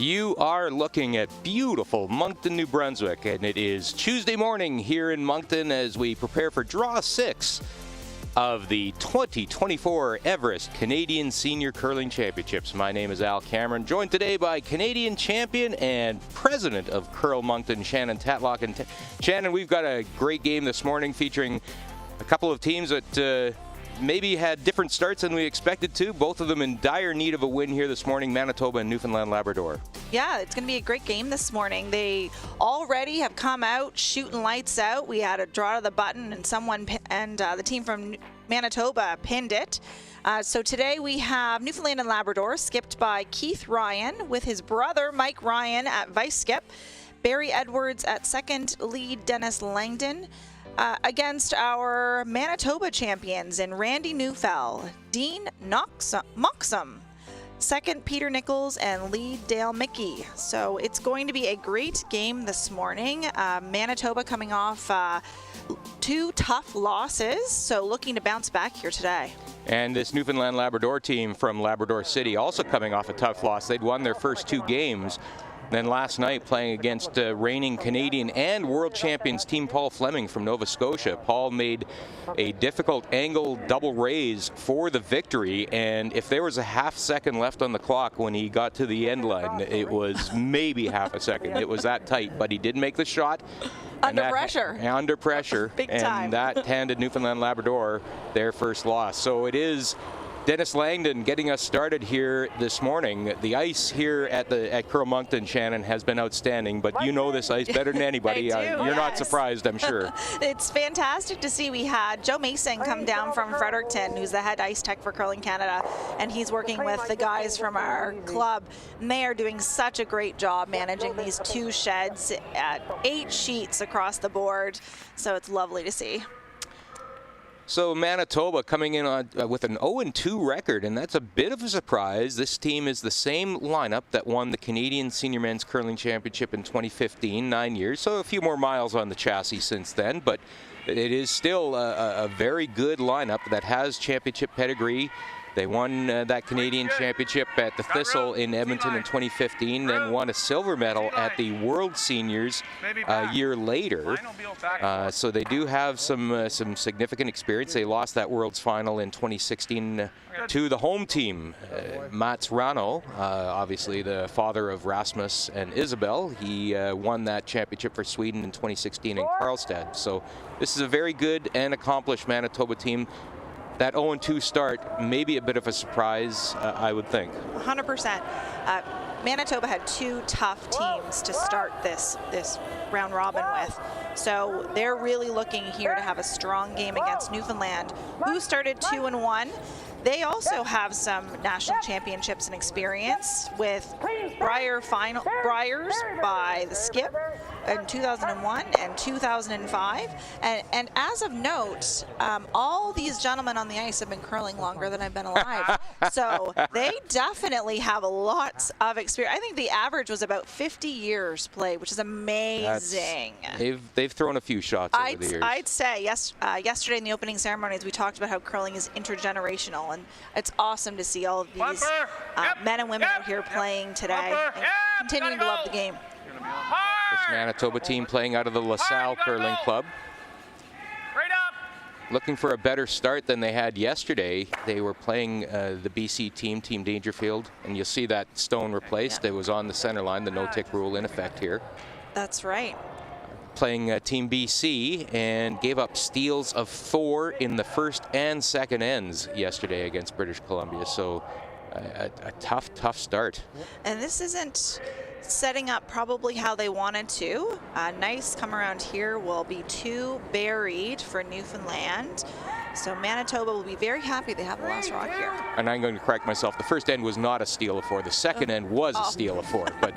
You are looking at beautiful Moncton, New Brunswick, and it is Tuesday morning here in Moncton as we prepare for Draw 6 of the 2024 Everest Canadian Senior Curling Championships. My name is Al Cameron, joined today by Canadian champion and president of Curl Moncton, Shannon Tatlock. And Shannon, we've got a great game this morning featuring A couple of teams that maybe had different starts than we expected to. Both of them in dire need of a win here this morning, Manitoba and Newfoundland Labrador. Yeah, it's going to be a great game this morning. They already have come out shooting lights out. We had a draw to the button, and the team from Manitoba pinned it. So today we have Newfoundland and Labrador, skipped by Keith Ryan with his brother Mike Ryan at vice skip, Barry Edwards at second lead, Dennis Langdon. Against our Manitoba champions in Randy Neufeld, Dean Moxham, second Peter Nichols, and lead Dale Mickey. So it's going to be a great game this morning. Manitoba coming off 2 tough losses, so looking to bounce back here today. And this Newfoundland Labrador team from Labrador City also coming off a tough loss. They'd won their first 2 games. Then last night playing against reigning Canadian and world champions Team Paul Fleming from Nova Scotia. Paul made a difficult angle double raise for the victory, and if there was a half second left on the clock when he got to the end line, it was maybe half a second. It was that tight, but he did make the shot. Under pressure. Under pressure. Big time. And that handed Newfoundland Labrador their first loss. So it is Dennis Langdon getting us started here this morning. The ice here at Curl Moncton, Shannon, has been outstanding, but you know this ice better than anybody. You're not surprised, I'm sure. It's fantastic to see. We had Joe Mason come down from Fredericton, who's the head ice tech for Curling Canada, and he's working with the guys from our club. And they are doing such a great job managing these 2 sheds at 8 sheets across the board, so it's lovely to see. So Manitoba coming in with an 0-2 record, and that's a bit of a surprise. This team is the same lineup that won the Canadian Senior Men's Curling Championship in 2015, 9 years, so a few more miles on the chassis since then, but it is still a very good lineup that has championship pedigree. They won that Canadian championship at the Thistle in Edmonton in 2015, then won a silver medal at the World Seniors a year later. So they do have some significant experience. They lost that World's final in 2016 to the home team, Mats Rano, obviously the father of Rasmus and Isabel. He won that championship for Sweden in 2016 in Karlstad. So this is a very good and accomplished Manitoba team. That 0-2 start may be a bit of a surprise, I would think. 100%. Manitoba had 2 tough teams to start this round robin with. So they're really looking here to have a strong game against Newfoundland, who started 2-1. They also have some national championships and experience with Briars by the Skip in 2001 and 2005. And as of note, all these gentlemen on the ice have been curling longer than I've been alive. So they definitely have lots of experience. I think the average was about 50 years played, which is amazing. They've thrown a few shots over the years. I'd say, yesterday in the opening ceremonies, we talked about how curling is intergenerational, and it's awesome to see all of these men and women out here playing today and continuing to love the game. This Manitoba team playing out of the LaSalle Curling Club. Looking for a better start than they had yesterday. They were playing the BC team, Team Dangerfield, and you'll see that stone replaced. It was on the center line, the no-tick rule in effect here. That's right. Playing Team BC and gave up steals of 4 in the first and second ends yesterday against British Columbia. So a tough start. And this isn't setting up probably how they wanted to. Nice come around here will be 2 buried for Newfoundland. So Manitoba will be very happy they have the last rock here. And I'm going to correct myself. The first end was not a steal of 4. The second end was a steal of 4. But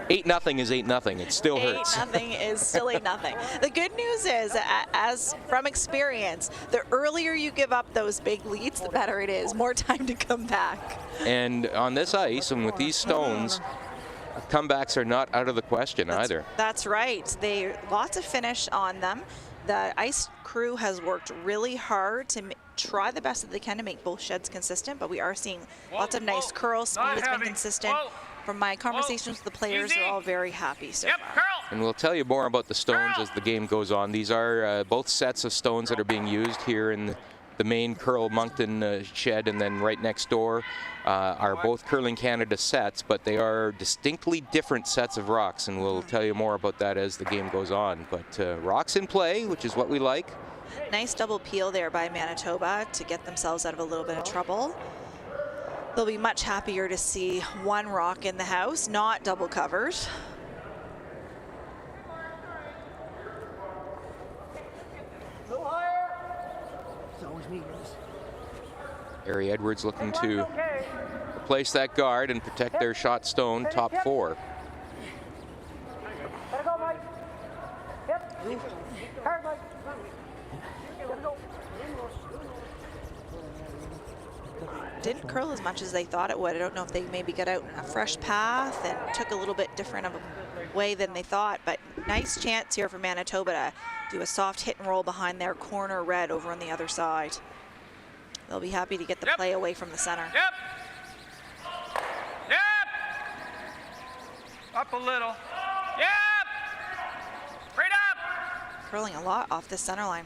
8-0 is 8-0. It still hurts. 8-0 is still 8-0. The good news is, as from experience, the earlier you give up those big leads, the better it is. More time to come back. And on this ice and with these stones, comebacks are not out of the question either. That's right. Lots of finish on them. The ice crew has worked really hard to try the best that they can to make both sheds consistent, but we are seeing lots of nice curl. Speed has been consistent. From my conversations with the players, they're all very happy so far. And we'll tell you more about the stones as the game goes on. These are both sets of stones that are being used here in the main Curl Moncton shed, and then right next door are both Curling Canada sets, but they are distinctly different sets of rocks, and we'll tell you more about that as the game goes on. But rocks in play, which is what we like. Nice double peel there by Manitoba to get themselves out of a little bit of trouble. They'll be much happier to see one rock in the house, not double covered. Harry Edwards looking to replace that guard and protect their shot stone top four. Didn't curl as much as they thought it would. I don't know if they maybe got out in a fresh path and took a little bit different of a way than they thought, but nice chance here for Manitoba to do a soft hit and roll behind their corner red over on the other side. They'll be happy to get the play away from the center. Up a little. Right up. Curling a lot off this center line.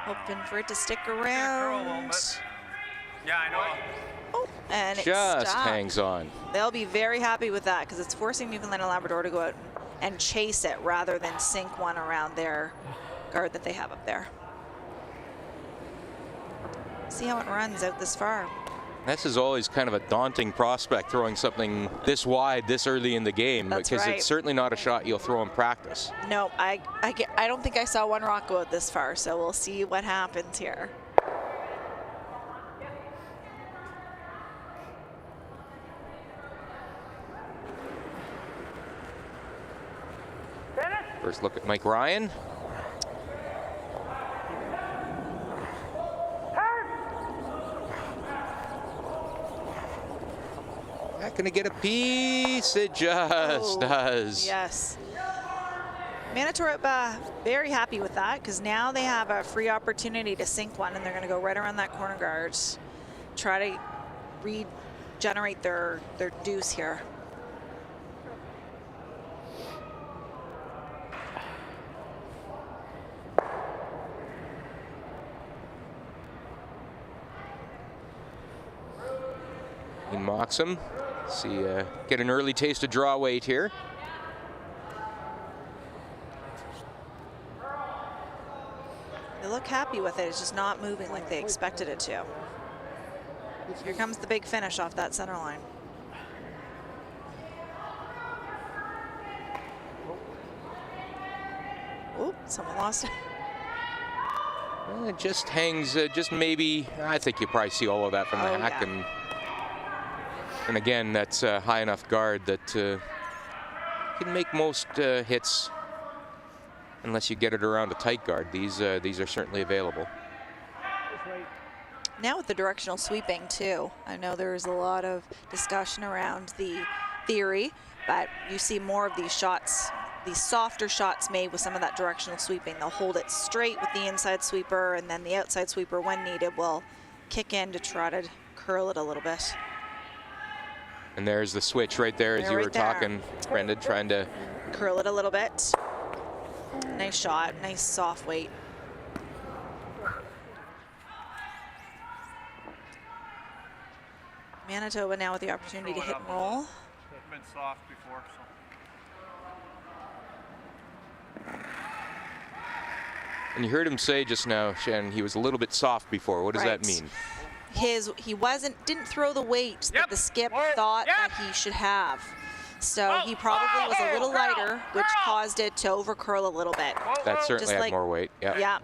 Hoping for it to stick around. Yeah, I know. Oh, and it Just stopped. hangs on. They'll be very happy with that because it's forcing Newfoundland and Labrador to go out and chase it rather than sink one around their guard that they have up there. See how it runs out this far. This is always kind of a daunting prospect, throwing something this wide this early in the game. That's because right. It's certainly not a shot you'll throw in practice. No, I don't think I saw one rock go out this far, so we'll see what happens here. First look at Mike Ryan. Not gonna get a piece. It just does. Yes. Manitoba very happy with that because now they have a free opportunity to sink one, and they're going to go right around that corner guard, try to regenerate their deuce here. He mocks him. See, get an early taste of draw weight here. They look happy with it. It's just not moving like they expected it to. Here comes the big finish off that center line. Oop, someone lost it. It just hangs, just maybe, I think you probably see all of that from the hack. Yeah. And again, that's a high enough guard that can make most hits unless you get it around a tight guard. These are certainly available. Now with the directional sweeping too, I know there's a lot of discussion around the theory, but you see more of these shots, these softer shots made with some of that directional sweeping. They'll hold it straight with the inside sweeper, and then the outside sweeper, when needed, will kick in to try to curl it a little bit. And there's the switch right there as you were talking, Brendan, trying to curl it a little bit. Nice shot, nice soft weight. Manitoba now with the opportunity to hit and roll. Been soft before, so. And you heard him say just now, Shannon, he was a little bit soft before. What does that mean? He didn't throw the weight that the skip thought that he should have. So he probably was a little lighter, which caused it to overcurl a little bit. That certainly had more weight, Yeah.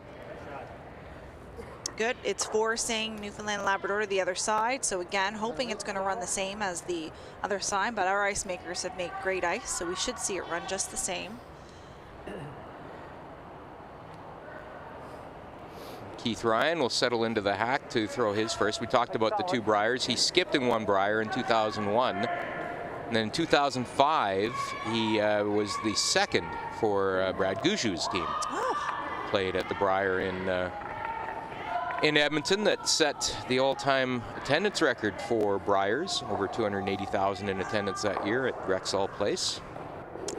Good, it's forcing Newfoundland and Labrador to the other side. So again, hoping it's gonna run the same as the other side, but our ice makers have made great ice, so we should see it run just the same. Keith Ryan will settle into the hack to throw his first. We talked about the two Briars. He skipped in one Briar in 2001. And then in 2005, he was the second for Brad Gushu's team. Played at the Briar in Edmonton that set the all-time attendance record for Briars, over 280,000 in attendance that year at Rexall Place.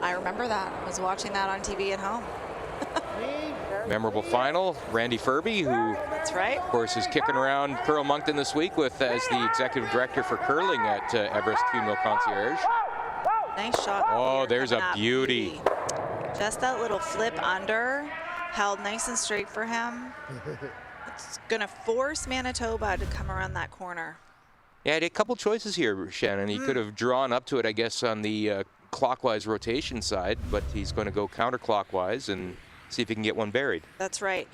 I remember that. I was watching that on TV at home. memorable final. Randy Furby, who That's right. of course is kicking around Curl Moncton this week with as the executive director for curling at Everest Funeral Concierge. Nice shot. Oh, here there's a coming up. beauty. Just that little flip under, held nice and straight for him. It's going to force Manitoba to come around that corner. Yeah, he had a couple choices here, Shannon. He could have drawn up to it, I guess, on the clockwise rotation side, but he's going to go counterclockwise and see if he can get one buried. That's right.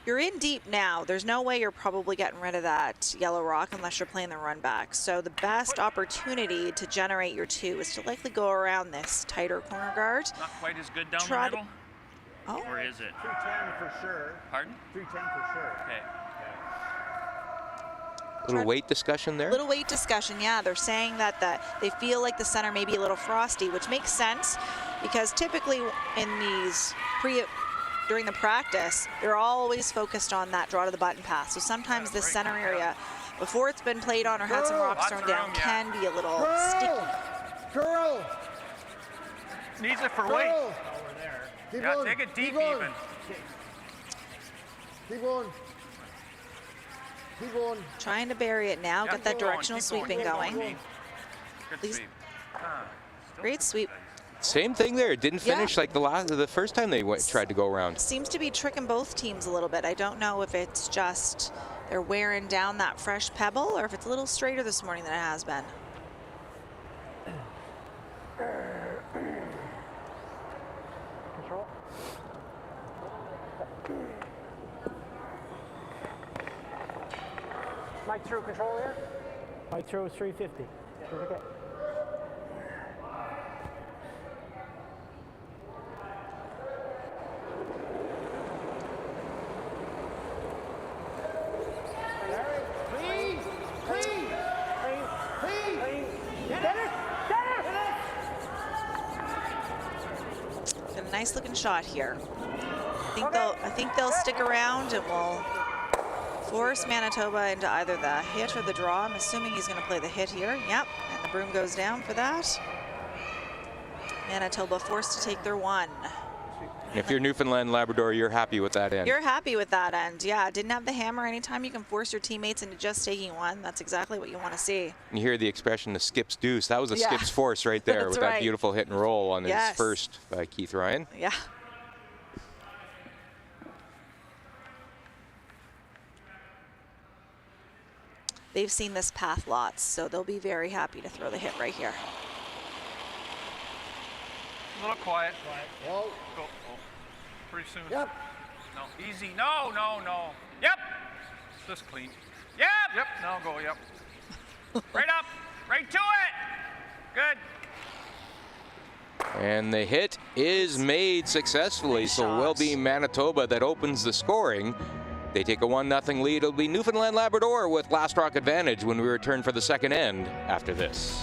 You're in deep now. There's no way you're probably getting rid of that yellow rock unless you're playing the run back. So the best opportunity to generate your 2 is to likely go around this tighter corner guard. Not quite as good down the Try to- middle? Oh, Or is it? 310 for sure. Pardon? 310 for sure. Okay. Little weight discussion there. little weight discussion, yeah. They're saying that they feel like the center may be a little frosty, which makes sense because typically in these during the practice, they're always focused on that draw to the button pass. So sometimes this center area, before it's been played on or had some rocks Lots thrown of down, room, yeah. can be a little sticky. Curl! Needs it for weight. Curl! Keep Yeah, going. take it deep Keep going. even. Keep going. Keep going. Trying to bury it now, Yeah, get that keep going, directional keep going, sweeping keep going. Good Please. sweep. Still Great good. sweep. Same thing there. It didn't Yeah. finish like the first time they tried to go around. Seems to be tricking both teams a little bit. I don't know if it's just they're wearing down that fresh pebble or if it's a little straighter this morning than it has been. Control. Mike through control here. Mike through is 350. Okay. Please, please, please, get it, Got a nice looking shot here. I think they'll stick around and will force Manitoba into either the hit or the draw. I'm assuming he's going to play the hit here. Yep, and the broom goes down for that. Manitoba forced to take their 1. If you're Newfoundland Labrador, you're happy with that end. You're happy with that end. Yeah, didn't have the hammer. Anytime you can force your teammates into just taking 1, that's exactly what you want to see. You hear the expression, the skip's deuce. That was a Yeah. skip's force right there That's with that right. beautiful hit and roll on his Yes. first by Keith Ryan. Yeah. They've seen this path lots, so they'll be very happy to throw the hit right here. A little quiet. Whoa. Go. Oh. Pretty soon. Yep. No, easy. No, no, no. Yep. Just clean. Yep. Yep. Now go. Yep. Right up. Right to it. Good. And the hit is made successfully, Nice so it will shot. be Manitoba that opens the scoring. They take a 1-0 lead. It'll be Newfoundland Labrador with last rock advantage when we return for the second end after this.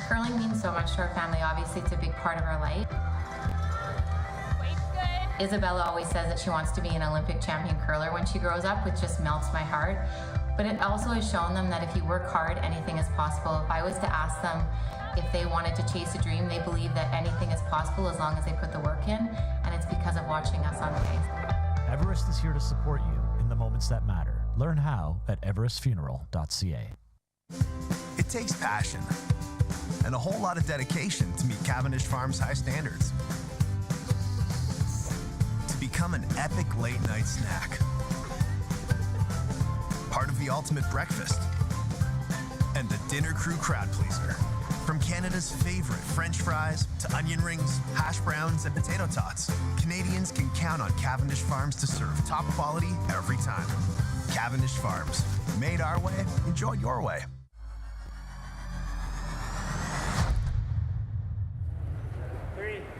Curling means so much to our family. Obviously, it's a big part of our life. Isabella always says that she wants to be an Olympic champion curler when she grows up, which just melts my heart. But it also has shown them that if you work hard, anything is possible. If I was to ask them if they wanted to chase a dream, they believe that anything is possible as long as they put the work in, and it's because of watching us on the ice. Everest is here to support you in the moments that matter. Learn how at everestfuneral.ca. It takes passion and a whole lot of dedication to meet Cavendish Farms' high standards. To become an epic late-night snack. Part of the ultimate breakfast. And the dinner crew crowd pleaser. From Canada's favorite French fries to onion rings, hash browns, and potato tots, Canadians can count on Cavendish Farms to serve top quality every time. Cavendish Farms. Made our way, enjoy your way.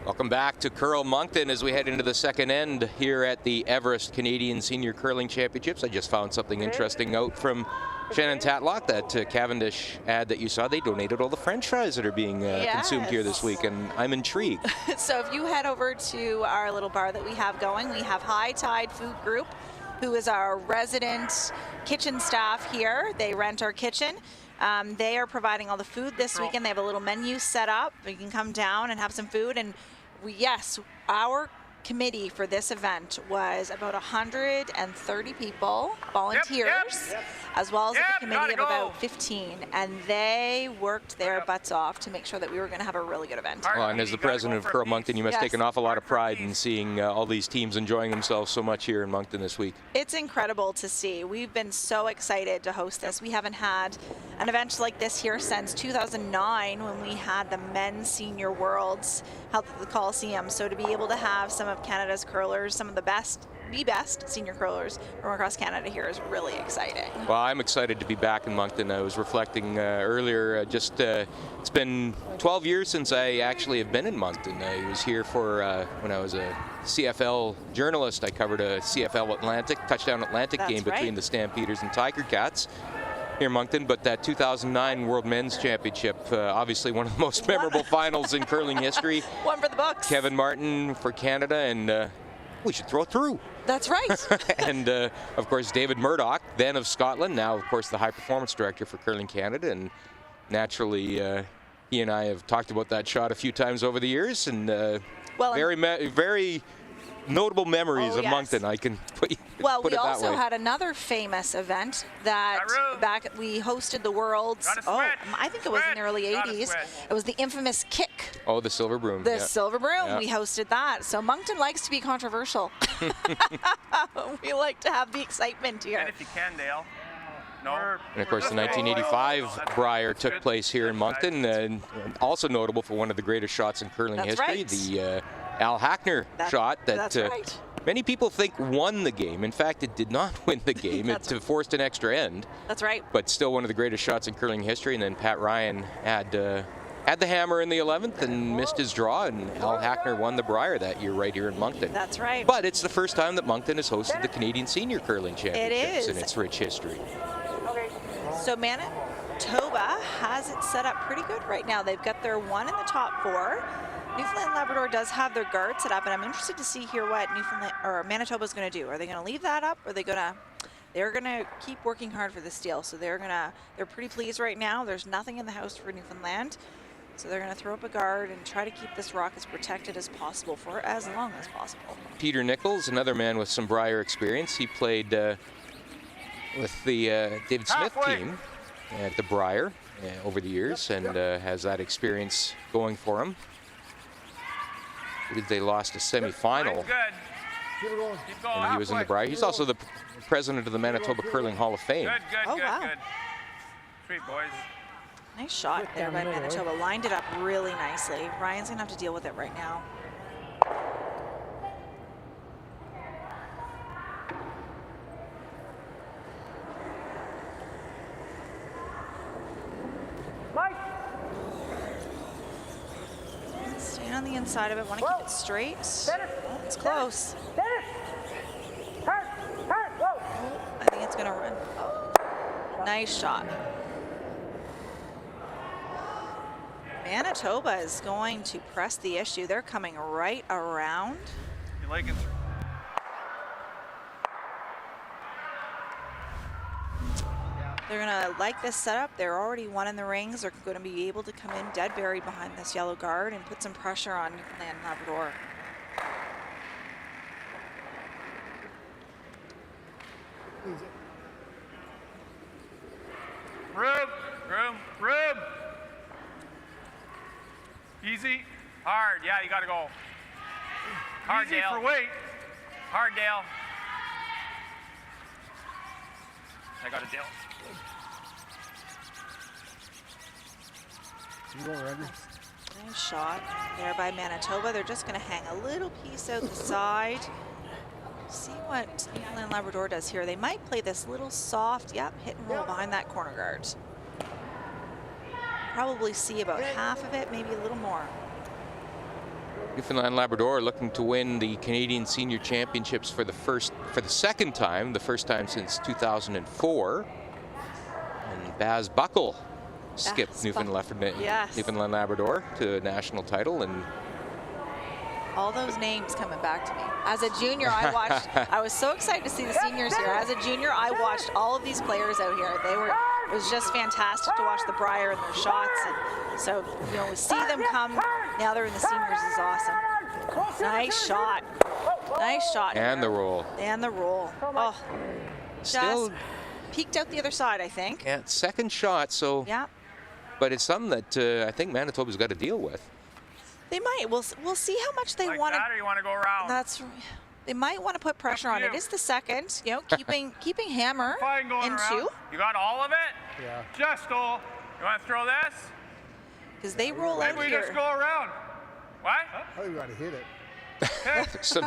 Welcome back to Curl Moncton as we head into the second end here at the Everest Canadian Senior Curling Championships. I just found something interesting out from Shannon Tatlock, that Cavendish ad that you saw. They donated all the French fries that are being consumed here this week, and I'm intrigued. So if you head over to our little bar that we have going, we have High Tide Food Group, who is our resident kitchen staff here. They rent our kitchen. They are providing all the food this weekend. They have a little menu set up. You can come down and have some food. And yes, our committee for this event was about 130 people, volunteers, as well as a committee of about 15, and they worked their butts off to make sure that we were going to have a really good event. Well, and as the president of Curl Moncton, you must take an awful lot of pride in seeing all these teams enjoying themselves so much here in Moncton this week. It's incredible to see. We've been so excited to host this. We haven't had an event like this here since 2009 when we had the men's senior worlds held at the Coliseum. So to be able to have some of Canada's curlers, some of the best senior curlers from across Canada here is really exciting. Well, I'm excited to be back in Moncton. I was reflecting earlier, it's been 12 years since I actually have been in Moncton. I was here for when I was a CFL journalist. I covered a CFL Touchdown Atlantic game between the Stampeders and Tiger Cats here in Moncton, but that 2009 World Men's Championship, obviously one of the most memorable finals in curling history. One for the books. Kevin Martin for Canada, and we should throw it through. That's right. And of course, David Murdoch, then of Scotland, now of course the high performance director for Curling Canada, and naturally he and I have talked about that shot a few times over the years, and very notable memories of Moncton. I can put it we also had another famous event that we hosted the Worlds. I think it was in the early 80s. It was the infamous kick. Oh, the Silver Broom. The Silver Broom. We hosted that. So Moncton likes to be controversial. We like to have the excitement here. And if you can, Dale. No. And of course, the 1985 Brier took place here in Moncton, and also notable for one of the greatest shots in curling history, the Al Hackner shot that many people think won the game. In fact, it did not win the game. It forced an extra end. That's right. But still one of the greatest shots in curling history. And then Pat Ryan had the hammer in the 11th and missed his draw, and Al Hackner won the Brier that year right here in Moncton. That's right. But it's the first time that Moncton has hosted the Canadian Senior Curling Championships in its rich history. So Manitoba has it set up pretty good right now. They've got their one in the top 4. Newfoundland and Labrador does have their guard set up, and I'm interested to see here what Manitoba's going to do. Are they going to leave that up? Or are they they're going to keep working hard for this deal. So they're pretty pleased right now. There's nothing in the house for Newfoundland. So they're going to throw up a guard and try to keep this rock as protected as possible for as long as possible. Peter Nichols, another man with some Brier experience. He played with the David Smith team at the Brier over the years, and has that experience going for him. They lost a semi-final, and he was in the Brier. He's also the president of the Manitoba Curling Hall of Fame. Good. Sweet boys. Nice shot there by Manitoba. Lined it up really nicely. Ryan's going to have to deal with it right now. Staying on the inside of it. Want to keep it straight. Oh, it's close. I think it's going to run. Nice shot. Manitoba is going to press the issue. They're coming right around. You like it? They're going to like this setup. They're already one in the rings. They're going to be able to come in dead buried behind this yellow guard and put some pressure on Newfoundland and Labrador. Room. Easy, hard. Yeah, you got to go. Hard, easy Dale. For weight. Hard, Dale. I got it, Dale. You go, Randy. Nice shot there by Manitoba. They're just going to hang a little piece out the side. See what Neufeld and Labrador does here. They might play this little soft, hit and roll behind that corner guard. Probably see about half of it, maybe a little more. Newfoundland Labrador looking to win the Canadian Senior Championships for the second time, the first time since 2004. And Baz Buckle skipped Newfoundland Labrador to a national title, and all those names coming back to me. As a junior, I watched, I was so excited to see the seniors here. As a junior, I watched all of these players out here. It was just fantastic to watch the Brier and their shots. And so, you know, see them come, now they're in the seniors is awesome. Nice shot. Nice shot. And the roll. And the roll. Oh, still just peeked out the other side, I think. Yeah, second shot, so. Yeah. But it's something that I think Manitoba's got to deal with. They might. We'll see how much they want to. Or you want to go around? They might want to put pressure on it. It's the second, you know, keeping Hammer in two. You got all of it? Yeah. Just you want to throw this? Because they roll out Maybe we here. just go around. What? Oh, you got to hit it. Okay. So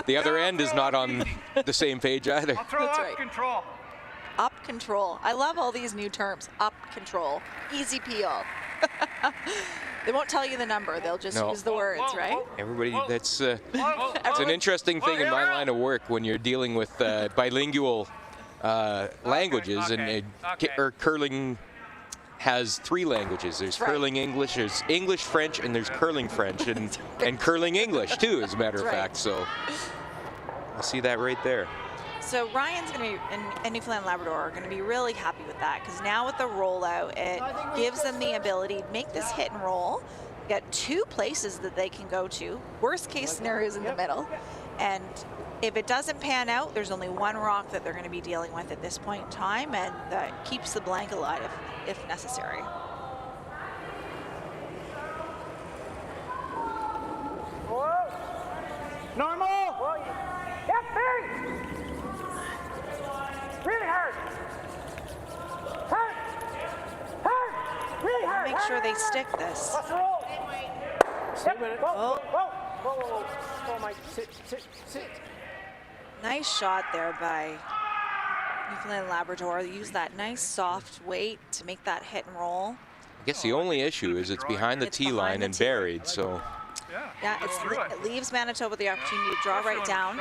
the other end is not on the same page either. I'll throw That's up right. control. Up control. I love all these new terms. Up control. Easy peel. They won't tell you the number. They'll just use the words, right? Everybody, that's it's an interesting thing in my line of work when you're dealing with bilingual languages, okay. or curling has three languages. There's curling English, there's English French, and there's curling French, and curling English too, as a matter of fact. So I see that right there. So Ryan's going to be, and Newfoundland Labrador are going to be really happy with that, because now with the rollout, it gives them the ability to make this hit and roll, get two places that they can go to. Worst case scenario is in the middle. And if it doesn't pan out, there's only one rock that they're going to be dealing with at this point in time, and that keeps the blank alive if necessary. Whoa. Normal. Yep, very. Really hard. Hard. Hard. Really hard. Make sure they stick this. Let's roll. Yep. Whoa. Whoa. Whoa. Whoa. Oh my. Sit. Nice shot there by Newfoundland Labrador. They use that nice soft weight to make that hit and roll. I guess the only issue is it's behind the tee line and buried, so. Yeah, it leaves Manitoba the opportunity to draw right down.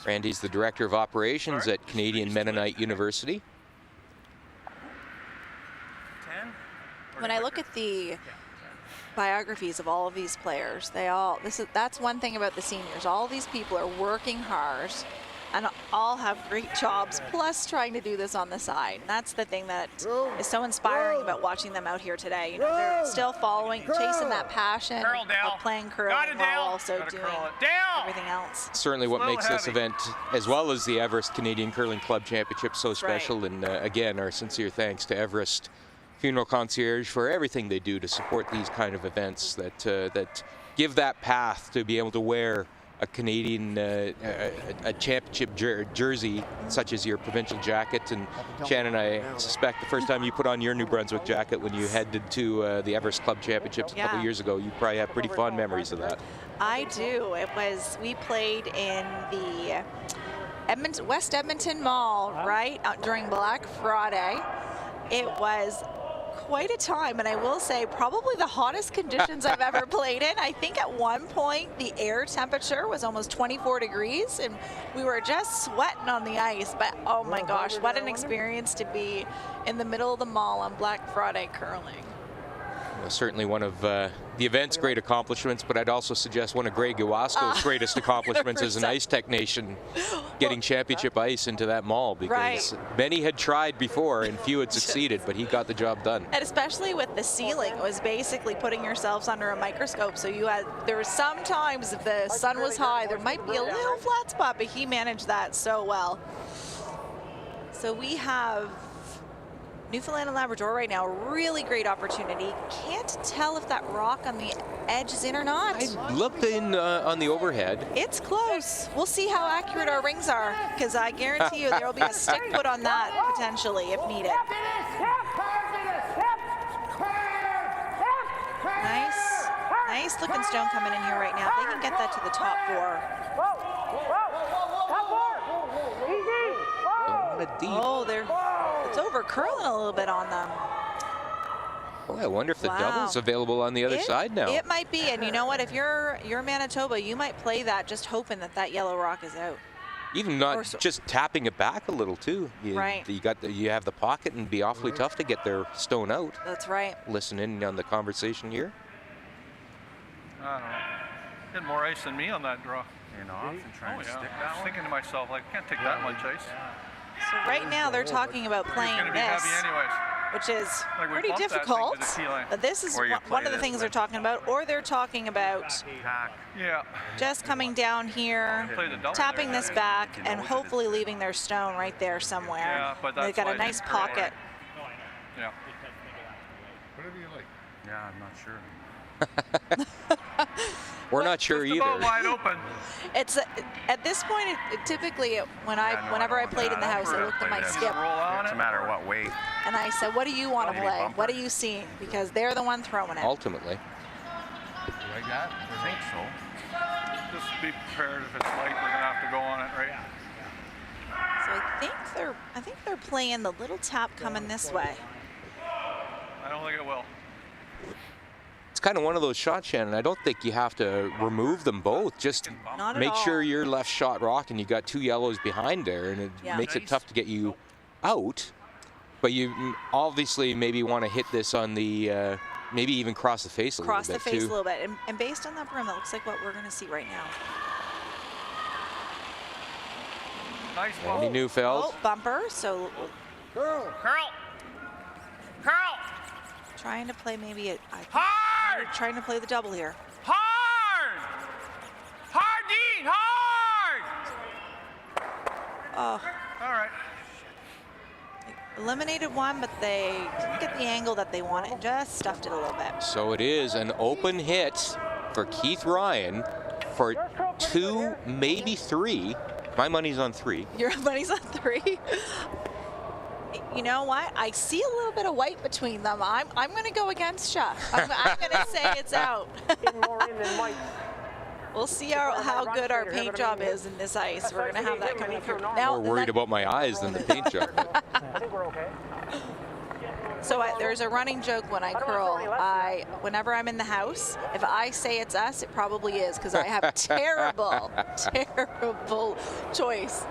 Randy's the Director of Operations at Canadian Mennonite University. When I look at the biographies of all of these players, that's one thing about the seniors. All these people are working hard and all have great jobs, plus trying to do this on the side. And that's the thing that is so inspiring about watching them out here today. You know, they're still chasing that passion of playing curling while also doing everything else. Certainly what makes this event, as well as the Everest Canadian Curling Club Championship, so special. And again, our sincere thanks to Everest Funeral Concierge for everything they do to support these kind of events that give that path to be able to wear a Canadian a championship jersey, such as your provincial jacket. And Shannon, I suspect the first time you put on your New Brunswick jacket when you headed to the Everest Club Championships a couple years ago, you probably have pretty fond memories of that. I do. We played in the West Edmonton Mall, right, during Black Friday. It was quite a time, and I will say probably the hottest conditions I've ever played in. I think at one point the air temperature was almost 24 degrees and we were just sweating on the ice, but oh my gosh, what an experience to be in the middle of the mall on Black Friday curling. Well, certainly one of the event's great accomplishments, but I'd also suggest one of Greg Iwasko's greatest accomplishments as an ice technician, getting championship ice into that mall, because many had tried before and few had succeeded, but he got the job done. And especially with the ceiling, it was basically putting yourselves under a microscope. So there were some times if the sun was high, there might be a little flat spot, but he managed that so well. So we have Newfoundland and Labrador right now, really great opportunity. Can't tell if that rock on the edge is in or not. I looked in on the overhead. It's close. We'll see how accurate our rings are, because I guarantee you there will be a stick put on that potentially if needed. Nice looking stone coming in here right now. They can get that to the top four. Going to deep. Oh, it's over curling a little bit on them. Boy, I wonder if the Wow. double's available on the other side now. It might be, and you know what? If you're Manitoba, you might play that just hoping that yellow rock is out. Even not just tapping it back a little too. Right. You have the pocket, and be awfully tough to get their stone out. That's right. Listen in on the conversation here. I don't know. Had more ice than me on that draw. You're not trying to stick I that was one? thinking to myself, like, I can't take that much ice. So right now they're talking about It's playing going to be this, heavy anyways. which is Like, we pretty bumped that thing to difficult. the tee line. But this is Or you one play of the this things way. they're talking about, or they're talking about Tack. Yeah. just coming down here, Play the double tapping there. this back, and hopefully leaving their stone right there somewhere. Yeah, but They've that's got why a I nice didn't pocket. Yeah. Yeah, I'm not sure. We're not sure Just about either. wide open. It's at this point, typically whenever I played in the house, I looked at my skip Roll on It's it. a matter of what weight. and I said, "What do you want to Maybe play? bumper. What are you seeing?" Because they're the one throwing it. Ultimately. Like that? I think so. Just be prepared if it's light, we're going to have to go on it, right? So I think they're playing the little tap coming this way. I don't think it will. It's kind of one of those shots, Shannon. I don't think you have to remove them both. Just Not at make sure all. your left shot rock and you got two yellows behind there, and it Yeah. makes it tough to get you out. But you obviously maybe want to hit this on the, maybe even cross the face a Cross little the bit face too. a little bit, and based on that broom, it looks like what we're going to see right now. Nice Andy ball. Neufeld. Oh, bumper. So Curl. trying to play maybe Hard. trying to play the double here. Hard. Hard, Dean. Hard. Oh, All right. eliminated one, but they didn't get the angle that they wanted. Just stuffed it a little bit. So it is an open hit for Keith Ryan for 2, maybe 3. My money's on 3. Your money's on 3. You know what? I see a little bit of white between them. I'm going to go against you. I'm going to say it's out. Getting more in than white. We'll see how good our paint job is in this ice. We're going to have that coming up here. Now, More worried about my eyes than the paint job. I think we're okay. So there's a running joke when I curl. Whenever I'm in the house, if I say it's us, it probably is because I have terrible, terrible choice.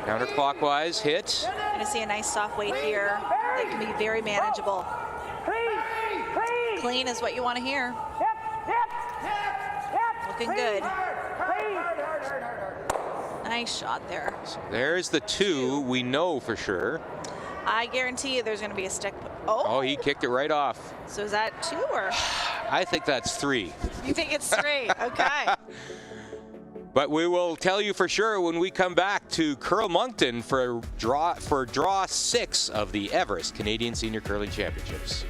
Counterclockwise hit. You're going to see a nice soft weight here that can be very manageable. Clean. Clean. Clean is what you want to hear. Yep. Looking good. Clean. Nice shot there. So there's the 2 we know for sure. I guarantee you there's going to be a stick. Oh, he kicked it right off. So is that 2 or I think that's 3. you think it's straight? Okay. But we will tell you for sure when we come back to Curl Moncton for draw 6 of the Everest Canadian Senior Curling Championships.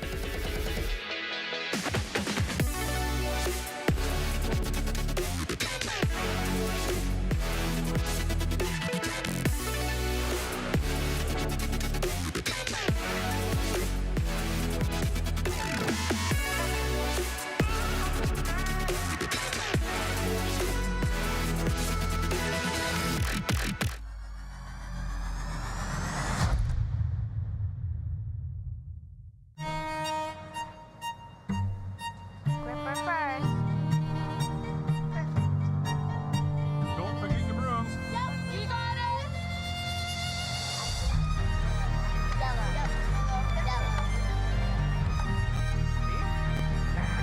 Don't forget your brooms.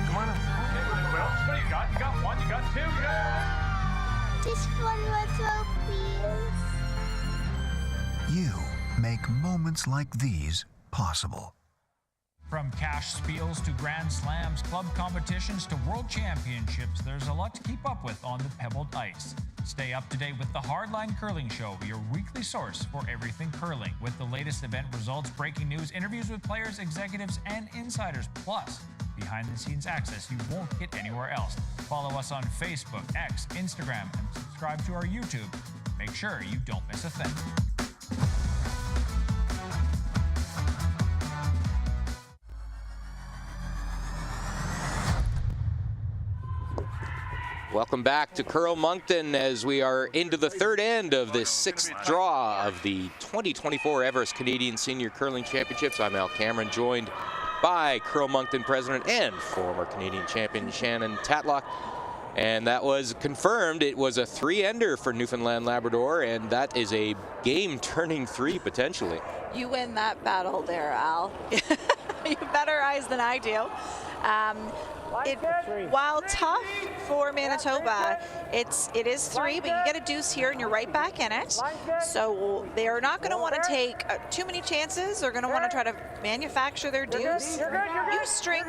Come on. Well, what do you got? You got 1, you got 2, you got... Just one more throw, please. You make moments like these possible. From cash spiels to grand slams, club competitions to world championships, there's a lot to keep up with on the pebbled ice. Stay up to date with the Hardline Curling Show, your weekly source for everything curling, with the latest event results, breaking news, interviews with players, executives, and insiders, plus behind-the-scenes access you won't get anywhere else. Follow us on Facebook, X, Instagram, and subscribe to our YouTube. Make sure you don't miss a thing. Welcome back to Curl Moncton as we are into the third end of this sixth draw of the 2024 Everest Canadian Senior Curling Championships. I'm Al Cameron, joined by Curl Moncton president and former Canadian champion Shannon Tatlock. And that was confirmed. It was a 3-ender for Newfoundland Labrador, and that is a game-turning 3 potentially. You win that battle there, Al. You have better eyes than I do. While tough for Manitoba, it is 3, but you get a deuce here and you're right back in it. So they are not going to want to take too many chances. They're going to want to try to manufacture their deuce. You string,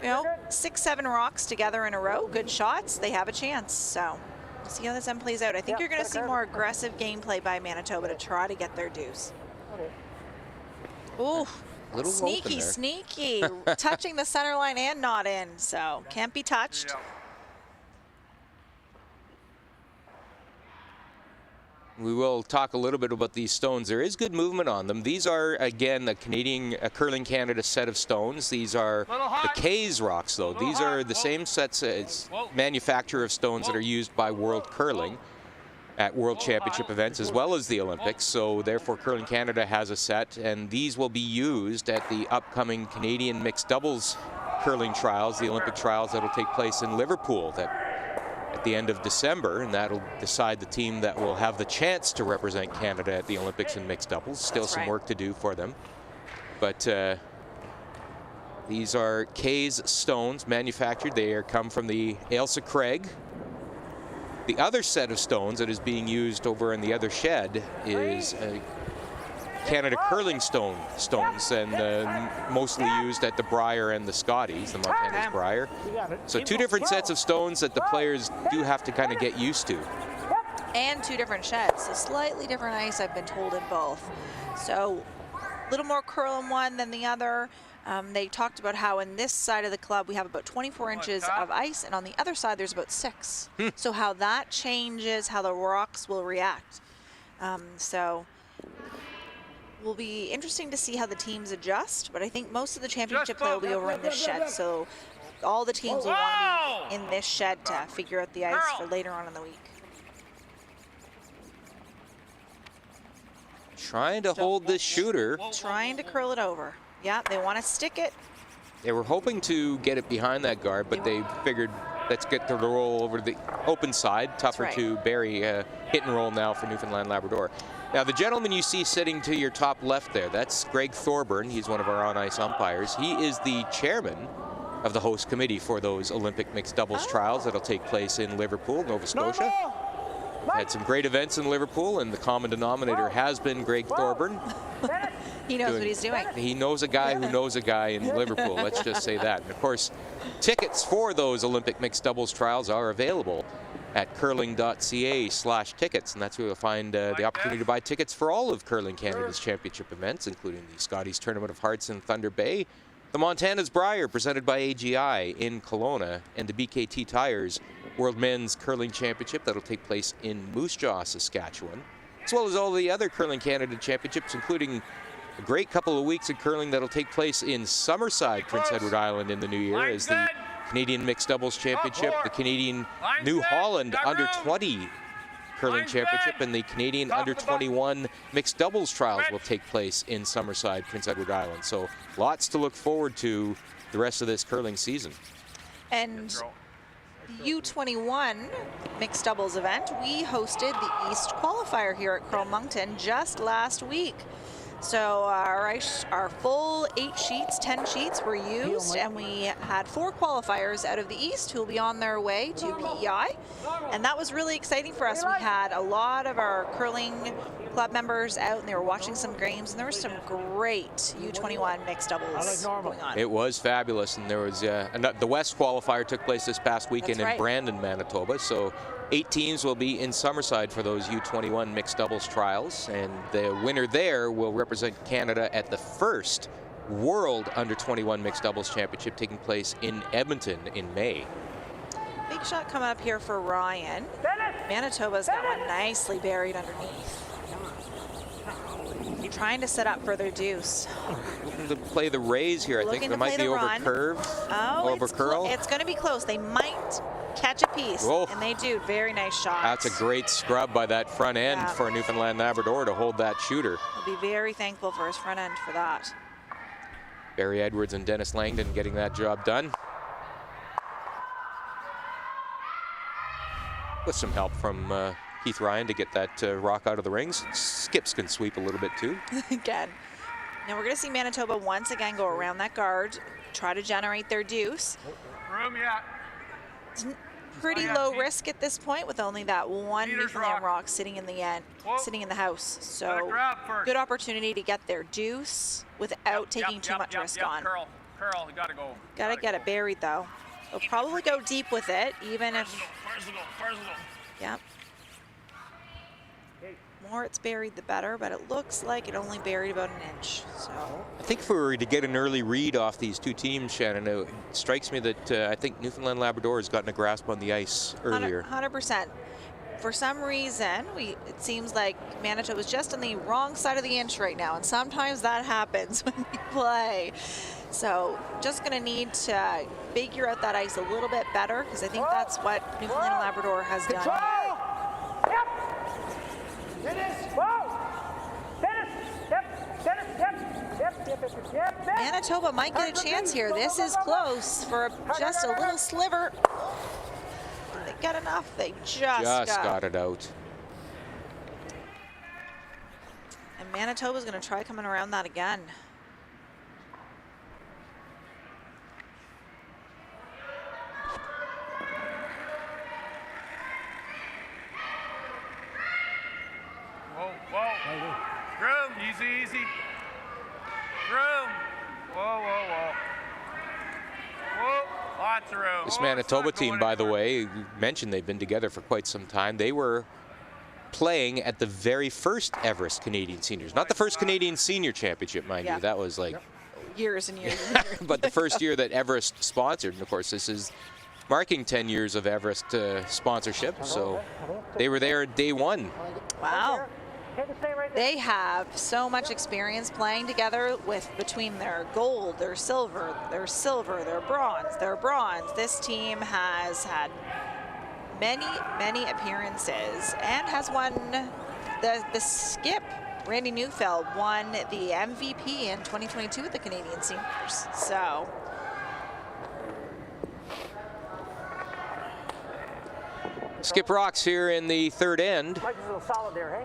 6-7 rocks together in a row, good shots, they have a chance. So we'll see how this end plays out. I think you're going to see more aggressive gameplay by Manitoba to try to get their deuce. Ooh. Sneaky, touching the center line and not in, so can't be touched. We will talk a little bit about these stones. There is good movement on them. These are, again, a Curling Canada set of stones. These are the K's rocks, though. These are the same sets as manufacture of stones that are used by World Curling at World Championship events as well as the Olympics. So therefore Curling Canada has a set, and these will be used at the upcoming Canadian mixed doubles curling trials, the Olympic trials that will take place in Liverpool at the end of December, and that'll decide the team that will have the chance to represent Canada at the Olympics in mixed doubles. Still some work to do for them. But these are K's stones manufactured. They come from the Ailsa Craig. The other set of stones that is being used over in the other shed is Canada curling stones, and mostly used at the Brier and the Scotties, the Montana's Brier. So 2 different sets of stones that the players do have to kind of get used to. And 2 different sheds, so slightly different ice, I've been told, in both. So a little more curl in one than the other. They talked about how in this side of the club we have about 24 inches of ice, and on the other side there's about 6. So how that changes how the rocks will react. So will be interesting to see how the teams adjust, but I think most of the championship play will be over in this shed. So all the teams will want to be in this shed to figure out the ice for later on in the week. Trying to hold this shooter. Trying to curl it over. Yeah, they want to stick it. They were hoping to get it behind that guard, but they figured, let's get the roll over the open side. Tougher to bury hit and roll now for Newfoundland Labrador. Now, the gentleman you see sitting to your top left there, that's Greg Thorburn. He's one of our on-ice umpires. He is the chairman of the host committee for those Olympic mixed doubles trials that'll take place in Liverpool, Nova Scotia. Had some great events in Liverpool, and the common denominator has been Greg Thorburn. He knows what he's doing. He knows a guy who knows a guy in Liverpool. Let's just say that. And of course, tickets for those Olympic mixed doubles trials are available at curling.ca/tickets, and that's where you'll find the opportunity to buy tickets for all of Curling Canada's championship events, including the Scotties Tournament of Hearts in Thunder Bay, the Montana's Brier presented by AGI in Kelowna, and the BKT Tires World Men's Curling Championship that'll take place in Moose Jaw, Saskatchewan, as well as all the other Curling Canada championships, including a great couple of weeks of curling that'll take place in Summerside, Prince Edward Island in the new year, as the Canadian Mixed Doubles Championship, the Canadian New Holland Under-20 Curling Championship, and the Canadian Under-21 Mixed Doubles Trials will take place in Summerside, Prince Edward Island. So lots to look forward to the rest of this curling season. And the U21 mixed doubles event, we hosted the East qualifier here at Curl Moncton just last week. So our full 8 sheets, 10 sheets were used, and we had 4 qualifiers out of the East who will be on their way to PEI. And that was really exciting for us. We had a lot of our curling club members out, and they were watching some games, and there was some great U21 mixed doubles going on. It was fabulous, and there was the West qualifier took place this past weekend in Brandon, Manitoba. So 8 teams will be in Summerside for those U21 mixed doubles trials, and the winner there will represent Canada at the first World Under-21 Mixed Doubles Championship taking place in Edmonton in May. Big shot coming up here for Ryan. Manitoba's got one nicely buried underneath. trying to set up for their deuce. Looking to play the raise here. I think they might be over curve, over curl. It's going to be close. They might catch a piece, and they do. Very nice shot. That's a great scrub by that front end for a Newfoundland Labrador to hold that shooter. He'll be very thankful for his front end for that. Barry Edwards and Dennis Langdon getting that job done. With some help from Keith Ryan to get that rock out of the rings. Skips can sweep a little bit too. Again. Now we're going to see Manitoba once again go around that guard, try to generate their deuce. Room, yeah. It's pretty low risk at this point with only that one Newfoundland rock sitting in the end, sitting in the house. So good opportunity to get their deuce without taking too much risk on. Curl, you gotta go. Gotta get it buried though. They'll probably go deep with it, even if. Yep. More it's buried, the better, but it looks like it only buried about an inch. So I think if we were to get an early read off these two teams, Shannon, it strikes me that I think Newfoundland Labrador has gotten a grasp on the ice earlier. 100%. For some reason, it seems like Manitoba is just on the wrong side of the inch right now, and sometimes that happens when we play. So just going to need to figure out that ice a little bit better, because I think that's what Newfoundland and Labrador has done. Manitoba might get a chance here. This is close for just a little sliver. Did they get enough? They just got it out. And Manitoba's going to try coming around that again. Whoa. Room, easy. Room. Whoa. Lots of room. This Manitoba team, by the way, you mentioned they've been together for quite some time. They were playing at the very first Everest Canadian Seniors. Not the first Canadian Senior Championship, mind you. That was like years and years. But the first year that Everest sponsored, and of course this is marking 10 years of Everest sponsorship. So they were there day one. Wow. They have so much experience playing together between their gold, their silver, their bronze. This team has had many appearances and has won the skip. Randy Neufeld won the MVP in 2022 with the Canadian Seniors. So Skip rocks here in the third end. Newfoundland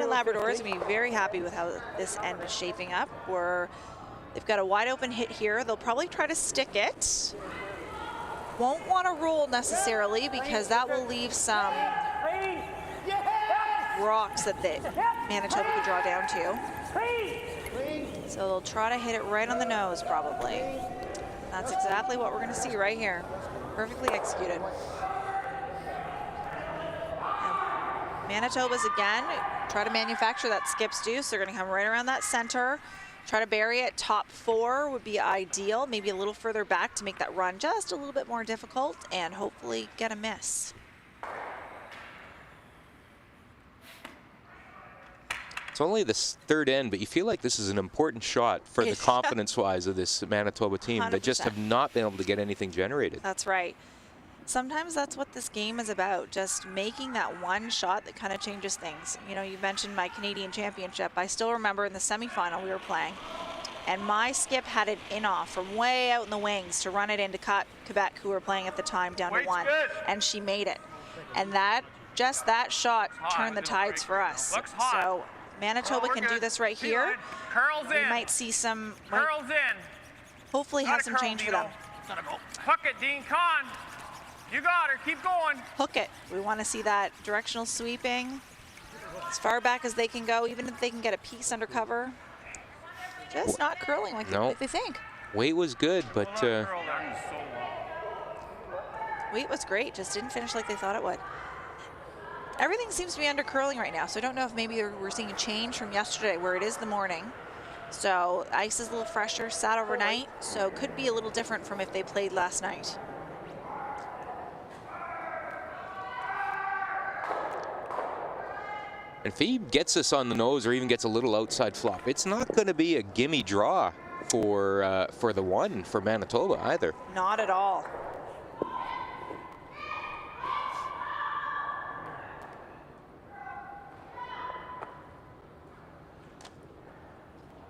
and Labrador is going to be very happy with how this end is shaping up. They've got a wide open hit here. They'll probably try to stick it. Won't want to roll necessarily, because that will leave some rocks that Manitoba could draw down to. So they'll try to hit it right on the nose probably. That's exactly what we're going to see right here. Perfectly executed. Manitoba's again try to manufacture that skip's deuce. They're going to come right around that center, try to bury it. Top four would be ideal, maybe a little further back to make that run just a little bit more difficult, and hopefully get a miss. It's only this third end, but you feel like this is an important shot for the confidence-wise of this Manitoba team 100%. that just have not been able to get anything generated. That's right. Sometimes that's what this game is about, just making that one shot that kind of changes things. You know, you mentioned my Canadian Championship. I still remember in the semifinal we were playing, and my skip had it in off from way out in the wings to run it into Quebec, who were playing at the time, down to one, and she made it. And that shot turned the tides for us. So Manitoba can do this right here. Curls in. We might see some, Curls in. hopefully have some change for them. Hook it, Dean Kahn. You got her, keep going. Hook it. We want to see that directional sweeping as far back as they can go, even if they can get a piece under cover. Just not curling like they think. Weight was good, but weight was great, just didn't finish like they thought it would. Everything seems to be under curling right now, so I don't know if maybe we're seeing a change from yesterday where it is the morning. So ice is a little fresher, sat overnight, so could be a little different from if they played last night. And if he gets this on the nose or even gets a little outside flop, it's not going to be a gimme draw for the one for Manitoba either. Not at all.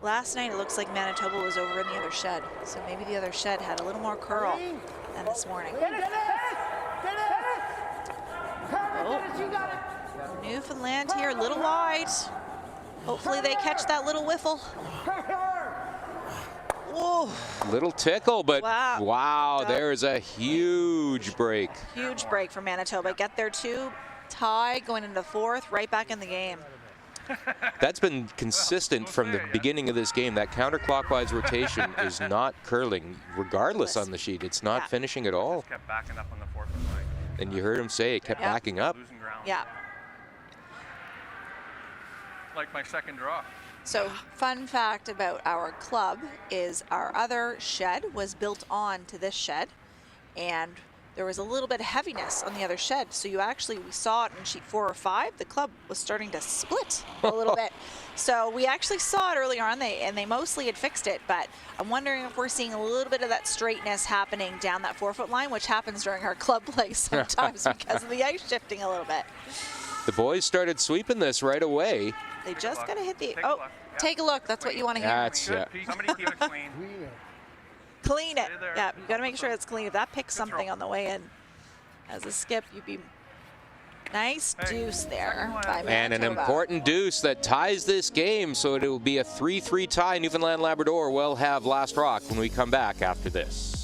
Last night it looks like Manitoba was over in the other shed, so maybe the other shed had a little more curl than this morning. Oh. Newfoundland here, a little wide. Hopefully they catch that little whiffle. Whoa. Little tickle, but wow, wow, there's a huge break. Huge break for Manitoba. Get their 2 tie going into the 4th, right back in the game. That's been consistent from the beginning of this game. That counterclockwise rotation is not curling, regardless on the sheet. It's not finishing at all. Just kept backing up on the 4th line. And you heard him say it kept backing up. Losing ground. Yeah. Like my second draw. So fun fact about our club is our other shed was built on to this shed, and there was a little bit of heaviness on the other shed. So we saw it in sheet 4 or 5. The club was starting to split a little bit. So we actually saw it earlier on, and they mostly had fixed it. But I'm wondering if we're seeing a little bit of that straightness happening down that 4-foot line, which happens during our club play sometimes because of the ice shifting a little bit. The boys started sweeping this right away. They just got to hit the, take a look. That's what you want to hear. That's, Somebody keep it clean. Clean it. Yeah, you got to make sure it's clean. If that picks something on the way in, as a skip, you'd be nice deuce there by Manitoba. And an important deuce that ties this game, so it will be a 3-3 tie. Newfoundland Labrador will have last rock when we come back after this.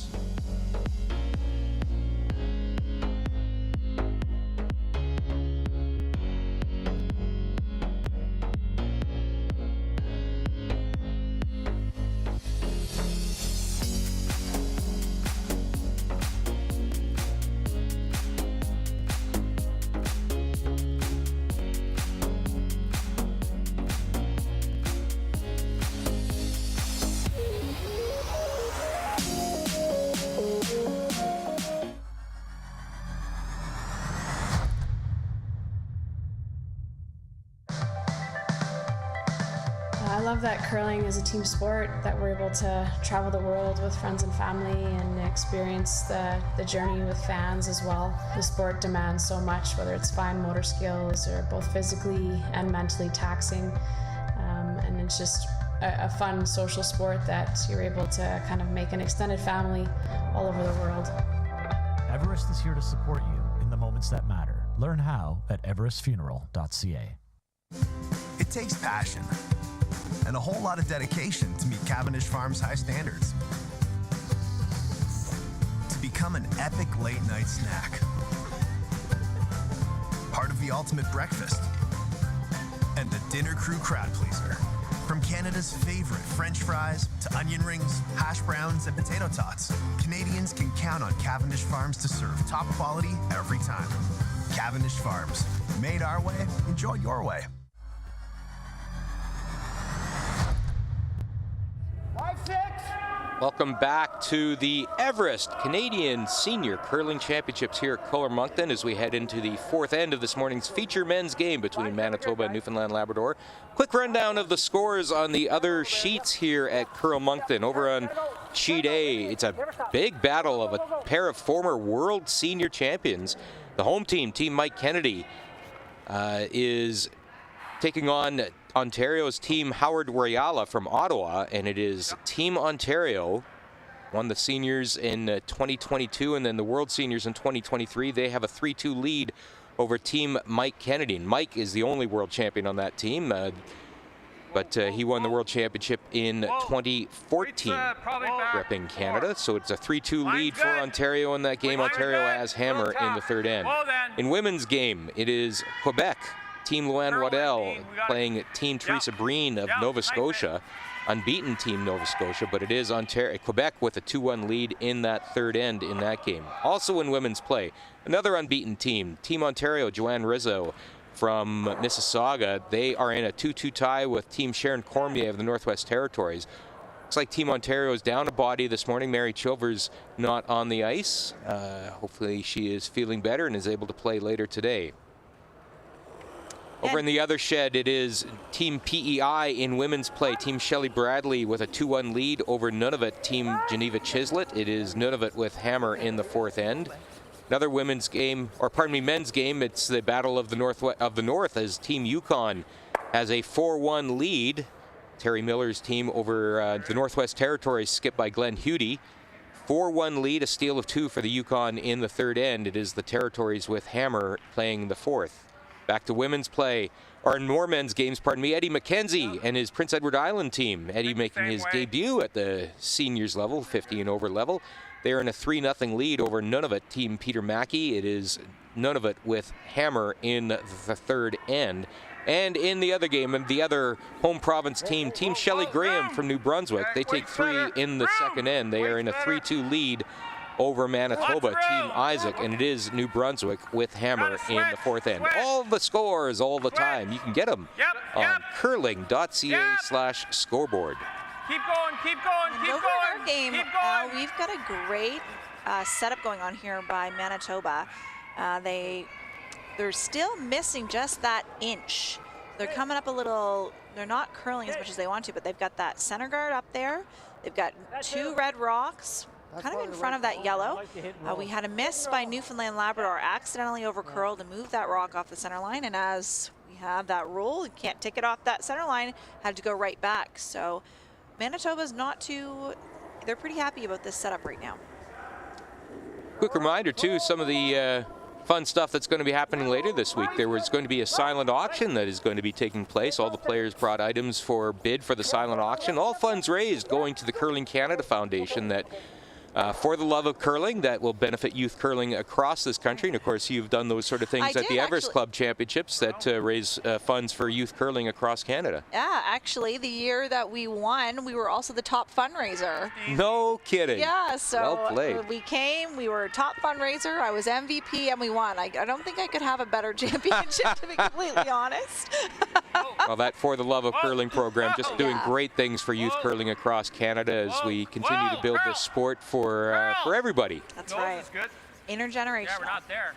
I love that curling is a team sport, that we're able to travel the world with friends and family and experience the journey with fans as well. The sport demands so much, whether it's fine motor skills or both physically and mentally taxing. And it's just a fun social sport that you're able to kind of make an extended family all over the world. Everest is here to support you in the moments that matter. Learn how at everestfuneral.ca. It takes passion and a whole lot of dedication to meet Cavendish Farms' high standards. To become an epic late-night snack. Part of the ultimate breakfast. And the dinner crew crowd pleaser. From Canada's favorite French fries to onion rings, hash browns, and potato tots, Canadians can count on Cavendish Farms to serve top quality every time. Cavendish Farms. Made our way, enjoy your way. Welcome back to the Everest Canadian Senior Curling Championships here at Coller Moncton as we head into the 4th end of this morning's feature men's game between Manitoba and Newfoundland Labrador. Quick rundown of the scores on the other sheets here at Coller Moncton. Over on sheet A, it's a big battle of a pair of former world senior champions. The home team, Team Mike Kennedy, is taking on Ontario's Team Howard Wariala from Ottawa, and it is Team Ontario won the seniors in 2022 and then the World Seniors in 2023. They have a 3-2 lead over Team Mike Kennedy. And Mike is the only world champion on that team, but he won the World Championship in 2014, repping Canada. So it's a 3-2 lead for Ontario in that game. Ontario has hammer in the 3rd end. In women's game, it is Quebec. Team Luann Waddell playing Team Teresa Breen of Nova Scotia, unbeaten Team Nova Scotia, but it is Ontario, Quebec with a 2-1 lead in that 3rd end in that game. Also in women's play, another unbeaten team, Team Ontario, Joanne Rizzo from Mississauga. They are in a 2-2 tie with Team Sharon Cormier of the Northwest Territories. Looks like Team Ontario is down a body this morning. Mary Chilver's not on the ice. Hopefully she is feeling better and is able to play later today. Over in the other shed, it is Team PEI in women's play. Team Shelley Bradley with a 2-1 lead over Nunavut. Team Geneva Chislett. It is Nunavut with Hammer in the fourth end. Another women's game, or pardon me, men's game. It's the Battle of the North as Team Yukon has a 4-1 lead. Terry Miller's team over the Northwest Territories, skipped by Glenn Hudy. 4-1 lead, a steal of 2 for the Yukon in the third end. It is the Territories with Hammer playing the fourth. Back to women's play, or more men's games, pardon me. Eddie McKenzie and his Prince Edward Island team. Eddie making his debut at the seniors level, 50 and over level. They are in a 3-0 lead over Nunavut, Team Peter Mackey. It is Nunavut with Hammer in the third end. And in the other game, and the other home province team, Team Shelley Graham from New Brunswick, they take 3 in the second end. They are in a 3-2 lead over Manitoba, Team Isaac, and it is New Brunswick with Hammer in the fourth end. All the scores all the time. You can get them on curling.ca/scoreboard. Keep going, keep going, keep over going. in our game, keep going. we've got a great setup going on here by Manitoba. They're still missing just that inch. They're coming up a little, they're not curling as much as they want to, but they've got that center guard up there. They've got 2 red rocks kind of in front of that yellow. We had a miss by Newfoundland Labrador, accidentally over curled and moved that rock off the center line, and as we have that rule, you can't take it off that center line, had to go right back. So Manitoba's not too, they're pretty happy about this setup right now. Quick reminder too, some of the fun stuff that's going to be happening later this week. There was going to be a silent auction that is going to be taking place. All the players brought items for bid for the silent auction. All funds raised going to the Curling Canada Foundation that for the love of curling that will benefit youth curling across this country. And of course, you've done those sort of things at the Everest Club Championships that raise funds for youth curling across Canada. Yeah, actually, the year that we won, we were also the top fundraiser. No kidding. Yeah, so well played. We came, we were top fundraiser, I was MVP, and we won. I don't think I could have a better championship, to be completely honest. Well, that For the Love of Curling program just doing great things for youth curling across Canada as we continue to build this sport for everybody. That's right. Intergenerational. Yeah, we're not there.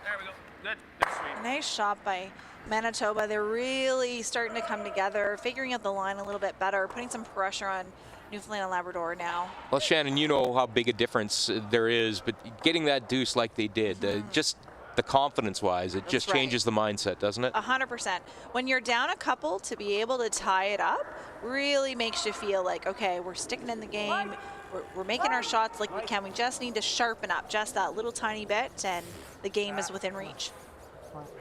There we go. Good. Good sweep. Nice shot by Manitoba. They're really starting to come together, figuring out the line a little bit better, putting some pressure on Newfoundland and Labrador now. Well, Shannon, you know how big a difference there is, but getting that deuce like they did, just the confidence-wise, it just changes the mindset, doesn't it? 100%. When you're down a couple, to be able to tie it up really makes you feel like, okay, we're sticking in the game. We're making our shots like we can. We just need to sharpen up just that little tiny bit, and the game is within reach.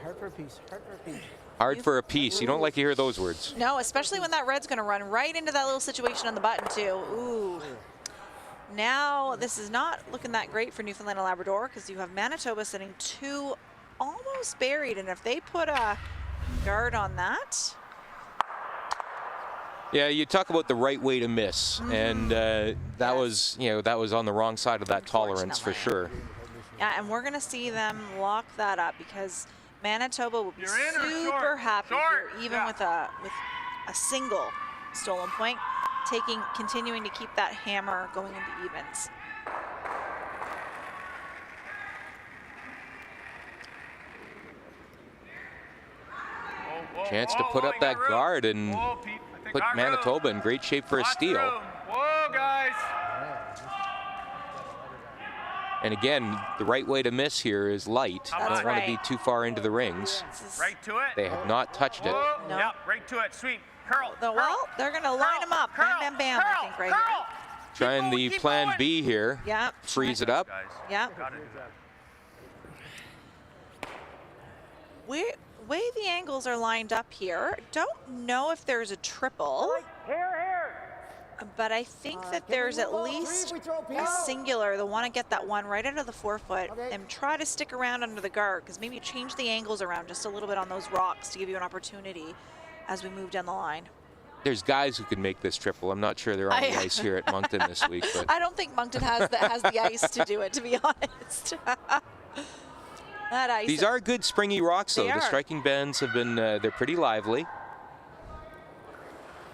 Hard for a piece. Hard for a piece. Hard for a piece. You don't like to hear those words. No, especially when that red's going to run right into that little situation on the button, too. Ooh. Now, this is not looking that great for Newfoundland and Labrador because you have Manitoba sitting 2 almost buried, and if they put a guard on that. Yeah, you talk about the right way to miss, and that was, that was on the wrong side of that tolerance for sure. Yeah, and we're going to see them lock that up because Manitoba will be super happy here, even with a single stolen point, continuing to keep that hammer going into evens. Chance to put up that guard and put Manitoba in great shape for a steal. Whoa, guys. And again, the right way to miss here is light. You don't want to be too far into the rings. Right to it. They have not touched it. No. Yep, right to it. Sweep. Curl. Well, they're going to line them up. Bam, bam, bam, I think, right here. Trying the plan B here. Yeah. Freeze it up. Yeah. Way the angles are lined up here. Don't know if there's a triple. But I think that there's at least a singular. They'll want to get that one right out of the forefoot and try to stick around under the guard because maybe change the angles around just a little bit on those rocks to give you an opportunity as we move down the line. There's guys who can make this triple. I'm not sure they're on the ice here at Moncton this week. But I don't think Moncton has the ice to do it, to be honest. That ice. These are good springy rocks, though. The striking bends have been, they're pretty lively.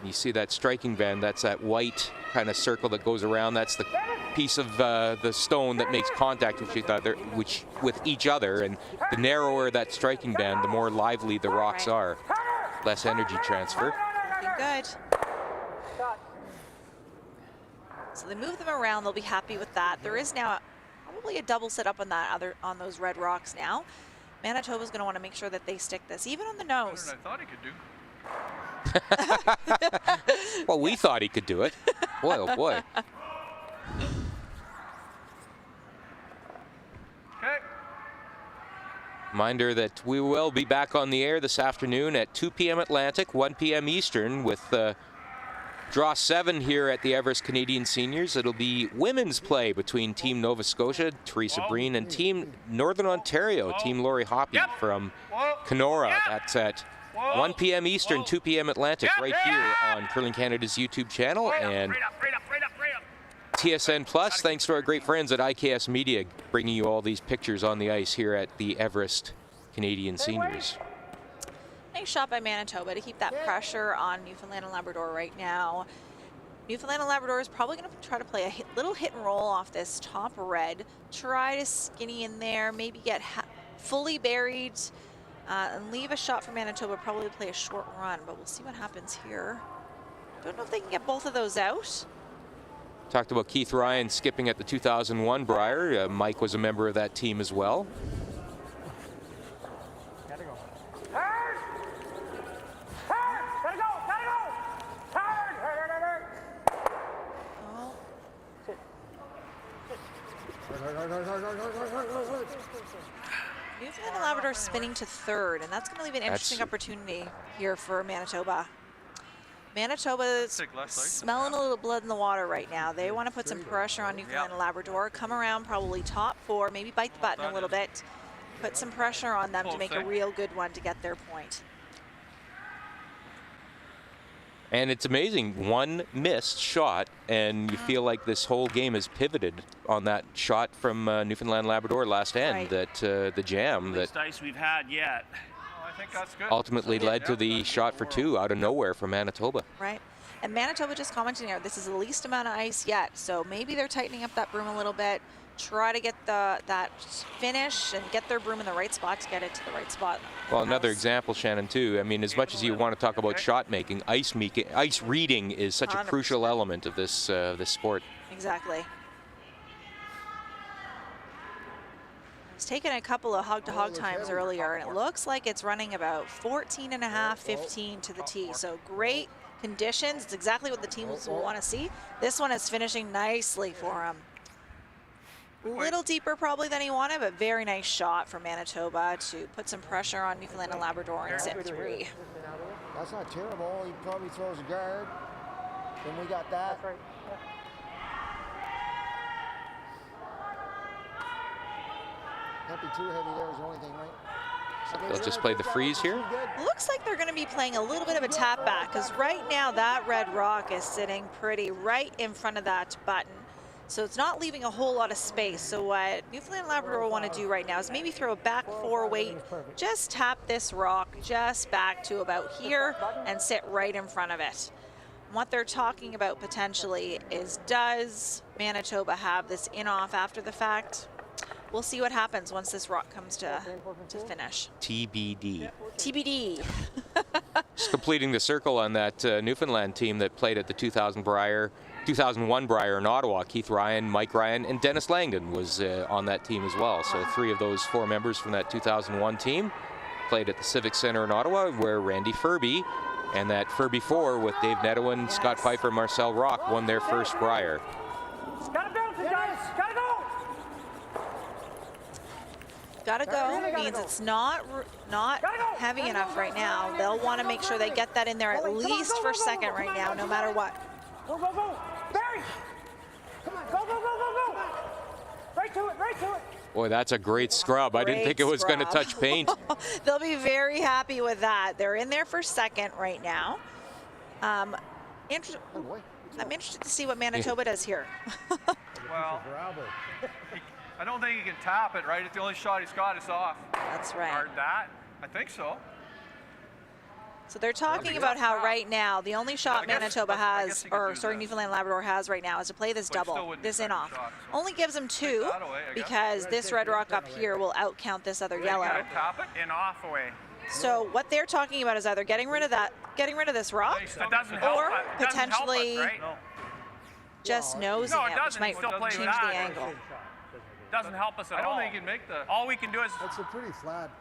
You see that striking bend, that's that white kind of circle that goes around. That's the piece of the stone that makes contact with each other, and the narrower that striking band, the more lively the rocks are. Less energy transfer. Looking good. So they move them around. They'll be happy with that. There is now probably a double set up on those red rocks now. Manitoba's going to want to make sure that they stick this, even on the nose. Better than I thought he could do. Well, we thought he could do it. Boy, oh boy. Okay. Reminder that we will be back on the air this afternoon at 2 p.m. Atlantic, 1 p.m. Eastern with Draw 7 here at the Everest Canadian Seniors. It'll be women's play between Team Nova Scotia, Teresa Breen, and Team Northern Ontario, Team Lori Hoppy from Kenora. That's at 1 p.m. Eastern, 2 p.m. Atlantic, right here on Curling Canada's YouTube channel and TSN Plus. Thanks to our great friends at IKS Media, bringing you all these pictures on the ice here at the Everest Canadian Seniors. Nice shot by Manitoba to keep that pressure on Newfoundland and Labrador right now. Newfoundland and Labrador is probably going to try to play a little hit and roll off this top red. Try to skinny in there, maybe get fully buried, and leave a shot for Manitoba, probably play a short run, but we'll see what happens here. Don't know if they can get both of those out. Talked about Keith Ryan skipping at the 2001 Brier. Mike was a member of that team as well. Newfoundland and Labrador spinning to third, and that's going to leave an interesting opportunity here for Manitoba. Manitoba's smelling a little blood in the water right now. They want to put some pressure on Newfoundland and Labrador, come around probably top four, maybe bite the button a little bit, put some pressure on them to make a real good one to get their point. And it's amazing, one missed shot, and you feel like this whole game is pivoted on that shot from Newfoundland Labrador last end, that the jam that ice we've had yet. I think that's good. ultimately led to the shot for two out of nowhere from Manitoba. Right. And Manitoba just commenting here, this is the least amount of ice yet, so maybe they're tightening up that broom a little bit, try to get that finish and get their broom in the right spot to get it to the right spot. Well, another example, Shannon, too. I mean, as much as you want to talk about shot making, ice reading is such 100%. A crucial element of this this sport. Exactly. It's taken a couple of hog-to-hog times earlier, and it looks like it's running about 14.5, 15 to the tee. So great conditions. It's exactly what the teams will want to see. This one is finishing nicely for him. A little deeper probably than he wanted, but very nice shot from Manitoba to put some pressure on Newfoundland and Labrador and sit three. That's not terrible. He probably throws a guard. Then we got that. That's right. Can't be too heavy there is the only thing, right? They'll just play the freeze here. Looks like they're going to be playing a little bit of a tap back, because right now that red rock is sitting pretty right in front of that button. So it's not leaving a whole lot of space. So what Newfoundland and Labrador will want to do right now is maybe throw a back four weight, just tap this rock just back to about here and sit right in front of it. What they're talking about potentially is, does Manitoba have this in-off after the fact? We'll see what happens once this rock comes to finish. TBD. TBD. Just completing the circle on that Newfoundland team that played at the 2001 Brier in Ottawa. Keith Ryan, Mike Ryan, and Dennis Langdon was on that team as well. So three of those four members from that 2001 team played at the Civic Center in Ottawa, where Randy Furby and that Furby 4 with Dave Nedowin, Scott Pfeiffer, Marcel Rock won their first Brier. Gotta bounce it, guys! Gotta go! Gotta go means it's not heavy enough right now. They'll want to make sure they get that in there at least for second right now, no matter what. Go, go, go! Barry! Come on, go, go, go, go, go! Right to it, right to it! Boy, that's a great scrub. I didn't think it was going to touch paint. They'll be very happy with that. They're in there for second right now. I'm interested to see what Manitoba does here. Well, I don't think he can tap it, right? It's the only shot he's got is off. That's right. Hard that? I think so. So they're talking about how right now the only shot Manitoba has, or sorry, Newfoundland Labrador has right now is to play this double, this in-off. Only gives them 2 because this red rock up here will outcount this other yellow. Top it and off away. So what they're talking about is either getting rid of this rock, or potentially just nosing it, which might change the angle. Doesn't help us at all. I don't think he can make the. All we can do is. That's a pretty flat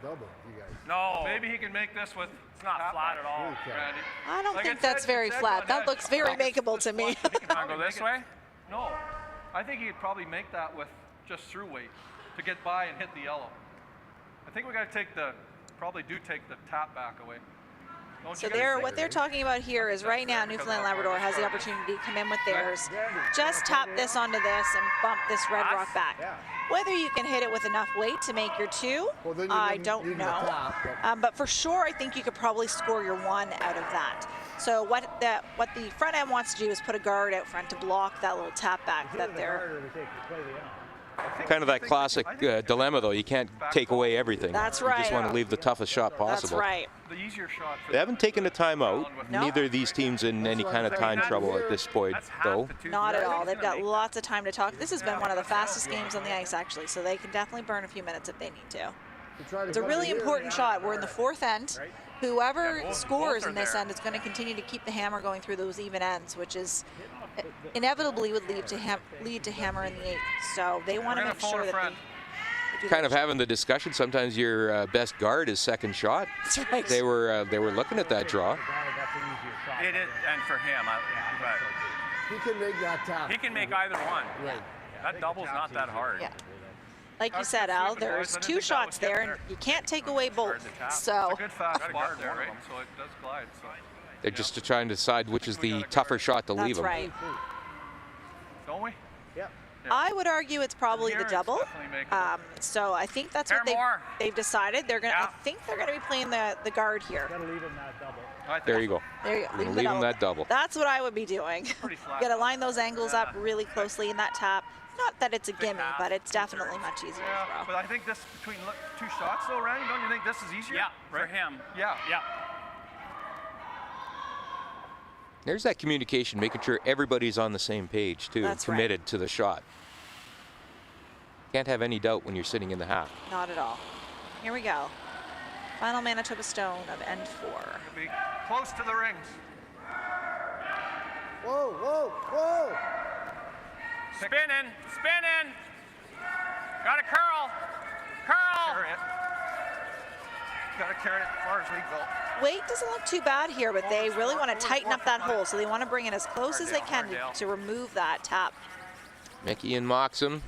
double, you guys. No. Maybe he can make this with. It's not flat at all, Randy. I don't think that's very flat. That looks very makeable to me. Want to go this way? No, I think he'd probably make that with just through weight to get by and hit the yellow. I think we got to probably take the tap back away. So what they're talking about here is right now Newfoundland Labrador has the opportunity to come in with theirs, just tap this onto this and bump this red rock back. Whether you can hit it with enough weight to make your 2, I don't know. But for sure, I think you could probably score your 1 out of that. So what the front end wants to do is put a guard out front to block that little tap back that they're. Kind of that classic dilemma, though. You can't take away everything. That's right. You just want to leave the toughest shot possible. That's right. The easier shot. They haven't taken a timeout. Neither of these teams in any kind of time trouble at this point, though. Not at all. They've got lots of time to talk. This has been one of the fastest games on the ice, actually, so they can definitely burn a few minutes if they need to. It's a really important shot. We're in the 4th end. Whoever scores in this end is going to continue to keep the hammer going through those even ends, which is inevitably would lead to hammer in the 8th. So they want to make sure that they kind of having the discussion. Sometimes your best guard is second shot. That's right. They were looking at that draw. It is, and for him, he can make that tap. He can make either one. Right. That double's not that hard. Yeah. Like you said, Al, there's 2 shots there, and you can't take away both. So. It's a good fast spot there, right? So it does glide. So. They're just trying to decide which is the tougher shot to leave them. That's right. Don't we? Yep. I would argue it's probably the double. So I think that's what they've decided. They're gonna. I think they're gonna be playing the guard here. Gotta leave him that double. There you go. There you go. Leave them that double. That's what I would be doing. Gotta line those angles up really closely in that tap. Not that it's a gimme, but it's definitely much easier to throw. But I think this between 2 shots though, Randy, don't you think this is easier? Yeah, for him. Yeah. Yeah. There's that communication, making sure everybody's on the same page, too, That's committed to the shot. Can't have any doubt when you're sitting in the half. Not at all. Here we go. Final Manitoba Stone of end 4. Be close to the rings. Whoa, whoa, whoa! Spinning, spinning. Got a curl. Curl. Carry it. Got to carry it as far as we go. Weight doesn't look too bad here, but they really want to tighten up that hole, so they want to bring it as close as they can to remove that tap. Mickey and Moxham.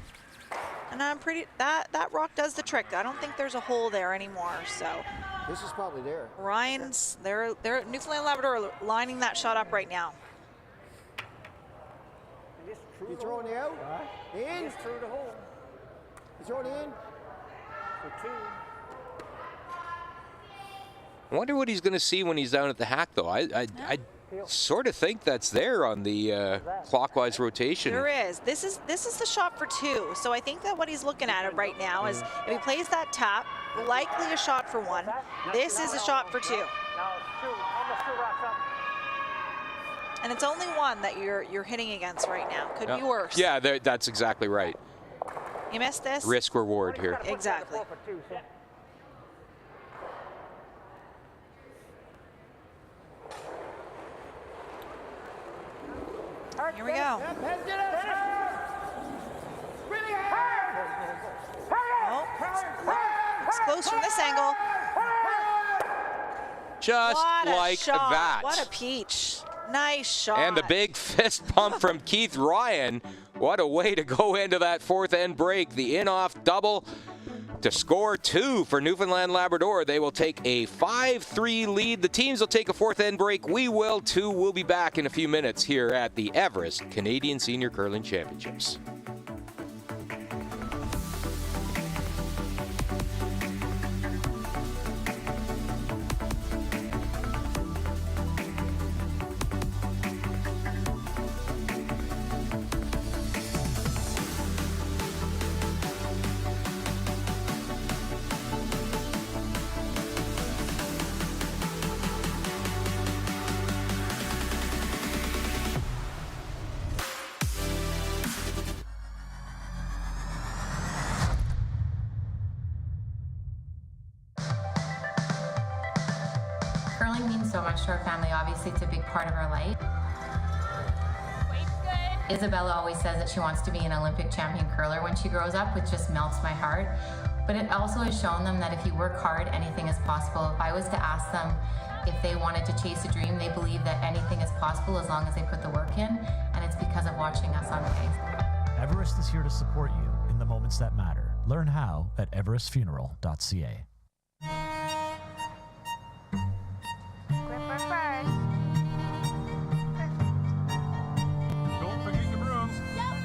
And I'm that rock does the trick. I don't think there's a hole there anymore, so. This is probably there. Ryan's, they're Newfoundland Labrador lining that shot up right now. You throwing it out? In? Just through the hole. You throwing it in? For 2. I wonder what he's going to see when he's down at the hack, though. I sort of think that's there on the clockwise rotation. There is. This is the shot for 2. So I think that what he's looking at right now is if he plays that tap, likely a shot for 1. This is a shot for 2. Now it's 2, almost 2 rocks up. And it's only 1 that you're hitting against right now. Could be worse. Yeah, that's exactly right. You missed this? Risk reward here. Exactly. Here we go. Oh, it's close from this angle. Just like that. What a peach. Nice shot. And the big fist pump from Keith Ryan. What a way to go into that 4th end break. The in-off double to score 2 for Newfoundland Labrador. They will take a 5-3 lead. The teams will take a 4th end break. We will too. We'll be back in a few minutes here at the Everest Canadian Senior Curling Championships. means so much to our family. Obviously, it's a big part of our life. Isabella always says that she wants to be an Olympic champion curler when she grows up, which just melts my heart. But it also has shown them that if you work hard, anything is possible. If I was to ask them if they wanted to chase a dream, they believe that anything is possible as long as they put the work in, and it's because of watching us on the ice. Everest is here to support you in the moments that matter. Learn how at everestfuneral.ca. Don't forget your brooms. You got it.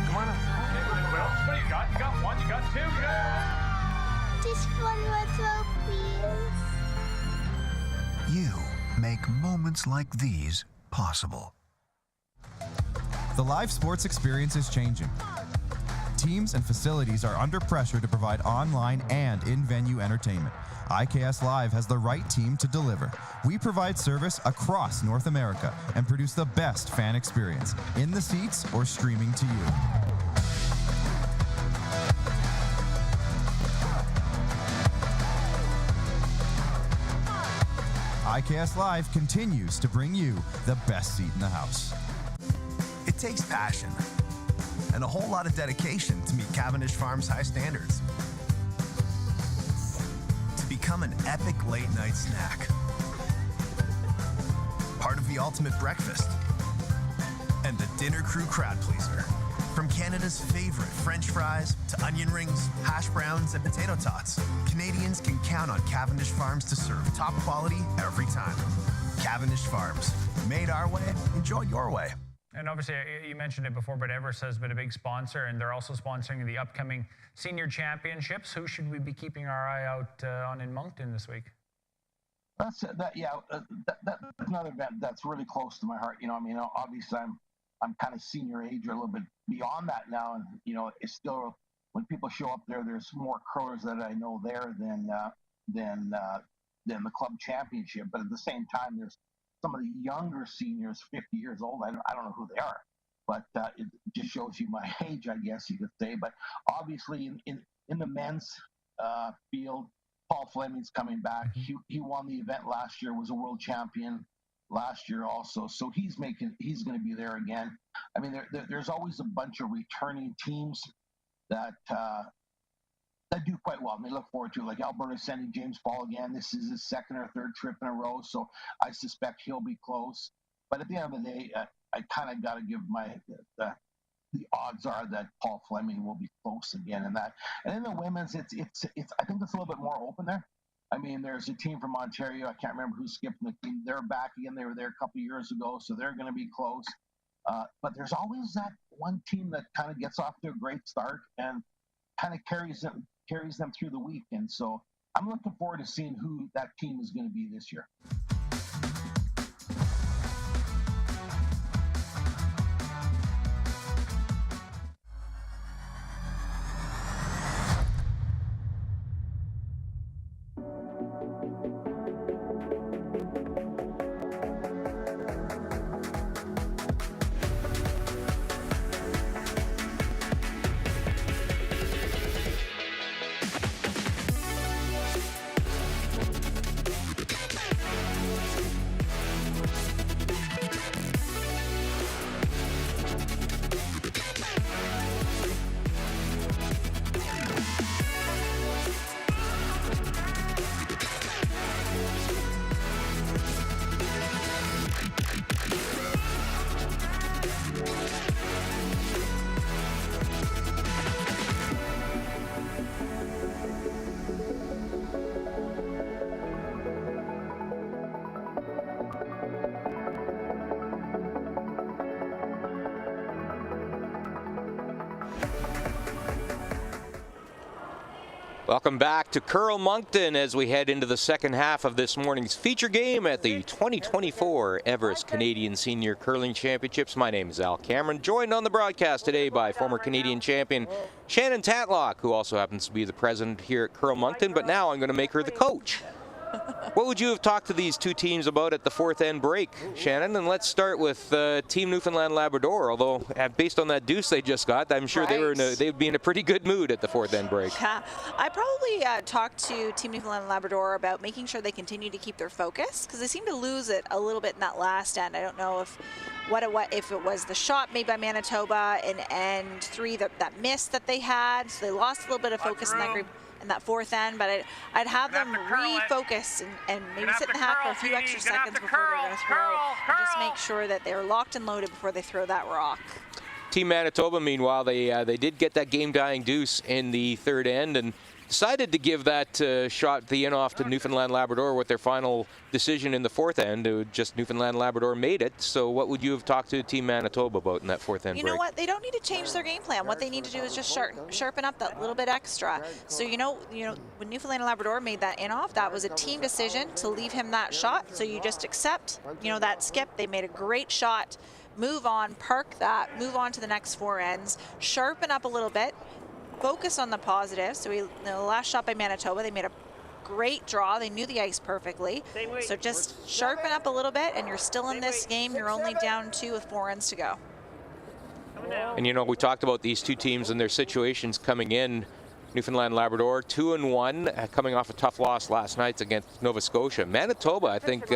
Come on up. Okay, what else? What do you got? You got one, you got two, you got... Just one more throw, please. You make moments like these possible. The live sports experience is changing. Teams and facilities are under pressure to provide online and in-venue entertainment. IKS Live has the right team to deliver. We provide service across North America and produce the best fan experience, in the seats or streaming to you. IKS Live continues to bring you the best seat in the house. It takes passion and a whole lot of dedication to meet Cavendish Farms' high standards. To become an epic late-night snack. Part of the ultimate breakfast. And the dinner crew crowd pleaser. From Canada's favorite French fries to onion rings, hash browns, and potato tots, Canadians can count on Cavendish Farms to serve top quality every time. Cavendish Farms. Made our way, enjoy your way. And obviously, you mentioned it before, but Everest has been a big sponsor, and they're also sponsoring the upcoming Senior Championships. Who should we be keeping our eye out on in Moncton this week? That's another event that's really close to my heart. You know, I mean, obviously, I'm kind of senior age or a little bit beyond that now, and you know, it's still when people show up there, there's more curlers that I know there than the club championship. But at the same time, there's some of the younger seniors, 50 years old. I don't know who they are, but it just shows you my age, I guess you could say. But obviously, in the men's field, Paul Fleming's coming back. He won the event last year, was a world champion last year also. So he's going to be there again. I mean, there's always a bunch of returning teams that do quite well, and they look forward to it. Like Alberta's sending James Paul again. This is his second or third trip in a row, so I suspect he'll be close. But at the end of the day, I kind of got to give the odds are that Paul Fleming will be close again in that. And in the women's, it's I think it's a little bit more open there. I mean, there's a team from Ontario. I can't remember who's skipping the team. They're back again. They were there a couple of years ago, so they're going to be close. But there's always that one team that kind of gets off to a great start and kind of carries them through the weekend. So I'm looking forward to seeing who that team is going to be this year. Welcome back to Curl Moncton as we head into the second half of this morning's feature game at the 2024 Everest Canadian Senior Curling Championships. My name is Al Cameron, joined on the broadcast today by former Canadian champion Shannon Tatlock, who also happens to be the president here at Curl Moncton, but now I'm going to make her the coach What would you have talked to these two teams about at the fourth end break, Shannon? And let's start with Team Newfoundland Labrador. Although, based on that deuce they just got, I'm sure they'd be in a pretty good mood at the fourth end break. Yeah, I probably talked to Team Newfoundland Labrador about making sure they continue to keep their focus, because they seem to lose it a little bit in that last end. I don't know if if it was the shot made by Manitoba in end 3 that missed that they had, so they lost a little bit of focus in that fourth end, but I'd have them refocus and maybe sit in the half for a few extra seconds before they're going to throw, and just make sure that they're locked and loaded before they throw that rock. Team Manitoba, meanwhile, they did get that game-dying deuce in the third end and decided to give that shot the in-off to Newfoundland Labrador with their final decision in the fourth end. Just Newfoundland Labrador made it. So what would you have talked to Team Manitoba about in that fourth end break? You know what? They don't need to change their game plan. What they need to do is just sharpen up that little bit extra. So you know, when Newfoundland Labrador made that in-off, that was a team decision to leave him that shot. So you just accept, that skip. They made a great shot. Move on, park that, move on to the next 4 ends, sharpen up a little bit, focus on the positives. So the last shot by Manitoba, they made a great draw. They knew the ice perfectly. So just sharpen up a little bit, and you're still in this game. You're only down 2 with 4 ends to go. And we talked about these two teams and their situations coming in. Newfoundland Labrador 2-1, coming off a tough loss last night against Nova Scotia. Manitoba, I think,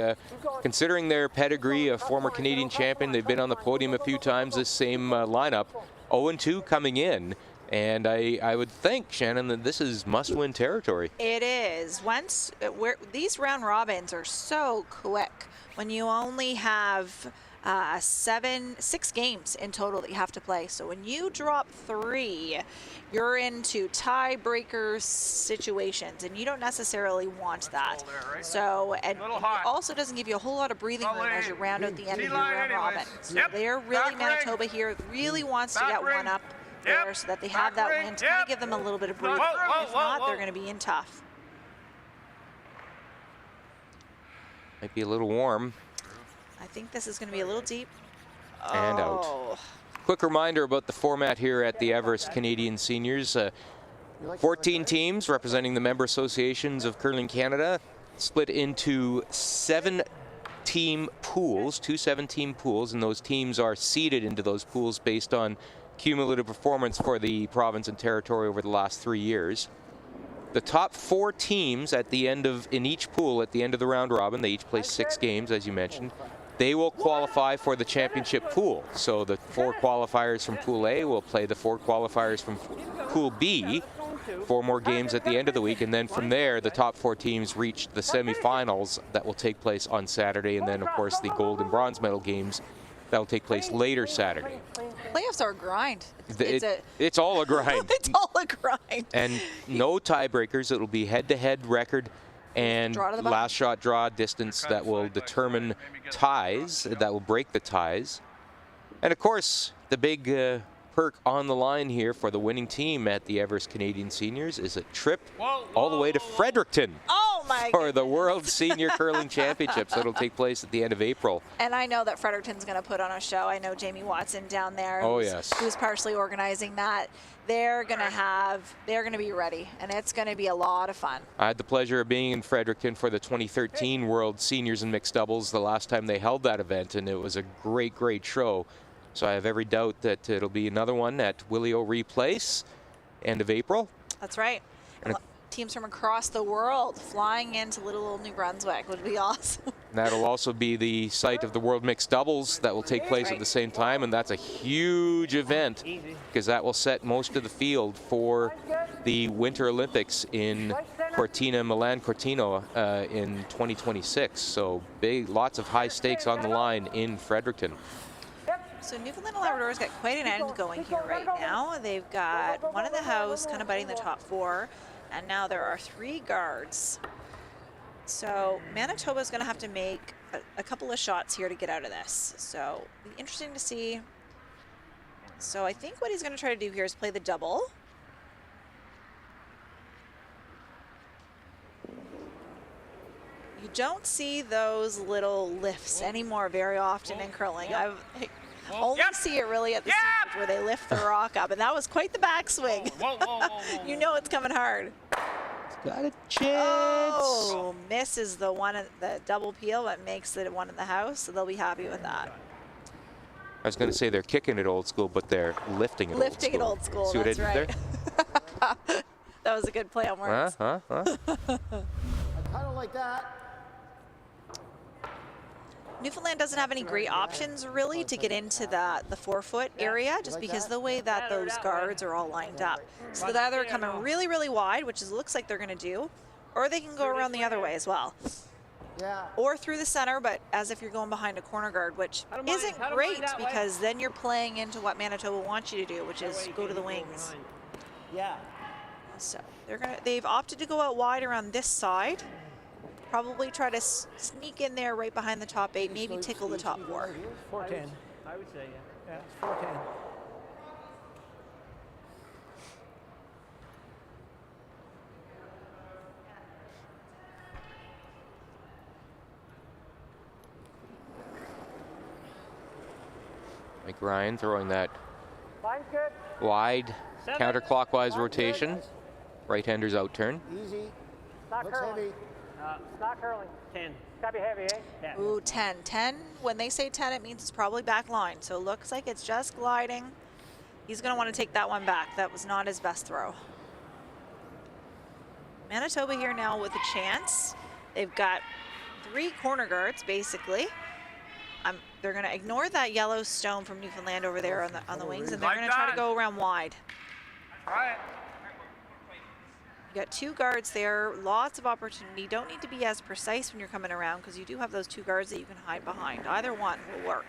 considering their pedigree, a former Canadian champion, they've been on the podium a few times, this same lineup, 0-2 coming in. And I would think, Shannon, that this is must-win territory. It is. These round robins are so quick when you only have 6 games in total that you have to play. So when you drop 3, you're into tiebreaker situations, and you don't necessarily want that. So, and it also doesn't give you a whole lot of breathing room as you round out the end of your round robin. So they're really, Manitoba here really wants to get one up there so that they have that win to kind of give them a little bit of breathing room. If not, they're going to be in tough. Might be a little warm. I think this is going to be a little deep. And out. Quick reminder about the format here at the Everest Canadian Seniors. 14 teams representing the member associations of Curling Canada, split into 7-team pools, 2 7-team pools, and those teams are seeded into those pools based on cumulative performance for the province and territory over the last 3 years. The top 4 teams in each pool at the end of the round robin, they each play 6 games, as you mentioned. They will qualify for the championship pool. So the 4 qualifiers from Pool A will play the 4 qualifiers from Pool B, 4 more games at the end of the week, and then from there, the top 4 teams reach the semifinals that will take place on Saturday, and then, of course, the gold and bronze medal games that will take place later Saturday. Playoffs are a grind. It's all a grind. It's all a grind. And no tiebreakers. It will be head-to-head record and last shot draw distance that will determine ties, that will break the ties. And of course, the big perk on the line here for the winning team at the Everest Canadian Seniors is a trip all the way to Fredericton for the World Senior Curling Championships. That'll take place at the end of April. And I know that Fredericton's going to put on a show. I know Jamie Watson down there, who's partially organizing that. They're going to be ready, and it's going to be a lot of fun. I had the pleasure of being in Fredericton for the 2013 World Seniors and Mixed Doubles, the last time they held that event, and it was a great, great show. So I have every doubt that it'll be another one at Willie O'Ree Place, end of April. That's right. And teams from across the world flying into little old New Brunswick would be awesome. That'll also be the site of the World Mixed Doubles that will take place at the same time, and that's a huge event because that will set most of the field for the Winter Olympics in Milan Cortina in 2026. So lots of high stakes on the line in Fredericton. So Newfoundland and Labrador's got quite an end going here right now. They've got one in the house kind of biting the top 4, and now there are 3 guards. So Manitoba's going to have to make a couple of shots here to get out of this. So it'll be interesting to see. So I think what he's going to try to do here is play the double. You don't see those little lifts anymore very often in curling. I only see it really at the stage where they lift the rock up, and that was quite the backswing. You know it's coming hard. Got a chance. Oh, misses the double peel, but makes it one in the house, so they'll be happy with that. I was going to say they're kicking it old school, but they're lifting it Lifting old school. it old school, See what that's I did right. there? That was a good play on words. I kind of like that. Newfoundland doesn't have any great options really to get into the 4-foot area, just because the way that those guards are all lined up. So they're either coming really, really wide, which looks like they're going to do, or they can go around the other way as well. Yeah. Or through the center, but as if you're going behind a corner guard, which isn't great because then you're playing into what Manitoba wants you to do, which is go to the wings. Yeah. So they've opted to go out wide around this side. Probably try to sneak in there right behind the top 8, maybe tickle the top 4. 410. I would say, yeah. Yeah, it's 410. Mike Ryan throwing that Line's good. wide counterclockwise rotation. Right-hander's out turn. Easy. Not Looks curling. heavy. It's not curling. 10. It's got to be heavy, eh? 10. Ooh, 10. 10, when they say 10, it means it's probably back line. So it looks like it's just gliding. He's going to want to take that one back. That was not his best throw. Manitoba here now with a chance. They've got 3 corner guards, basically. They're going to ignore that yellow stone from Newfoundland over there on the wings, and they're going to try to go around wide. All right. You got 2 guards there, lots of opportunity. Don't need to be as precise when you're coming around because you do have those 2 guards that you can hide behind. Either one will work.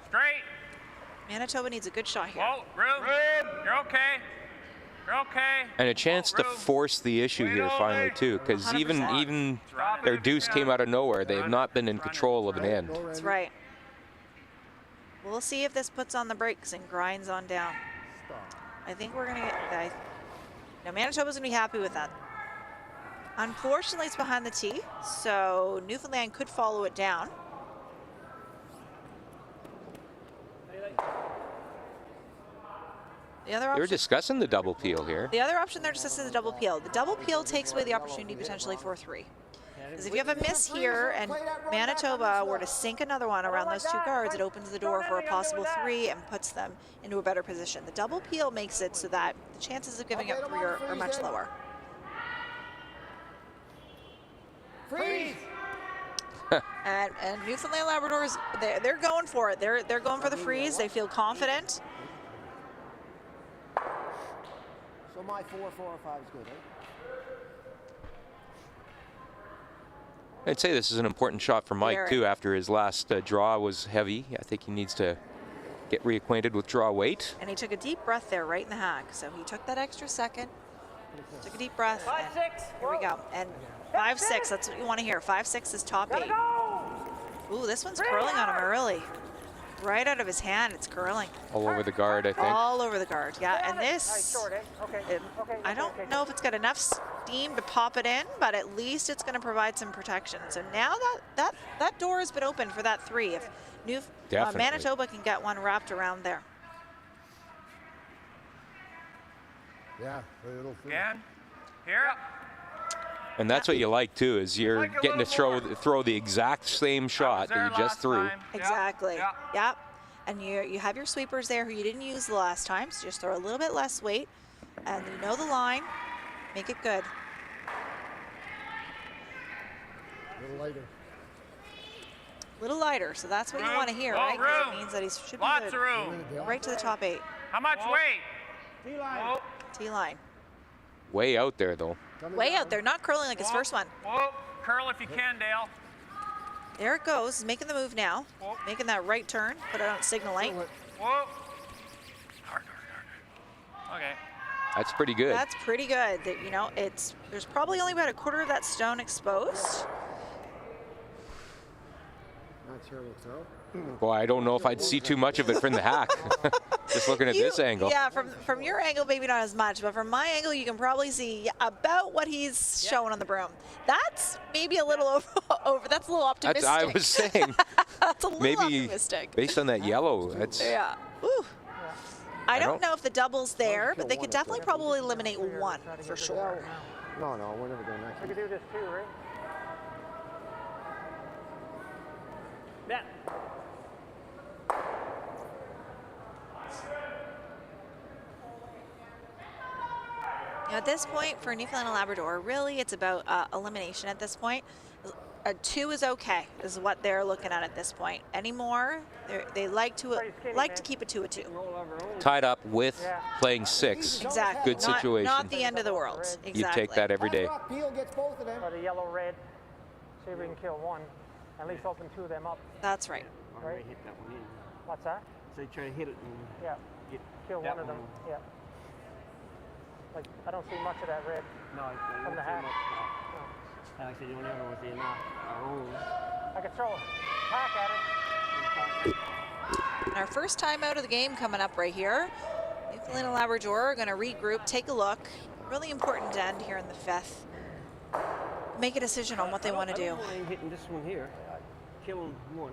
Straight. Manitoba needs a good shot here. Whoa, Rube. You're okay. You're okay. And a chance to force the issue here finally too, because even their deuce came out of nowhere. They have not been in control of an end. That's right. We'll see if this puts on the brakes and grinds on down. I think we're going to get... Now, Manitoba's going to be happy with that. Unfortunately, it's behind the tee, so Newfoundland could follow it down. They're discussing the double peel here. The other option they're discussing is the double peel. The double peel takes away the opportunity potentially for 3. Because if you have a miss here and Manitoba were to sink another one around those 2 guards, it opens the door for a possible 3 and puts them into a better position. The double peel makes it so that the chances of giving up 3 are much lower. Freeze! and Newfoundland Labradors, they're going for it. They're going for the freeze. They feel confident. So my 4, 4, or 5 is good, eh? I'd say this is an important shot for Mike too. After his last draw was heavy, I think he needs to get reacquainted with draw weight. And he took a deep breath there right in the hack. So he took that extra second, took a deep breath. 5, 6. Here we go. And 5, 6, that's what you want to hear. 5, 6 is top 8. Ooh, this one's curling on him early. Right out of his hand, it's curling. All over the guard, I think. All over the guard, yeah. And this, I don't know if it's got enough steam to pop it in, but at least it's going to provide some protection. So now that door has been opened for that 3. If Manitoba can get one wrapped around there. Yeah, it'll Again. Here. And that's what you like too, is you're getting to throw the exact same shot that you just threw. Exactly. Yep. And you have your sweepers there who you didn't use the last time, so just throw a little bit less weight, and you know the line. Make it good. A little lighter. A little lighter, so that's what you want to hear, right? 'Cause it means that he should be Lots good. of room. Right to the top 8. How much weight? T-line. T-line. Way out there though. Way out there, not curling like his first one. Whoa, curl if you can, Dale. There it goes, he's making the move now. Whoa. Making that right turn, put it on signal light. Whoa. Okay. That's pretty good. That's pretty good. You know, there's probably only about a quarter of that stone exposed. Not sure what's throw. Boy, I don't know if I'd see too much of it from the hack. Just looking at this angle. Yeah, from your angle, maybe not as much, but from my angle, you can probably see about what he's showing on the broom. That's maybe a little over. That's a little optimistic. I was saying. That's a little maybe optimistic. based on that yellow. That's yeah. Ooh. I don't know if the double's there, but they could definitely probably eliminate one for sure. No, we're never doing that. We could do this too, right? Yeah. Now at this point, for Newfoundland and Labrador, really it's about elimination at this point. A 2 is okay, is what they're looking at this point. Any more, they like to keep it to a 2. Tied up with playing 6. Exactly. Good situation. Not the end of the world. Exactly. You take that every day. Peel gets both of them. Or the yellow, red. See if we can kill one. At least open 2 of them up. That's right. Right. Hit that one in. What's that? So you try to hit it and Kill one of them. Yeah. Like, I don't see much of that red. No, from the hat. Like I said, you don't ever want to see enough. I could throw a pack at it. And our first time out of the game coming up right here. Newfoundland and Labrador are going to regroup, take a look. Really important end here in the 5th. Make a decision on what they want to do. I don't mind hitting this one here, killing one,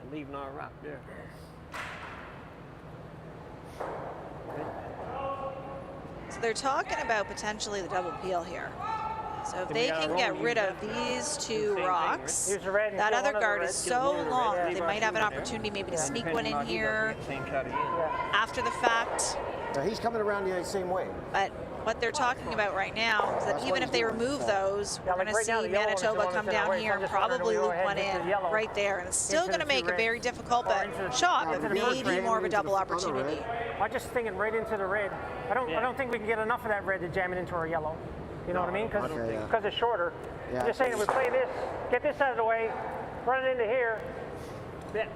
and leaving our rock there. So they're talking about potentially the double peel here. So if they can get rid of these 2 rocks, that other guard is so long that they might have an opportunity maybe to sneak one in here after the fact. He's coming around the same way. But what they're talking about right now is that even if they remove those, we're going to see Manitoba come down here and probably loop one in right there. And it's still going to make it very difficult, but shot, but maybe more of a double opportunity. I'm just thinking right into the red. I don't think we can get enough of that red to jam it into our yellow. You know what I mean? Because it's shorter. I'm just saying if we play this, get this out of the way, run it into here. Yeah.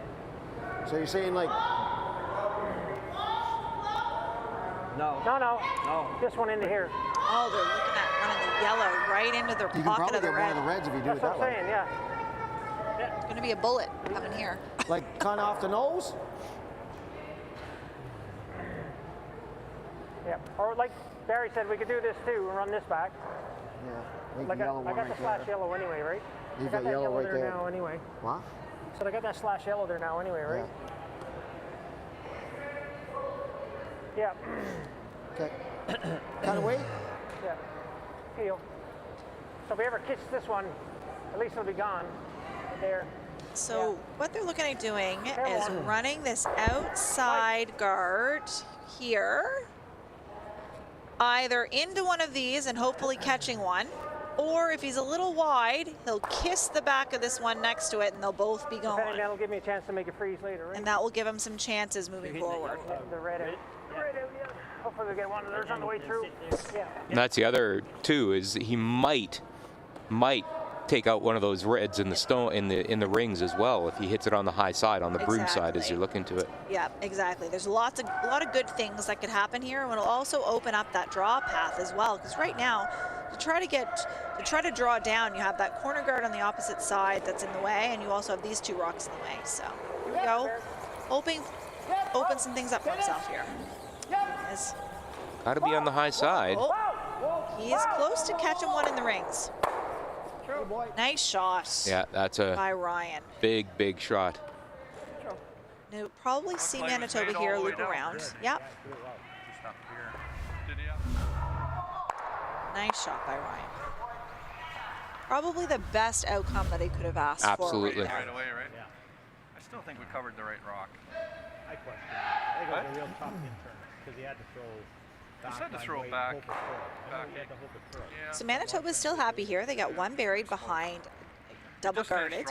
So you're saying like... No. This one into here. Oh, they're looking at running the yellow right into their pocket of the red. You can probably get one of the reds if you do it that way. That's what I'm saying, yeah. It's going to be a bullet coming here. Like kind of off the nose? Yeah. Or like Barry said, we could do this too and run this back. Yeah. Like I got the slash yellow anyway, right? You've got yellow right there now anyway. What? So I got that slash yellow there now anyway, right? Yeah. Okay. Kind of wait? Yeah. Peel. So if we ever catch this one, at least it'll be gone. There. So what they're looking at doing is running this outside guard here, either into one of these and hopefully catching one, or if he's a little wide, he'll kiss the back of this one next to it and they'll both be going. That'll give me a chance to make it freeze later, right? And that will give him some chances moving forward. The red out. Hopefully we get one of those on the way through. Yeah. And that's the other too, is he might take out one of those reds in the stone in the rings as well if he hits it on the high side, on the broom side as you look into it. Yeah, exactly. There's a lot of good things that could happen here, and it'll also open up that draw path as well. Because right now, to try to draw down, you have that corner guard on the opposite side that's in the way, and you also have these 2 rocks in the way. So here we go, open some things up for himself here. Got to be on the high side. He's close to catching one in the rings. Nice shot. Yeah, that's a by Ryan. Big shot. Now probably see Manitoba here loop around. Yep. Nice shot by Ryan. Probably the best outcome that he could have asked for. Absolutely. Right away, right? Yeah. I still think we covered the right rock. I question. I think it was a real tough turn because he had to throw. Just had to throw it back. So Manitoba's still happy here. They got one buried behind, double guarded.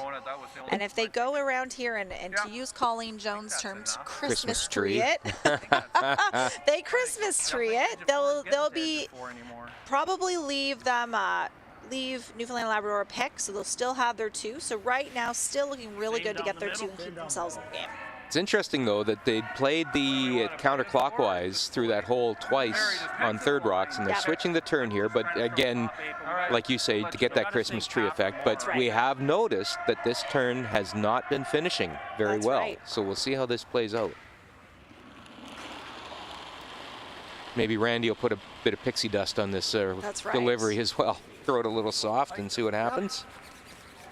And if they go around here and to use Colleen Jones' terms, Christmas tree it, they Christmas tree it, they'll be probably leave Newfoundland and Labrador a pick, so they'll still have their 2. So right now, still looking really good to get their 2 and keep themselves in the game. It's interesting, though, that they played the counterclockwise through that hole twice on third rocks, and they're switching the turn here. But again, like you say, to get that Christmas tree effect. But we have noticed that this turn has not been finishing very well. So we'll see how this plays out. Maybe Randy will put a bit of pixie dust on this delivery as well. Throw it a little soft and see what happens.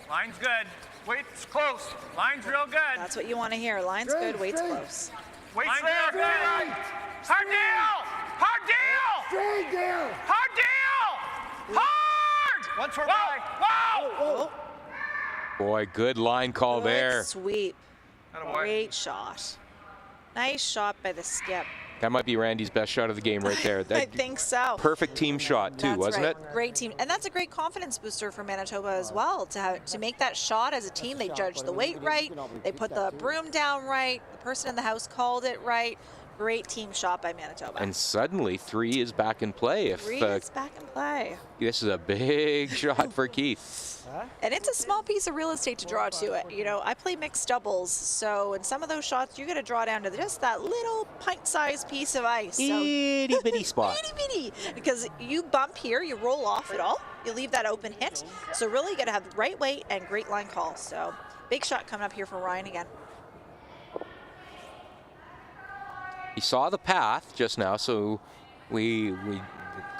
Line's good. Weight's close. Line's real good. That's what you want to hear. Line's good, weight's close. Wait, Hard deal! Hard deal! Straight deal! Hard deal! Hard! Once we're Whoa! Boy, good line call Good there. sweep. Attaboy. Great shot. Nice shot by the skip. That might be Randy's best shot of the game right there. That I think so. perfect team shot too, That's wasn't right. it? Great team, and that's a great confidence booster for Manitoba as well. To make that shot as a team, they judged the weight right, they put the broom down right, the person in the house called it right. Great team shot by Manitoba. And suddenly 3 is back in play. If 3 is back in play. this is a big shot for Keith. And it's a small piece of real estate to draw to it. You know, I play mixed doubles, so in some of those shots, you got to draw down to just that little pint-sized piece of ice. Itty bitty spot. Itty bitty. Because you bump here, you roll off it all, you leave that open hit. So really, you got to have the right weight and great line call. So big shot coming up here for Ryan again. He saw the path just now, so we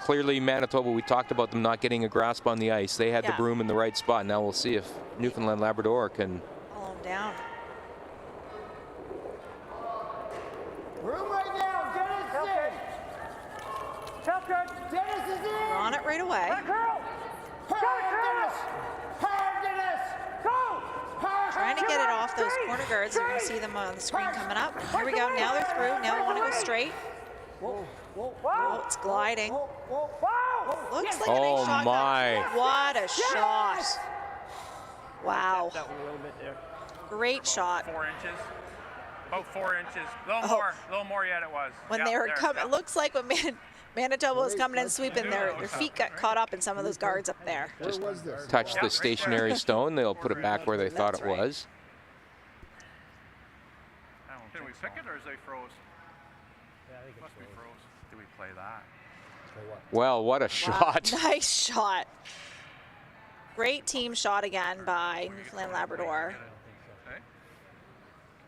clearly Manitoba, we talked about them not getting a grasp on the ice. They had the broom in the right spot. Now we'll see if Newfoundland Labrador can pull him down. Broom right now, Dennis is in. Felt good. Dennis is in. We're on it right away. Girl. Hard, Dennis. Hard, Dennis. Go. Trying to get it off those corner guards. You're going to see them on the screen coming up. Here we go. Now they're through. Now they want to go straight. Oh, it's gliding. Looks like a nice shot. Oh my. What a shot. Wow. That one a little bit there. Great shot. 4 inches. About 4 inches. A little more yet it was. When they were coming, it looks like when Manitoba was coming and sweeping, their feet got caught up in some of those guards up there. just touch the stationary stone. They'll put it back where they thought it was. Can we pick it or is they froze? Must be froze. Do we play that? Well, what a shot. Nice shot. Great team shot again by Newfoundland Labrador.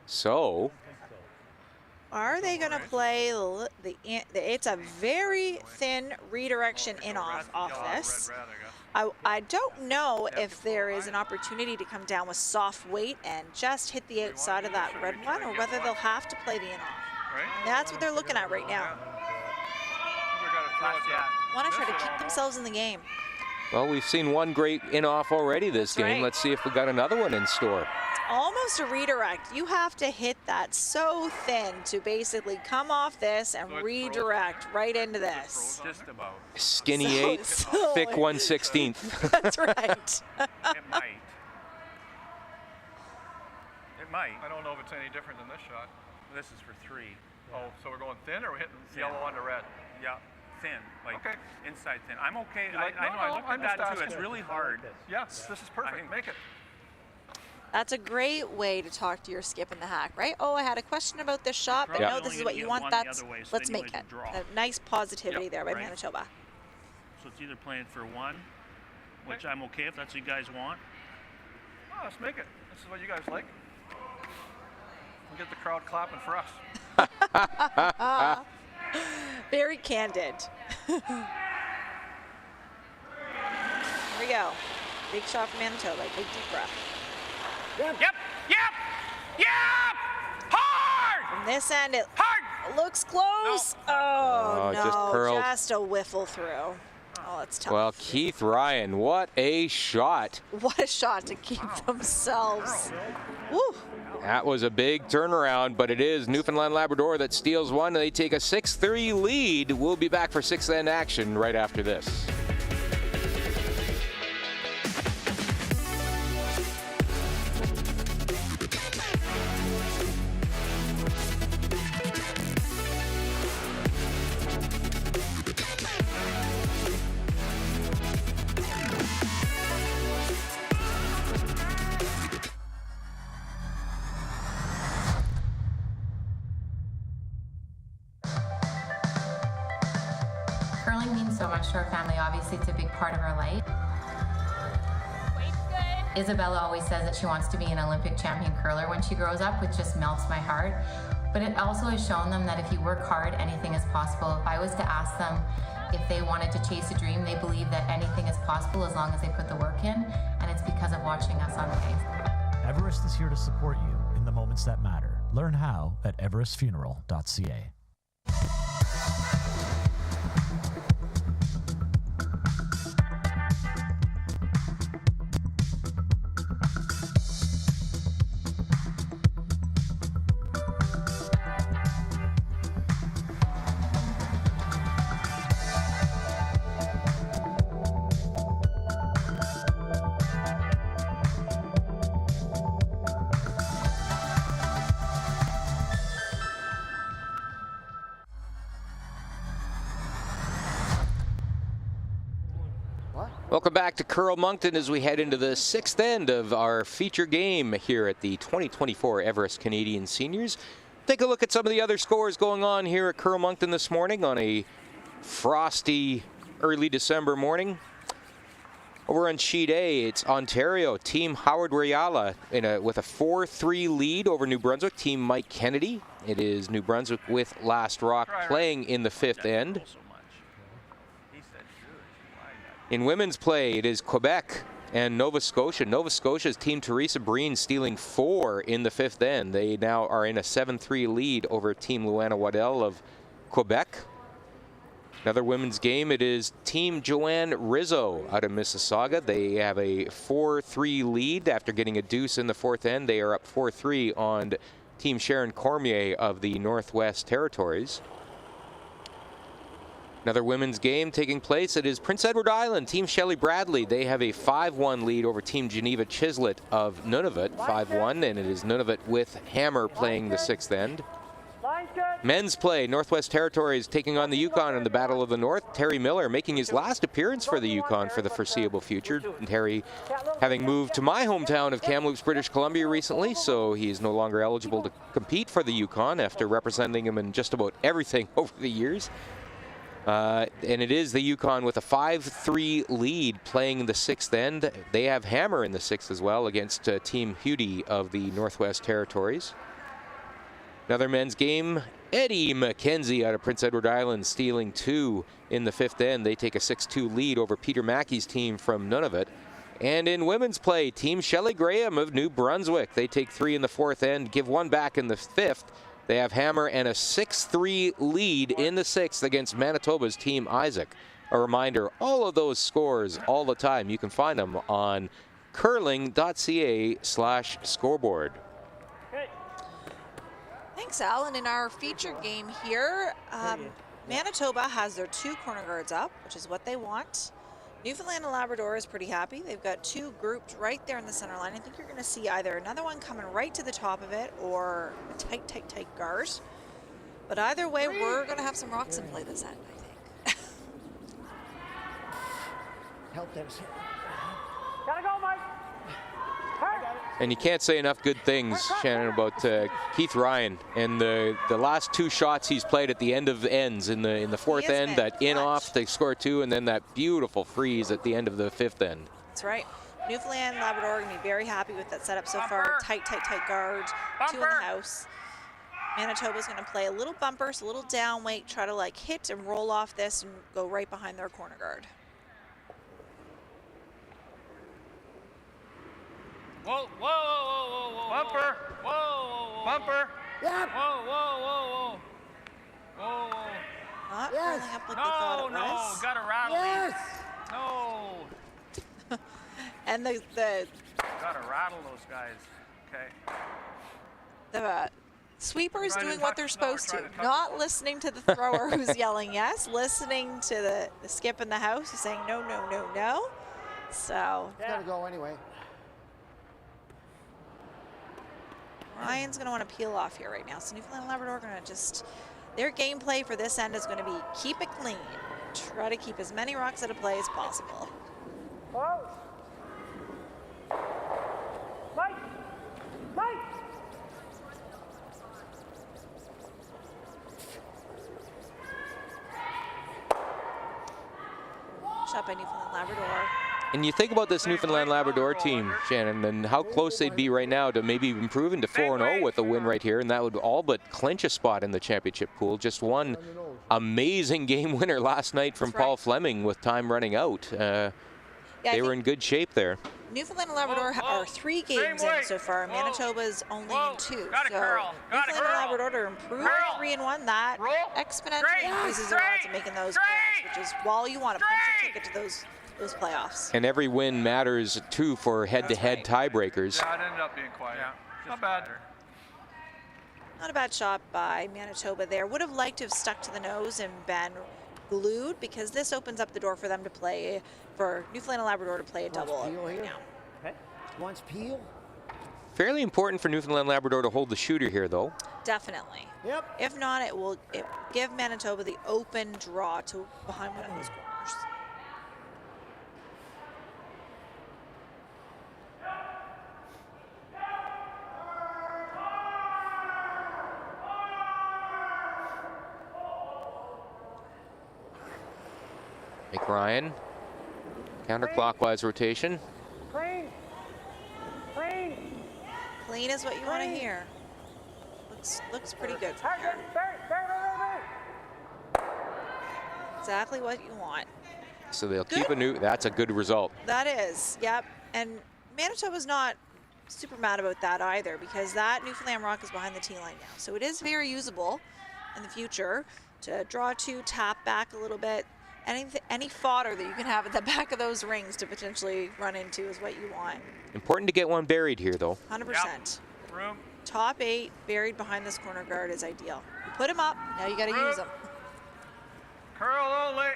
So, are they going to play it's a very thin redirection in off this. I don't know if there is an opportunity to come down with soft weight and just hit the outside of that red one, or whether they'll have to play the in off. And that's what they're looking at right now. Want to try to keep themselves in the game. well, we've seen one great in-off already this game. right. Let's see if we got another one in store. Almost a redirect. You have to hit that so thin to basically come off this and redirect right into this. Just about. Skinny 8, thick 1/16. That's right. It might. It might. I don't know if it's any different than this shot. This is for 3. Oh, so we're going thin or we're hitting Thin. yellow onto red? Yeah, thin. Like Okay. inside thin. I'm okay. You like- I know. no, I no, looked I'm at that just too. It's asking. really hard. Yes, this is perfect. Make it. That's a great way to talk to your skip in the hack, right? Oh, I had a question about this shot, but Yeah. no, this is what you want. That's let's make it. A nice positivity there by right. Manitoba. So it's either playing for 1, which I'm okay if that's what you guys want. Oh, let's make it. This is what you guys like. We'll get the crowd clapping for us. Very candid. Here we go. Big shot from Manitoba. Big deep breath. Yep. Hard! From this end, it Hard! looks close. Oh, no. just curled. Just a whiffle through. Oh, that's tough. Well, Keith Ryan, what a shot. What a shot to keep themselves. Woo. That was a big turnaround, but it is Newfoundland Labrador that steals one, and they take a 6-3 lead. We'll be back for 6th end action right after this. Curling means so much to our family. Obviously, it's a big part of our life. Isabella always says that she wants to be an Olympic champion curler when she grows up, which just melts my heart. But it also has shown them that if you work hard, anything is possible. If I was to ask them if they wanted to chase a dream, they believe that anything is possible as long as they put the work in, and it's because of watching us on the ice. Everest is here to support you in the moments that matter. Learn how at everestfuneral.ca. Welcome back to Curl Moncton as we head into the 6th end of our feature game here at the 2024 Everest Canadian Seniors. Take a look at some of the other scores going on here at Curl Moncton this morning on a frosty early December morning. Over on Sheet A, it's Ontario, Team Howard Riala with a 4-3 lead over New Brunswick, Team Mike Kennedy. It is New Brunswick with Last Rock playing in the 5th end. In women's play, it is Quebec and Nova Scotia. Nova Scotia's Team Teresa Breen stealing 4 in the 5th end. They now are in a 7-3 lead over Team Luana Waddell of Quebec. Another women's game, it is Team Joanne Rizzo out of Mississauga. They have a 4-3 lead after getting a deuce in the 4th end. They are up 4-3 on Team Sharon Cormier of the Northwest Territories. Another women's game taking place. It is Prince Edward Island, Team Shelley Bradley. They have a 5-1 lead over Team Geneva Chislett of Nunavut, 5-1, and it is Nunavut with Hammer playing the 6th end. Men's play, Northwest Territories taking on the Yukon in the Battle of the North. Terry Miller making his last appearance for the Yukon for the foreseeable future. Terry having moved to my hometown of Kamloops, British Columbia recently, so he is no longer eligible to compete for the Yukon after representing him in just about everything over the years. And it is the Yukon with a 5-3 lead playing the 6th end. They have Hammer in the 6th as well against Team Hudie of the Northwest Territories. Another men's game, Eddie McKenzie out of Prince Edward Island stealing 2 in the 5th end. They take a 6-2 lead over Peter Mackey's team from Nunavut. And in women's play, Team Shelley Graham of New Brunswick. They take 3 in the 4th end, give 1 back in the 5th. They have Hammer and a 6-3 lead in the 6th against Manitoba's Team Isaac. A reminder, all of those scores all the time, you can find them on curling.ca/scoreboard. Thanks, Al. And in our feature game here, Manitoba has their 2 corner guards up, which is what they want. Newfoundland and Labrador is pretty happy. They've got 2 grouped right there in the center line. I think you're going to see either another one coming right to the top of it or a tight guard. But either way, we're going to have some rocks in play this end, I think. Help them. Gotta go, Mike. And you can't say enough good things, Shannon, about Keith Ryan and the last 2 shots he's played at the end of ends in the 4th end, that in-off, they score 2, and then that beautiful freeze at the end of the 5th end. That's right. Newfoundland and Labrador are going to be very happy with that setup so far. Tight guard, 2 in the house. Manitoba's going to play a little bumper, so a little down weight, try to like hit and roll off this and go right behind their corner guard. Whoa, whoa, whoa, whoa, whoa, bumper. Whoa, whoa, whoa. Bumper. Yep. Whoa, whoa, whoa, whoa. Whoa. Not rolling up like they thought it was. No, gotta rattle. Yes. No. And the Gotta rattle those guys. Okay. The sweeper's doing what they're supposed to. Not listening to the thrower who's yelling yes, listening to the skip in the house who's saying no, no, no, no. So. It's gotta go anyway. Ryan's going to want to peel off here right now. So Newfoundland and Labrador are going to just, their gameplay for this end is going to be keep it clean. Try to keep as many rocks out of play as possible. Close. Mike. Mike. Shot by Newfoundland and Labrador. And you think about this Newfoundland Labrador team, Shannon, and how close they'd be right now to maybe improving to 4-0 with a win right here, and that would all but clinch a spot in the championship pool. Just one amazing game winner last night from Paul Fleming with time running out. They were in good shape there. Newfoundland and Labrador are 3 games in so far. Manitoba's only in 2. Got it, so Curl. Got it, Newfoundland and Curl. Labrador to improve Curl. 3-1. That exponentially Straight. increases their odds of making those playoffs, which is why you want to punch your ticket to those playoffs. And every win matters too for head-to-head tiebreakers. Yeah, it ended up being quiet. Not bad. Not a bad shot by Manitoba there. Would have liked to have stuck to the nose and been glued, because this opens up the door for them to play, for Newfoundland and Labrador to play a double right now. Okay. Wants Peel. Fairly important for Newfoundland and Labrador to hold the shooter here, though. Definitely. Yep. If not, it will give Manitoba the open draw to behind one of those corners. Make Ryan. Counterclockwise rotation. Clean. Clean. Clean is what you want to hear. Looks pretty good from here. Exactly what you want. So they'll keep a new. That's a good result. That is, yep. And Manitoba's not super mad about that either, because that Newfoundland rock is behind the tee line now. So it is very usable in the future to draw 2, tap back a little bit. Any fodder that you can have at the back of those rings to potentially run into is what you want. Important to get one buried here, though. 100%. Yep. Room. Top 8 buried behind this corner guard is ideal. You put him up, now you got to use him. Curl only.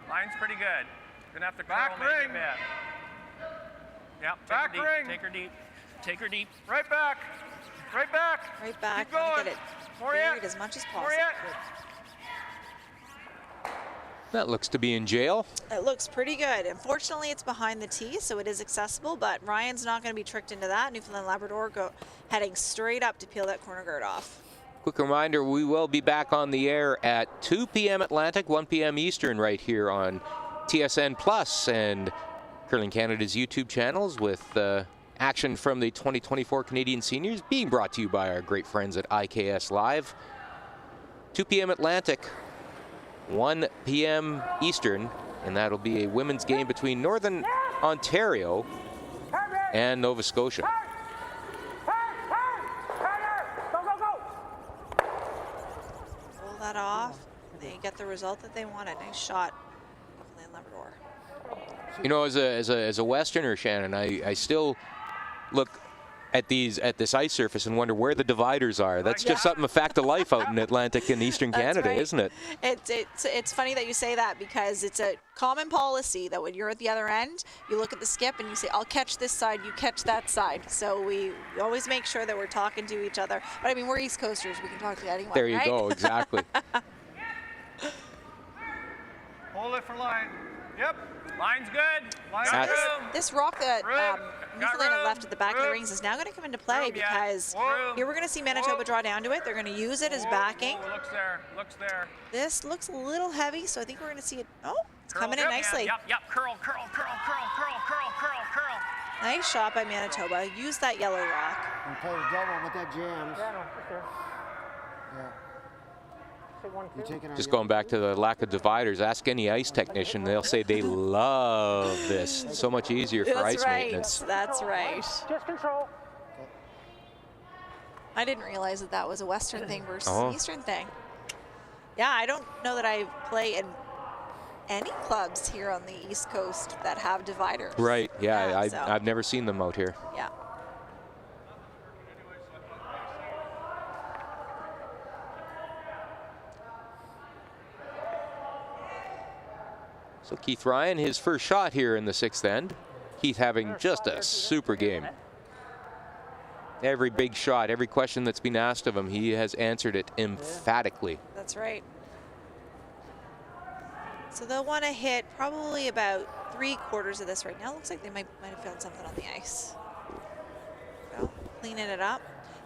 Line's pretty good. Gonna have to curl Back maybe a ring. bit. Yep. Back take her ring. deep. Take her deep. Take her deep. Right back. Right back. Right back. Keep going. Get it More buried yet. as much as More possible. yet. That looks to be in jail. It looks pretty good. Unfortunately, it's behind the tee, so it is accessible, but Ryan's not going to be tricked into that. Newfoundland Labrador heading straight up to peel that corner guard off. Quick reminder, we will be back on the air at 2 p.m. Atlantic, 1 p.m. Eastern right here on TSN Plus and Curling Canada's YouTube channels, with action from the 2024 Canadian Seniors being brought to you by our great friends at IKS Live. 2 p.m. Atlantic, 1 p.m. Eastern, and that'll be a women's game between Northern Ontario and Nova Scotia. Pull that off. They get the result that they wanted. Nice shot, Newfoundland Labrador. You know, as a Westerner, Shannon, I still look at this ice surface and wonder where the dividers are. That's just something, a fact of life out in Atlantic and Eastern Canada, right. isn't it? It's funny that you say that, because it's a common policy that when you're at the other end, you look at the skip and you say, I'll catch this side, you catch that side. So we always make sure that we're talking to each other. But I mean, we're East Coasters, we can talk to anyone, There you right? go, exactly. Hold it for line. Yep. Line's good. Line's That's- good. This rock that Newfoundland had room. left at the back of the rings is now going to come into play, Room, yeah. because Room. here we're going to see Manitoba draw down to it. They're going to use it as backing. Whoa, looks there. Looks there. This looks a little heavy, so I think we're going to see it. Oh, it's Curl. coming in Yep, nicely. Yep. Curl. Curl. Curl. Curl. Curl. Curl. Curl. Curl. Nice shot by Manitoba. Use that yellow rock. And play the double with that jams. Yeah, no, it's there. Yeah. Say 1, 2. You taking our Just yellow going back to the lack of dividers, ask any ice technician, they'll say they love this. So much easier for That's ice right. maintenance. That's right. Just control. I didn't realize that that was a Western thing versus Oh. an Eastern thing. Yeah, I don't know that I play in any clubs here on the East Coast that have dividers. Right, yeah, so, I've never seen them out here. yeah. So Keith Ryan, his first shot here in the sixth end. Keith having just a super game. Every big shot, every question that's been asked of him, he has answered it emphatically. That's right. So they'll want to hit probably about 3/4 of this right now. Looks like they might have found something on the ice. So cleaning it up.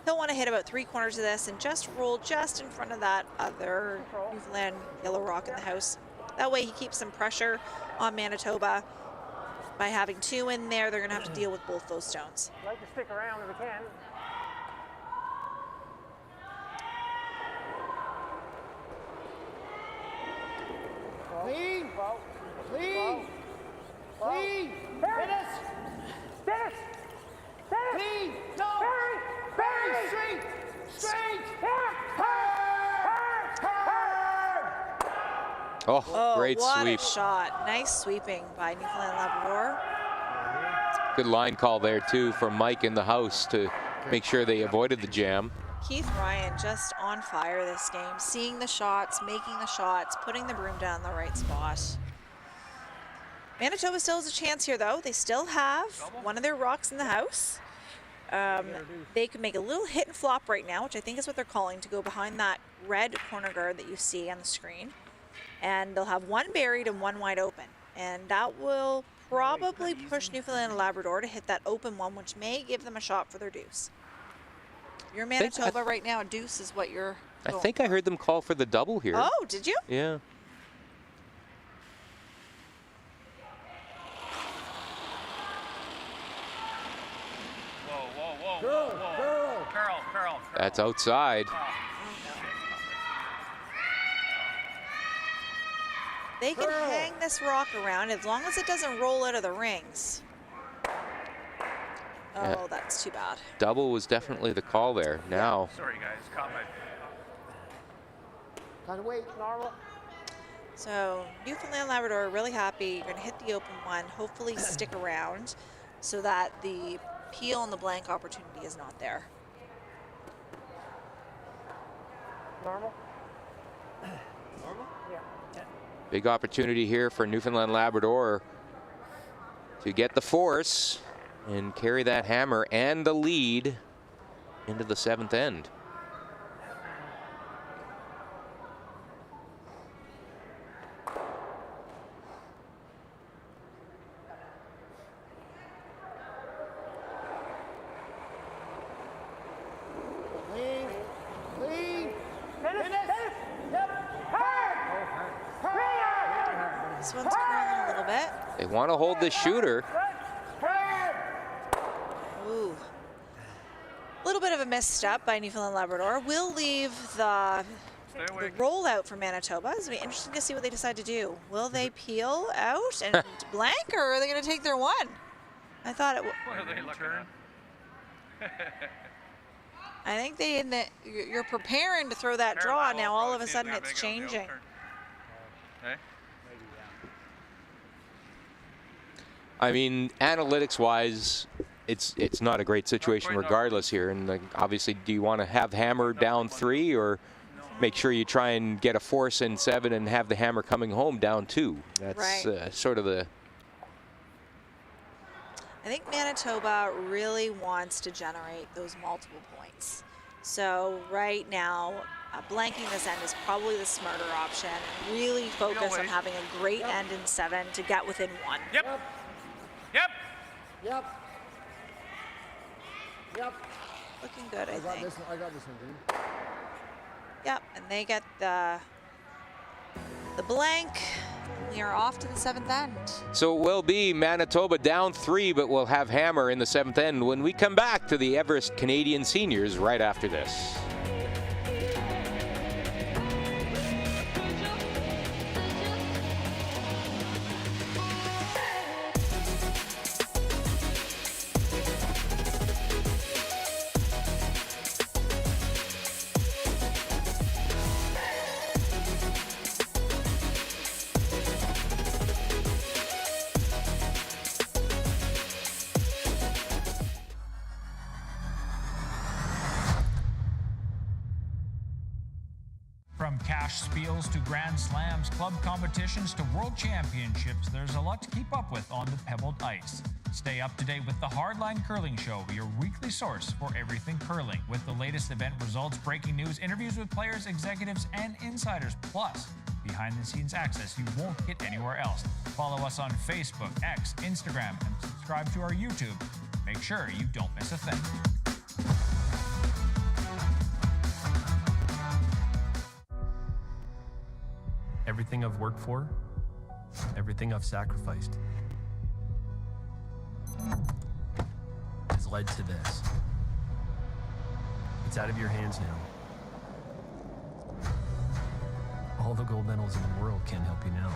He'll want to hit about 3/4 of this and just roll just in front of that other Newfoundland yellow rock in the house. That way he keeps some pressure on Manitoba. By having 2 in there, they're going to have to deal with both those stones. I'd like to stick around if we can. Clean. Clean. Oh, great what sweep. a shot. Nice sweeping by Newfoundland Labrador. Good line call there, too, from Mike in the house to make sure they avoided the jam. Keith Ryan just on fire this game, seeing the shots, making the shots, putting the broom down in the right spot. Manitoba still has a chance here, though. They still have one of their rocks in the house. They could make a little hit and flop right now, which I think is what they're calling, to go behind that red corner guard that you see on the screen. And they'll have one buried and one wide open. And that will probably push Newfoundland and Labrador to hit that open one, which may give them a shot for their deuce. You're Manitoba right now, a deuce is what you're I going think I heard them call for the double here. Oh, did you? Yeah. Curl. That's outside. They can hang this rock around as long as it doesn't roll out of the rings. Oh, Yeah. that's too bad. Double was definitely the call there. Now, Sorry, guys. Caught my. Kind of wait. Normal. So Newfoundland Labrador are really happy. You're going to hit the open one, hopefully stick around so that the peel and the blank opportunity is not there. Normal. big opportunity here for Newfoundland Labrador to get the force and carry that hammer and the lead into the seventh end. This one's curling a little bit. They want to hold the shooter. Ooh. A little bit of a misstep by Newfoundland Labrador. We'll leave the rollout for Manitoba. It's going to be interesting to see what they decide to do. Will they peel out and blank, or are they going to take their one? I thought it would. What are they looking at? I think you're preparing to throw that draw. Now all of a sudden it's changing. I mean, analytics-wise, it's not a great situation regardless here. And like, obviously, do you want to have hammer down 3 or make sure you try and get a force in 7 and have the hammer coming home down 2? That's right. Sort of the. I think Manitoba really wants to generate those multiple points. So right now, blanking this end is probably the smarter option. Really focus on having a great end in 7 to get within 1. Yep. Yep. Yep. Yep. Looking good, I think. I got this one, dude. Yep, and they get the blank. We are off to the 7th end. So it will be Manitoba down 3, but we'll have hammer in the 7th end when we come back to the Everest Canadian Seniors right after this. From cash spiels to grand slams, club competitions to world championships, there's a lot to keep up with on the pebbled ice. Stay up to date with the Hardline Curling Show, your weekly source for everything curling, with the latest event results, breaking news, interviews with players, executives, and insiders, plus behind-the-scenes access you won't get anywhere else. Follow us on Facebook, X, Instagram, and subscribe to our YouTube. Make sure you don't miss a thing. Everything I've worked for, everything I've sacrificed, has led to this. It's out of your hands now. All the gold medals in the world can't help you now.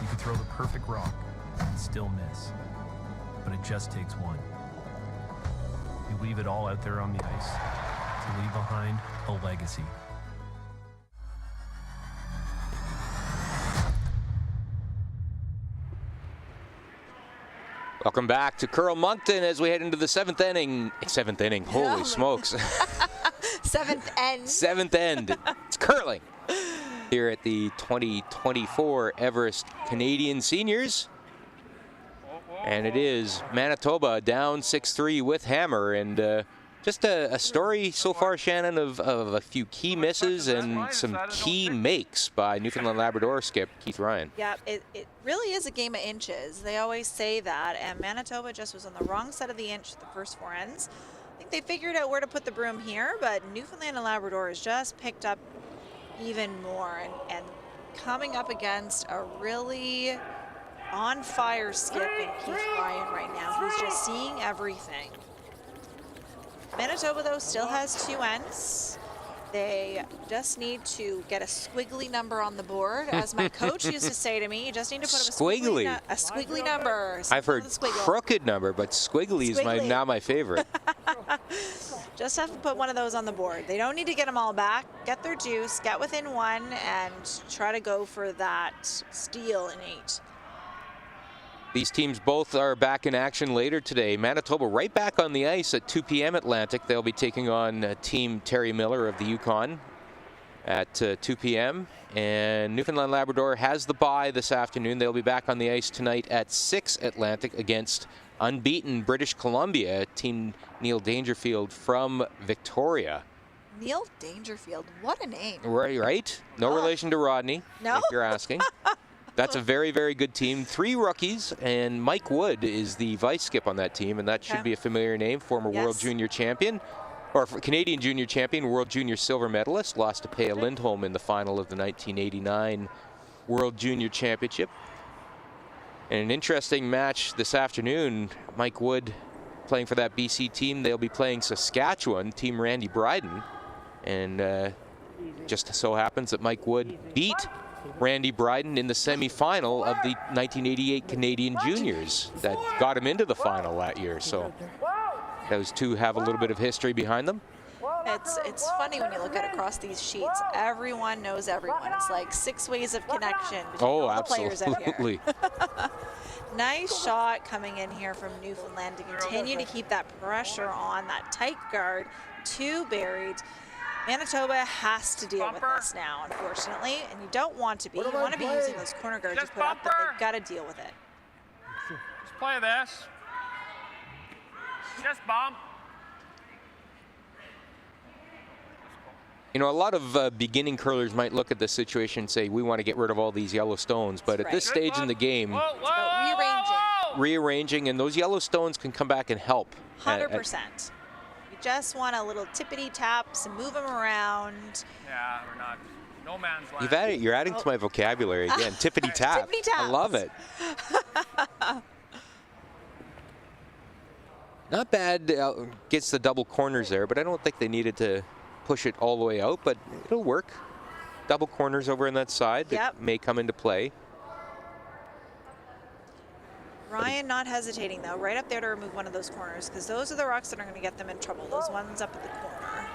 You could throw the perfect rock and still miss, but it just takes one. You leave it all out there on the ice to leave behind a legacy. Welcome back to Curl Moncton as we head into the seventh inning. Holy smokes. Seventh end. Seventh end. It's curling here at the 2024 Everest Canadian Seniors. And it is Manitoba down 6-3 with Hammer. And just a story so far, Shannon, of a few key misses and some key makes by Newfoundland Labrador skip Keith Ryan. Yeah, it really is a game of inches. They always say that, and Manitoba just was on the wrong side of the inch the first 4 ends. I think they figured out where to put the broom here, but Newfoundland and Labrador has just picked up even more, and coming up against a really on fire skip in Keith Ryan right now. He's just seeing everything. Manitoba, though, still has 2 ends. They just need to get a squiggly number on the board. As my coach used to say to me, you just need to put up a squiggly number. I've heard crooked number, but squiggly is now my favorite. Just have to put one of those on the board. They don't need to get them all back. Get their juice, get within 1, and try to go for that steal in 8. These teams both are back in action later today. Manitoba right back on the ice at 2 p.m. Atlantic. They'll be taking on Team Terry Miller of the Yukon at 2 p.m. And Newfoundland Labrador has the bye this afternoon. They'll be back on the ice tonight at 6 Atlantic against unbeaten British Columbia, Team Neil Dangerfield from Victoria. Neil Dangerfield, what a name. Right? No relation to Rodney, no? If you're asking. That's a very, very good team. 3 rookies, and Mike Wood is the vice skip on that team, and that should be a familiar name. Former World Junior Champion, or Canadian Junior Champion, World Junior Silver Medalist. Lost to Paya Lindholm in the final of the 1989 World Junior Championship. And an interesting match this afternoon. Mike Wood playing for that BC team. They'll be playing Saskatchewan, Team Randy Bryden. And just so happens that Mike Wood beat Randy Bryden in the semifinal of the 1988 Canadian Juniors that got him into the final that year. So those two have a little bit of history behind them. It's funny when you look at across these sheets. Everyone knows everyone. It's like 6 ways of connection between all the players out here. Nice shot coming in here from Newfoundland to continue to keep that pressure on, that tight guard, 2 buried. Manitoba has to deal with this now, unfortunately, and you don't want to be. You want to be using those corner guards you put up, but they've got to deal with it. Just play this. Just bump. You know, a lot of beginning curlers might look at this situation and say, we want to get rid of all these yellow stones, but at this stage in the game, it's about rearranging, and those yellow stones can come back and help. 100%. Just want a little tippity taps and move them around. Yeah, we're not. No man's land. You're adding to my vocabulary again. Tippity tap. Tippity taps. I love it. Not bad. Gets the double corners there, but I don't think they needed to push it all the way out. But it'll work. Double corners over on that side that may come into play. Ryan not hesitating, though, right up there to remove one of those corners, because those are the rocks that are going to get them in trouble, those ones up at the corner.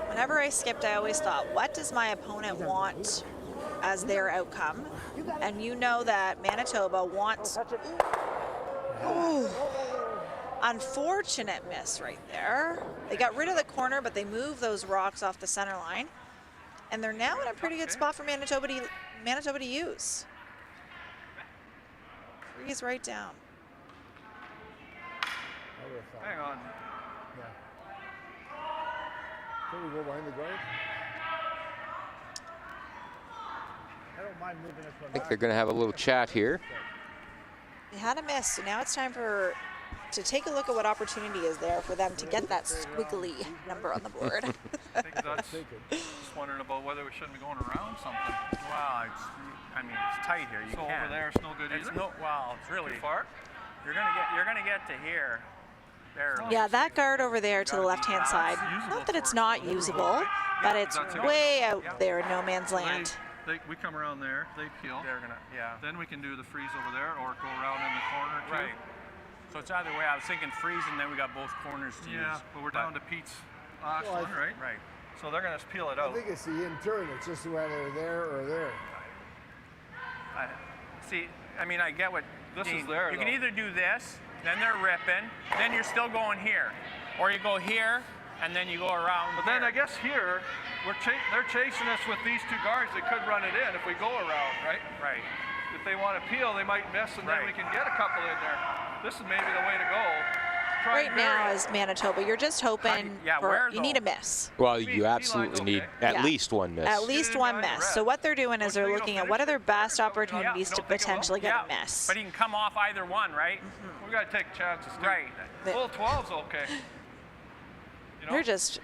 Whenever I skipped, I always thought, what does my opponent want as their outcome? And you know that Manitoba wants... Ooh, unfortunate miss right there. They got rid of the corner, but they moved those rocks off the center line. And they're now in a pretty good spot for Manitoba to use. He's right down. Hang on. Can we go behind the guard? I don't mind moving it from I think they're going to have a little chat here. They had a miss, so now it's time to take a look at what opportunity is there for them to get that squiggly number on the board. I think that's just wondering about whether we shouldn't be going around something. Wow, it's tight here. You can't. Over there, it's no good either. It's really too far. You're gonna get to here. Barely. Yeah, that guard over there to the left-hand side. Not that it's not usable, but it's way out there in no man's land. We come around there, they peel. They're gonna, Then we can do the freeze over there, or go around in the corner too. Right. So it's either way. I was thinking freeze, and then we got both corners to use. Yeah, but we're down to Pete's last one, right? Right. So they're gonna just peel it out. I think it's the in turn. It's just whether there or there. see, I mean, I get what This Dean, is there, you can though. either do this, then they're ripping, then you're still going here. Or you go here, and then you go around. But then I guess here, they're chasing us with these two guards. They could run it in if we go around, right? Right. If they want to peel, they might miss, and then we can get a couple in there. This is maybe the way to go. Try Right and now bury it. is Manitoba. You're just hoping you need a miss. Well, you absolutely need at least one miss. At least one miss. So what they're doing is they're looking at what are their best opportunities to potentially get a miss. But he can come off either one, right? We got to take chances, too. Right. Full 12's okay. You're just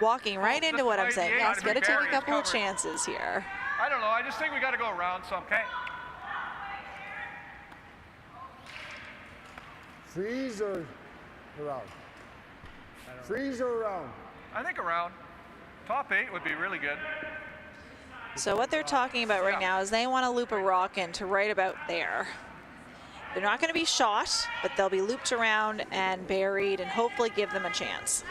walking right into what I'm saying. Yes, got to take a couple of chances here. I don't know. I just think we got to go around some. Okay. Freeze or around? Freeze or around? I think around. Top 8 would be really good. So what they're talking about right now is they want to loop a rock into right about there. They're not going to be shot, but they'll be looped around and buried and hopefully give them a chance.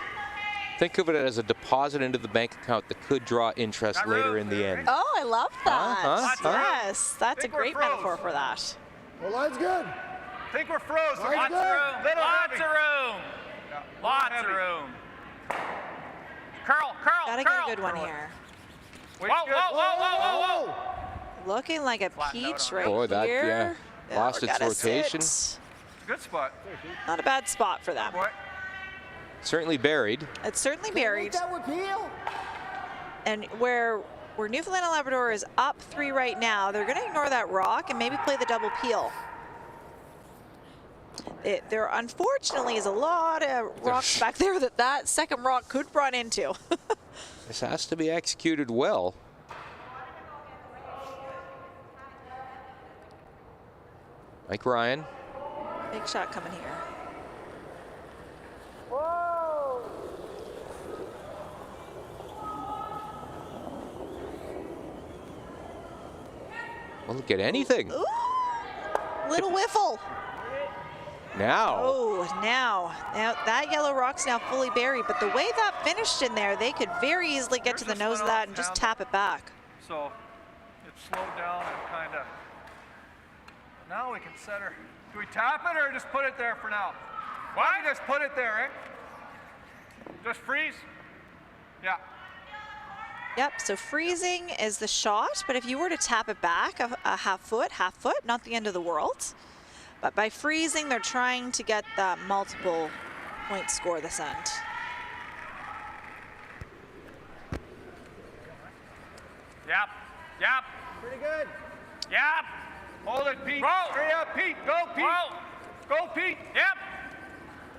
Think of it as a deposit into the bank account that could draw interest later in the end. Oh, I love that. Huh? Yes, that's a great metaphor for that. Well, line's good. I think we're froze. Line's Lots of room. good. Lots of room. Lots of room. Curl. Gotta get a good one here. Whoa. Looking like a peach right Boy, that, here. yeah. Lost We're its gonna rotation. sit. Good spot. Not a bad spot for them. Certainly buried. It's certainly buried. That would peel. And where Newfoundland and Labrador is up 3 right now, they're going to ignore that rock and maybe play the double peel. There unfortunately is a lot of rocks back there that second rock could run into. This has to be executed well. Mike Ryan. Big shot coming here. Whoa! Well, look at anything. Ooh, little whiffle. Now. Oh, now that yellow rock's now fully buried, but the way that finished in there, they could very easily get to the nose of that and just tap it back. So it slowed down and kind of. Now we can set her. Do we tap it or just put it there for now? Why don't we just put it there, eh? Just freeze? Yeah. Yep, so freezing is the shot, but if you were to tap it back a half foot, not the end of the world. But by freezing, they're trying to get that multiple point score this end. Yep. Pretty good. Yep. Hold it, Pete. Roll. Hurry up, Pete. Go, Pete. Roll. Go, Pete. Yep.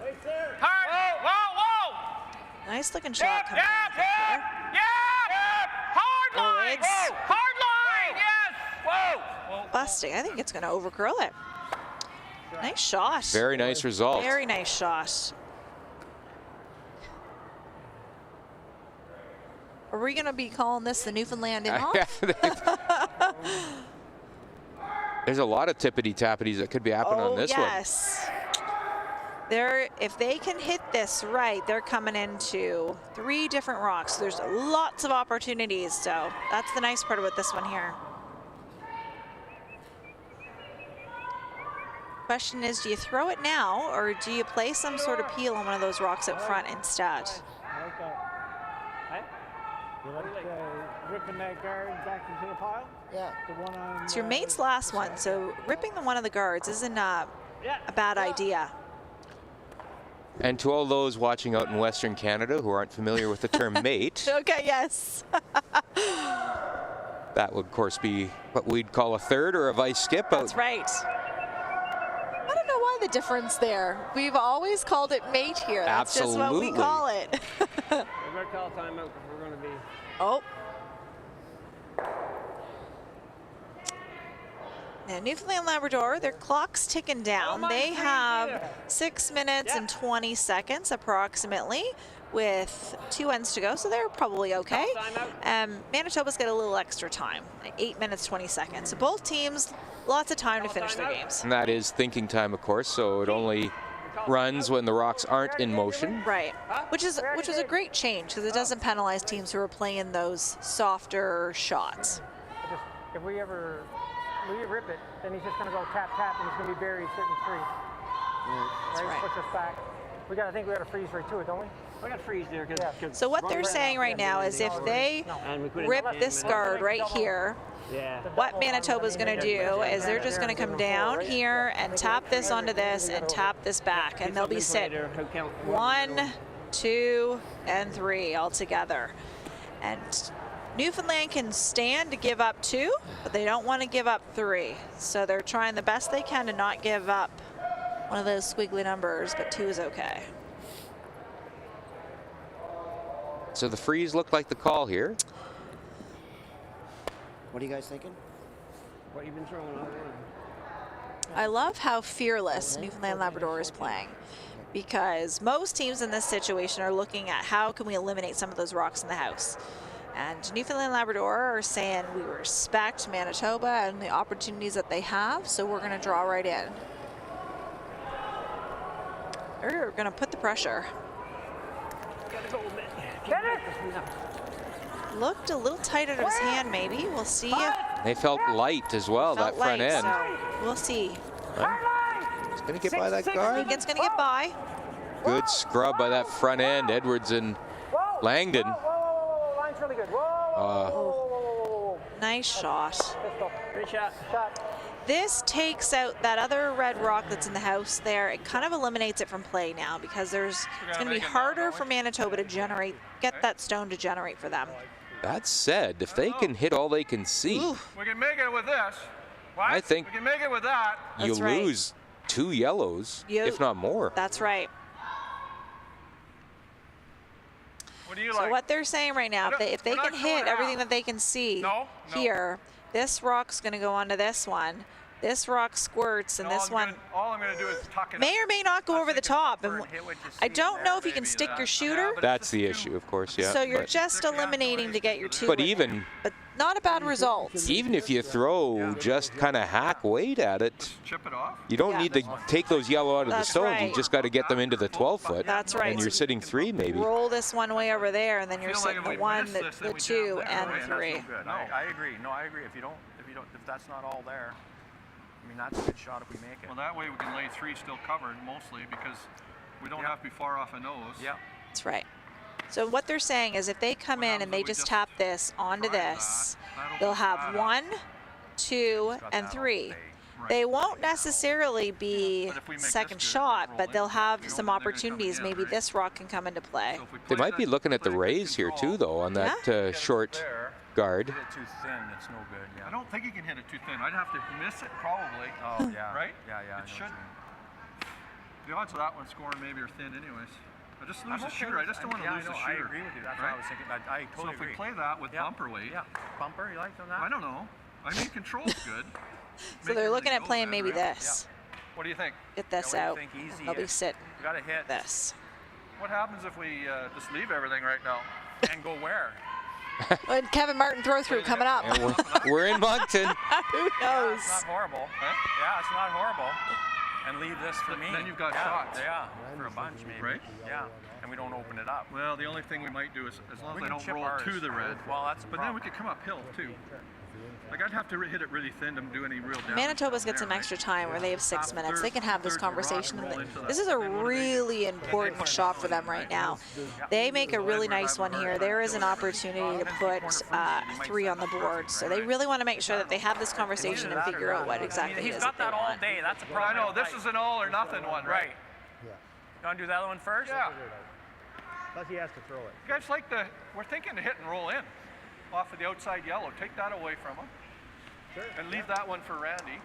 Right there. Hard. Whoa. Nice looking shot coming out of Yep. here. Hard Oh, line. it's Hard line. Yes. Whoa. busting. I think it's going to overcurl it. Nice shot. Very nice result. Very nice shot. Are we going to be calling this the Newfoundland in-off? There's a lot of tippity-tappities that could be happening on this one. Yes. If they can hit this right, they're coming into 3 different rocks. There's lots of opportunities, so that's the nice part about this one here. Question is, do you throw it now, or do you play some sort of peel on one of those rocks up front instead? I like that. You like ripping that guard back into the pile? Yeah. The one on. It's your mate's last one, so ripping the one of the guards isn't a bad idea. And to all those watching out in Western Canada who aren't familiar with the term mate, Okay, yes. that would, of course, be what we'd call a third or a vice skip out. That's right. I don't know why the difference there. We've always called it mate here. That's just what we Absolutely. call it. We're going to call timeout because we're going to be. Oh. Now, Newfoundland Labrador, their clock's ticking down. They have 6 minutes and 20 seconds approximately with 2 ends to go, so they're probably okay. Manitoba's got a little extra time, 8 minutes, 20 seconds. So both teams, lots of time to finish their games. And that is thinking time, of course, so it only runs when the rocks aren't in motion. Right, which was a great change because it doesn't penalize teams who are playing those softer shots. If we ever we rip it, then he's just going to go tap, tap, and he's going to be buried sitting free. Right? Push us back. I think we got to freeze right to it, don't we? We got to freeze there. So what they're saying right now is if they rip this guard right here, what Manitoba's going to do is they're just going to come down here and tap this onto this and tap this back, and they'll be sitting 1, 2, and 3 all together. And Newfoundland can stand to give up 2, but they don't want to give up 3. So they're trying the best they can to not give up one of those squiggly numbers, but 2 is okay. So the freeze looked like the call here. What are you guys thinking? What have you been throwing out there? I love how fearless Newfoundland Labrador is playing, because most teams in this situation are looking at how can we eliminate some of those rocks in the house. And Newfoundland Labrador are saying we respect Manitoba and the opportunities that they have, so we're going to draw right in. They're going to put the pressure. Gotta go a bit. Looked a little tight out of his hand, maybe. We'll see. They felt light as well, that front end. So we'll see. He's going to get by that guard. I think it's going to get by. Good scrub by that front end, Edwards and Langdon. Line's really good. Nice shot. Great shot. This takes out that other red rock that's in the house there. It kind of eliminates it from play now, because it's going to be harder for Manitoba to get that stone to generate for them. That said, if they can hit all they can see, we can make it with this. What? I think we can make it with that. You lose 2 yellows, if not more. That's right. What do you So like? what they're saying right now, if they can hit everything that they can see here, this rock's going to go onto this one. This rock squirts, and this one all I'm going to do is tuck it may or may not go over the top. And I don't know if you can stick your shooter. That's the issue, of course, yeah. So you're just eliminating to get your 2. But not a bad result. Even if you throw just kind of hack weight at it, you don't need to take those yellow out of the stones. You just got to get them into the 12-foot. That's right. And you're sitting 3 maybe. Roll this one way over there, and then you're sitting the 1, the 2, and 3. No, I agree. No, I agree. If that's not all there, I mean, that's a good shot if we make it. Well, that way we can lay 3 still covered mostly, because we don't have to be far off a nose. Yeah. That's right. So what they're saying is if they come in and they just tap this onto this, they'll have 1, 2, and 3. They won't necessarily be second shot, but they'll have some opportunities. Maybe this rock can come into play. They might be looking at the raise here too, though, on that short guard. Hit it too thin, it's no good. Yeah. I don't think you can hit it too thin. I'd have to miss it probably. Oh yeah. Right? Yeah. It should. The odds of that one scoring maybe are thin, anyways. I just lose the shooter. I just don't want to lose the shooter. I agree with you. That's what I was thinking. I totally agree. So if we play that with bumper weight. Yeah. Bumper, you like on that? I don't know. I mean, control's good. So they're looking at playing maybe this. What do you think? Get this out. They'll be sitting. You gotta hit this. What happens if we just leave everything right now? And go where? And Kevin Martin throw through coming up. We're in Moncton. Who knows? It's not horrible. Yeah, it's not horrible. And leave this for me. Then you've got shots. Yeah, for a bunch maybe. Right? Yeah, and we don't open it up. Well, the only thing we might do is, as long as I don't roll to the red. Well, that's the But then we could come uphill too. Like I'd have to hit it really thin to do any real damage. Manitoba's got some extra time where they have 6 minutes. They can have this conversation. This is a really important shot for them right now. They make a really nice one here. There is an opportunity to put 3 on the board. So they really want to make sure that they have this conversation and figure out what exactly it is. He's got that all day. That's a problem. I know. This is an all or nothing one, right? Yeah. You want to do the other one first? Yeah. Plus he has to throw it. You guys like we're thinking to hit and roll in off of the outside yellow. Take that away from him. Sure. And leave that one for Randy,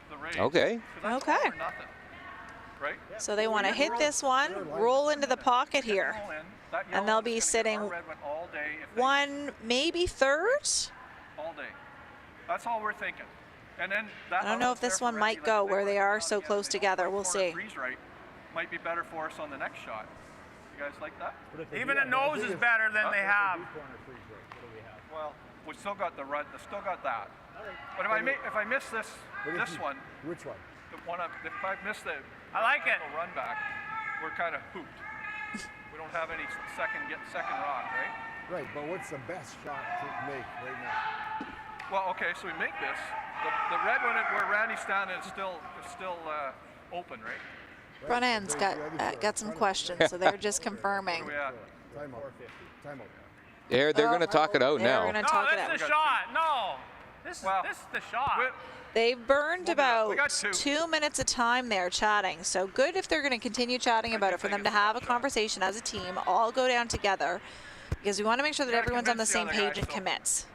the raise. Okay. Okay. All or nothing, right? So they want to hit this one, roll into the pocket here. And they'll be sitting 1, maybe 3rd. All day. That's all we're thinking. And then I don't know if this one might go where they are so close together. We'll see. Freeze right might be better for us on the next shot. You guys like that? Even a nose is better than they have. Well, we still got the run. Still got that. But if I miss this one. Which one? The one if I miss the run back, we're kind of hooped. We don't have any second rock, right? Right, but what's the best shot to make right now? Well, okay, so we make this. The red one where Randy's standing is still open, right? Front end's got some questions, so they're just confirming. Timeout. They're going to talk it out now. They're going to talk it out. This is the shot. No. This is the shot. They've burned about 2 minutes of time there chatting. So good if they're going to continue chatting about it, for them to have a conversation as a team, all go down together, because we want to make sure that everyone's on the same page and commits.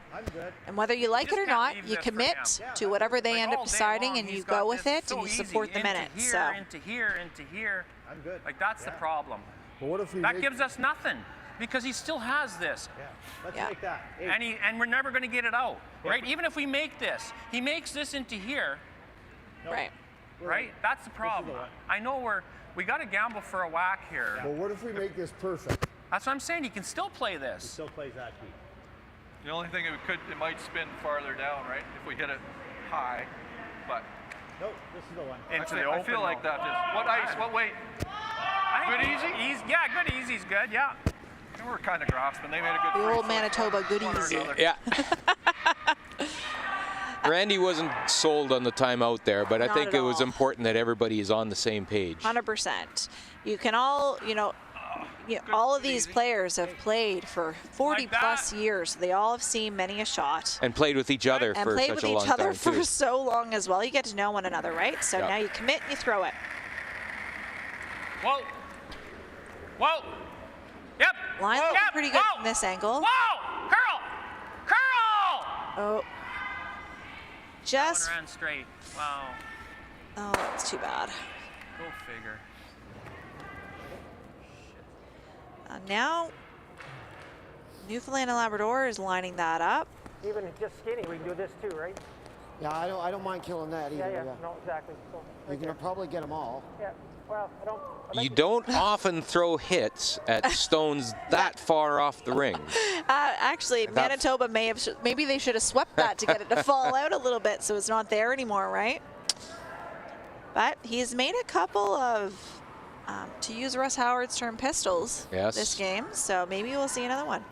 And whether you like it or not, you commit to whatever they end up deciding, and you go with it, and you support the minutes. So Into here. I'm good. Like, that's the problem. But what if we That gives us nothing, because he still has this. Yeah. Let's make that. And we're never going to get it out, right? Even if we make this, he makes this into here. Right. Right? That's the problem. I know we got to gamble for a whack here. But what if we make this perfect? That's what I'm saying. He can still play this. He still plays that key. The only thing it might spin farther down, right? If we hit it high, but. Nope, this is the one. Into the open. I feel like that is. What ice? What weight? Good easy? Yeah, good easy's good. Yeah. And we're kind of grasping. They made a good. The old Manitoba good easy. Yeah. Randy wasn't sold on the timeout there, but I Not think at it was all. important that everybody is on the same page. 100%. You can all, all of these players have played for 40 plus years. They all have seen many a shot. And played with each other And for played such with a long each other time, for too. so long as well. You get to know one another, right? So Yep. now you commit and you throw it. Whoa. Whoa. Yep. Line looks pretty good from this angle. Whoa. Curl. Curl. Oh. Just. That one ran straight. Wow. Oh, that's too bad. Go figure. Now, Newfoundland and Labrador is lining that up. Even just skinny, we can do this too, right? Yeah, I don't mind killing that either. Yeah, no, exactly. So, You can probably get them all. Yeah, well, I don't. You don't often throw hits at stones that far off the ring. Actually, Manitoba maybe they should have swept that to get it to fall out a little bit, so it's not there anymore, right? But he's made a couple of, to use Russ Howard's term, pistols this game, so maybe we'll see another one.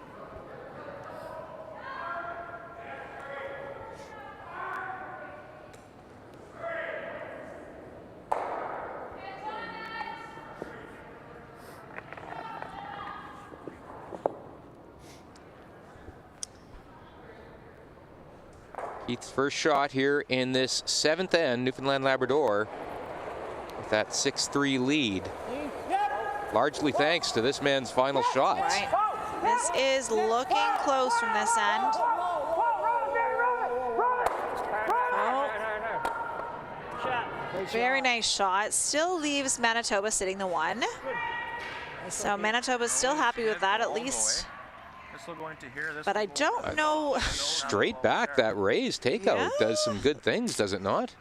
Keith's first shot here in this 7th end, Newfoundland Labrador, with that 6-3 lead. Largely thanks to this man's final shot. Right. This is looking close from this end. Very nice shot. Still leaves Manitoba sitting the 1. So Manitoba's still happy with that at least. This will go into here. But I don't know. Straight back, that raise takeout does some good things, does it not?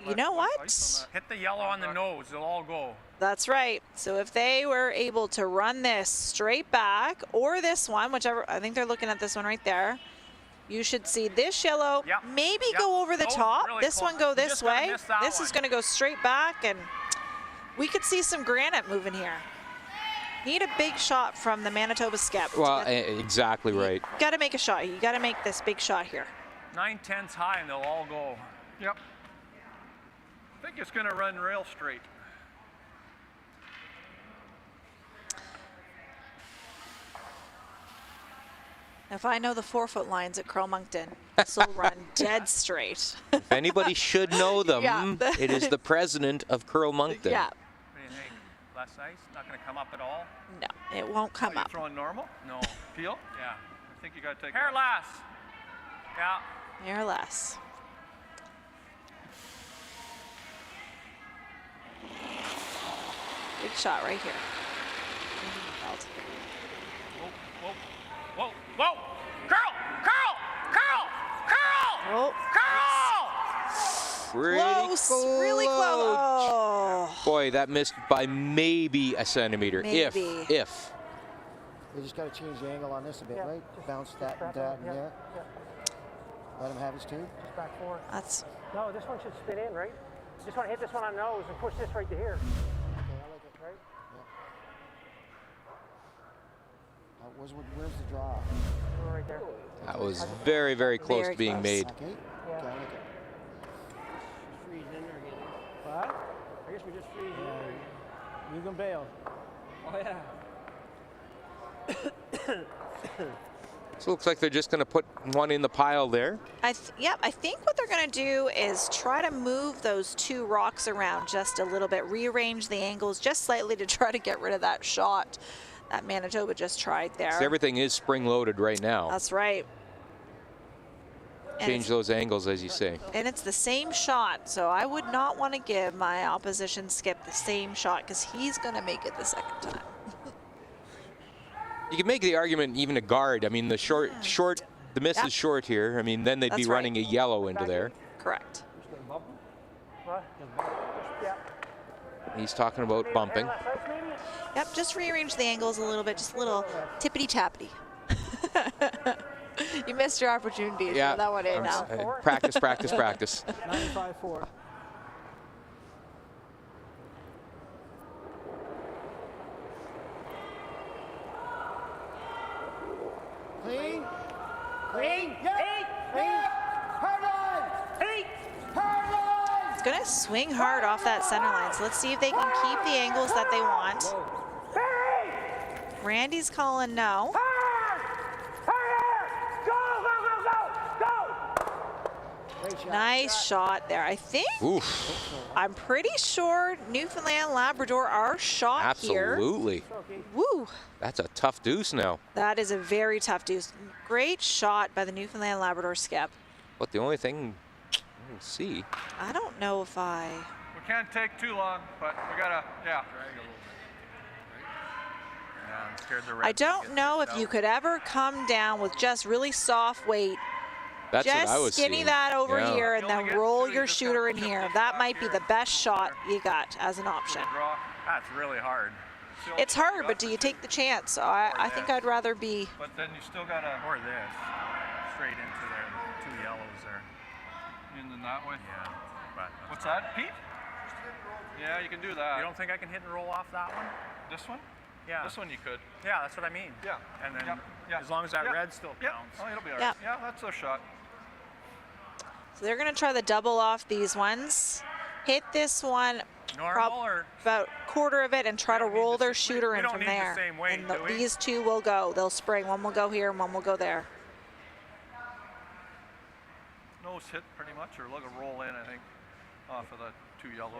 You know what? Hit the yellow on the nose. They'll all go. That's right. So if they were able to run this straight back, or this one, whichever, I think they're looking at this one right there, you should see this yellow maybe go over the top. Really this close. one go this way. This is going to go straight back, and we could see some granite moving here. Need a big shot from the Manitoba skep. Well, exactly right. Got to make a shot. You got to make this big shot here. 9/10 high, and they'll all go. Yep. I think it's going to run real straight. If I know the 4-foot lines at Curl Moncton, this will run dead straight. If anybody should know them, Yeah. it is the president of Curl Moncton. Yeah. What do you think? Less ice? Not going to come up at all? No, it won't come up. Throwing normal? No. Peel? Yeah. I think you got to take Hair less. Yeah. Hair less. Big shot right here. Whoa. Whoa. Whoa. Curl. Curl. Curl. Curl. Oh. Curl. Close. Really close. Oh. Boy, that missed by maybe a centimeter. Maybe. If. They just got to change the angle on this a bit, right? Bounce that and that and there. Let him have his two. Just back forward. That's. No, this one should spin in, right? Just want to hit this one on the nose and push this right to here. Okay, I like it. Right? Where's the draw? Right there. That was very, very close Very to being close. made. Okay. Yeah. Okay, I like it. You're just freezing. Yeah, you can bail. Oh, yeah. So it looks like they're just going to put one in the pile there. Yep, I think what they're going to do is try to move those two rocks around just a little bit, rearrange the angles just slightly to try to get rid of that shot that Manitoba just tried there. So everything is spring-loaded right now. That's right. Change those angles, as you say. And it's the same shot, so I would not want to give my opposition skip the same shot because he's going to make it the second time. You can make the argument even a guard. I mean, the the miss is short here. I mean, then they'd be running a yellow into there. Correct. He's talking about bumping. Yep, just rearrange the angles a little bit, just a little tippity-tappity. You missed your opportunity to throw that one in now. Practice, practice, practice. 95-4. Clean. Clean. Clean. Hard on. Hard on. It's going to swing hard off that center line, so let's see if they can keep the angles that they want. Randy's calling no. Nice shot there. I think, I'm pretty sure Newfoundland Labrador are shot here. Absolutely. Woo. That's a tough deuce now. That is a very tough deuce. Great shot by the Newfoundland Labrador skip. But the only thing we'll see. I don't know if I... We can't take too long, but we gotta, yeah. I'm scared the I don't know if you could ever come down with just really soft weight. That's just what I was skinny seeing. that over here and then roll your just shooter in here. That might be the best shot you got as an option. That's really hard. It's hard, but do you take the chance? So I think I'd rather be... But then you still gotta... Or this. Straight into there. Two yellows there. In that way? Yeah. But what's that, Pete? Yeah, you can do that. You don't think I can hit and roll off that one? This one? Yeah. This one you could. Yeah, that's what I mean. Yeah. And then as long as that red still counts. Oh, it'll be all right. Yeah, that's a shot. So they're going to try to double off these ones. Hit this one about quarter of it and try to roll their shooter in from there. And these two will go. They'll spring. One will go here and one will go there. Nose hit pretty much, or look a roll in, I think, off of the two yellows.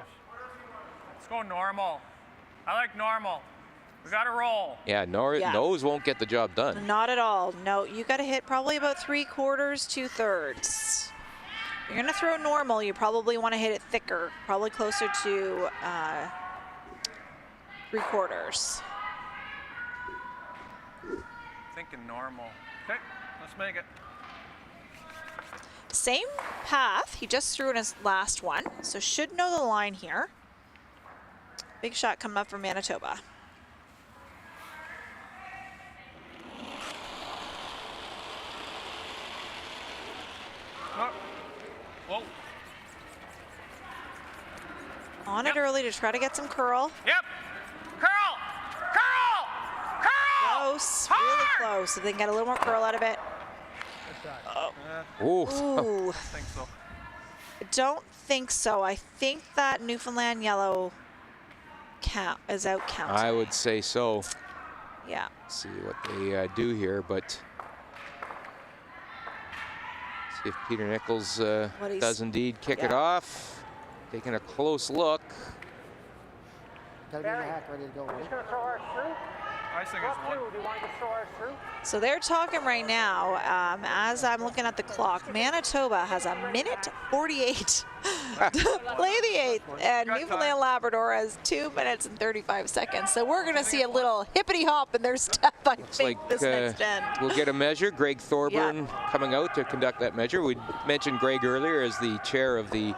Let's go normal. I like normal. We got to roll. Yeah, nose won't get the job done. Not at all. No, you got to hit probably about 3/4, 2/3. You're going to throw normal. You probably want to hit it thicker, probably closer to 3/4. Thinking normal. Okay, let's make it. Same path. He just threw in his last one, so should know the line here. Big shot coming up from Manitoba. Whoa. On it early to try to get some curl. Yep. Curl! Curl! Curl! Close, really close. If they can get a little more curl out of it. Ooh. I think so. I don't think so. I think that Newfoundland yellow is out counting. I would say so. Yeah. Let's see what they do here, but see if Peter Nichols does indeed kick it off. Taking a close look. Gotta be in the hack ready to go. We're just gonna throw ours through. I think it's one. Do you want to just throw ours through? So they're talking right now, as I'm looking at the clock, Manitoba has 1:48 to play the 8th, and Newfoundland Labrador has 2 minutes and 35 seconds. So we're going to see a little hippity hop in their step, I think, this next end. We'll get a measure. Greg Thorburn coming out to conduct that measure. We mentioned Greg earlier as the chair of the...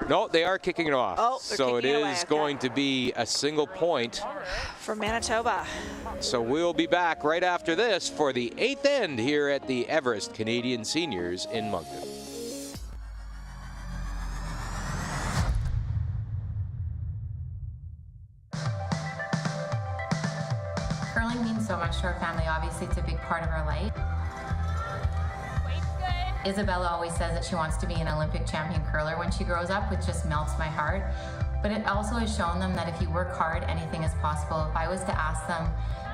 No, they are kicking it off. Oh, so it is going to be a single point for Manitoba. So we'll be back right after this for the 8th end here at the Everest Canadian Seniors in Moncton. Curling means so much to our family. Obviously, it's a big part of our life. Weight's good. Isabella always says that she wants to be an Olympic champion curler when she grows up, which just melts my heart. But it also has shown them that if you work hard, anything is possible. If I was to ask them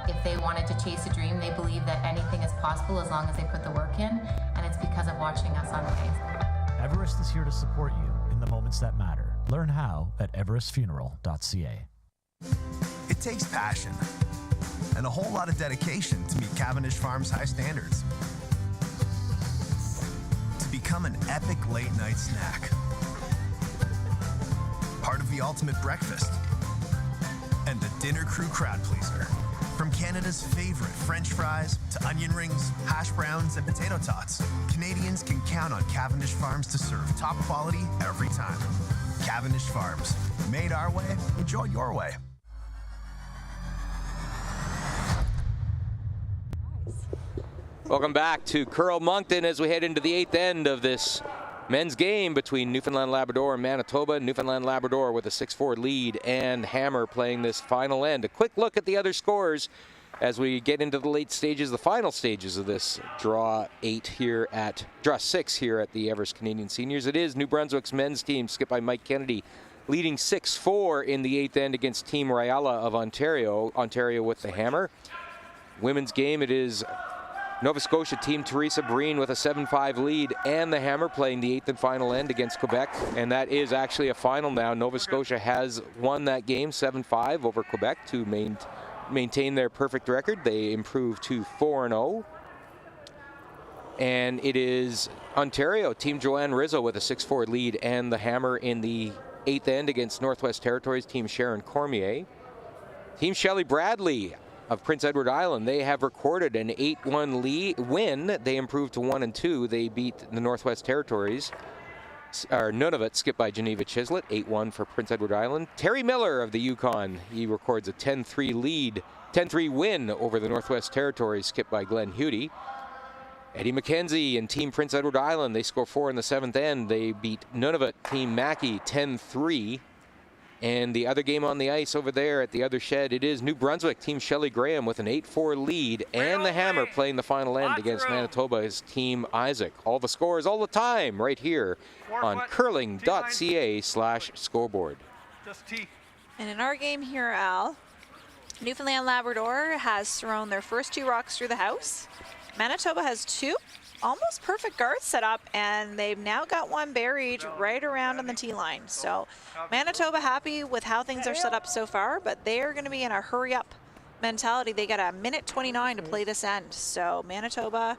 if they wanted to chase a dream, they believe that anything is possible as long as they put the work in, and it's because of watching us on the ice. Everest is here to support you in the moments that matter. Learn how at everestfuneral.ca. It takes passion and a whole lot of dedication to meet Cavendish Farms' high standards. To become an epic late-night snack. Part of the ultimate breakfast. And the dinner crew crowd pleaser. From Canada's favorite French fries to onion rings, hash browns, and potato tots, Canadians can count on Cavendish Farms to serve top quality every time. Cavendish Farms. Made our way, enjoy your way. Welcome back to Curl Moncton as we head into the 8th end of this men's game between Newfoundland Labrador and Manitoba. Newfoundland Labrador with a 6-4 lead, and Hammer playing this final end. A quick look at the other scores as we get into the late stages, the final stages of this draw 6 here at the Everest Canadian Seniors. It is New Brunswick's men's team, skipped by Mike Kennedy, leading 6-4 in the 8th end against Team Rayala of Ontario. Ontario with the hammer. Women's game, it is Nova Scotia Team Teresa Breen with a 7-5 lead, and the hammer playing the 8th and final end against Quebec. And that is actually a final now. Nova Scotia has won that game 7-5 over Quebec to maintain their perfect record. They improved to 4-0. And it is Ontario, Team Joanne Rizzo with a 6-4 lead, and the hammer in the 8th end against Northwest Territories, Team Sharon Cormier. Team Shelley Bradley of Prince Edward Island, they have recorded an 8-1 win. They improved to 1-2. They beat the Northwest Territories, or Nunavut, skipped by Geneva Chislett, 8-1 for Prince Edward Island. Terry Miller of the Yukon, he records a 10-3 win over the Northwest Territories, skipped by Glenn Hudie. Eddie McKenzie and Team Prince Edward Island, they score 4 in the 7th end. They beat Nunavut, Team Mackey, 10-3. And the other game on the ice over there at the other shed, it is New Brunswick, Team Shelley Graham with an 8-4 lead, and the hammer playing the final end against Manitoba's Team Isaac. All the scores all the time right here on curling.ca/scoreboard. And in our game here, Al, Newfoundland Labrador has thrown their first 2 rocks through the house. Manitoba has 2 almost perfect guards set up, and they've now got 1 buried right around on the tee line. So Manitoba happy with how things are set up so far, but they're going to be in a hurry up mentality. They got a minute 29 to play this end. So Manitoba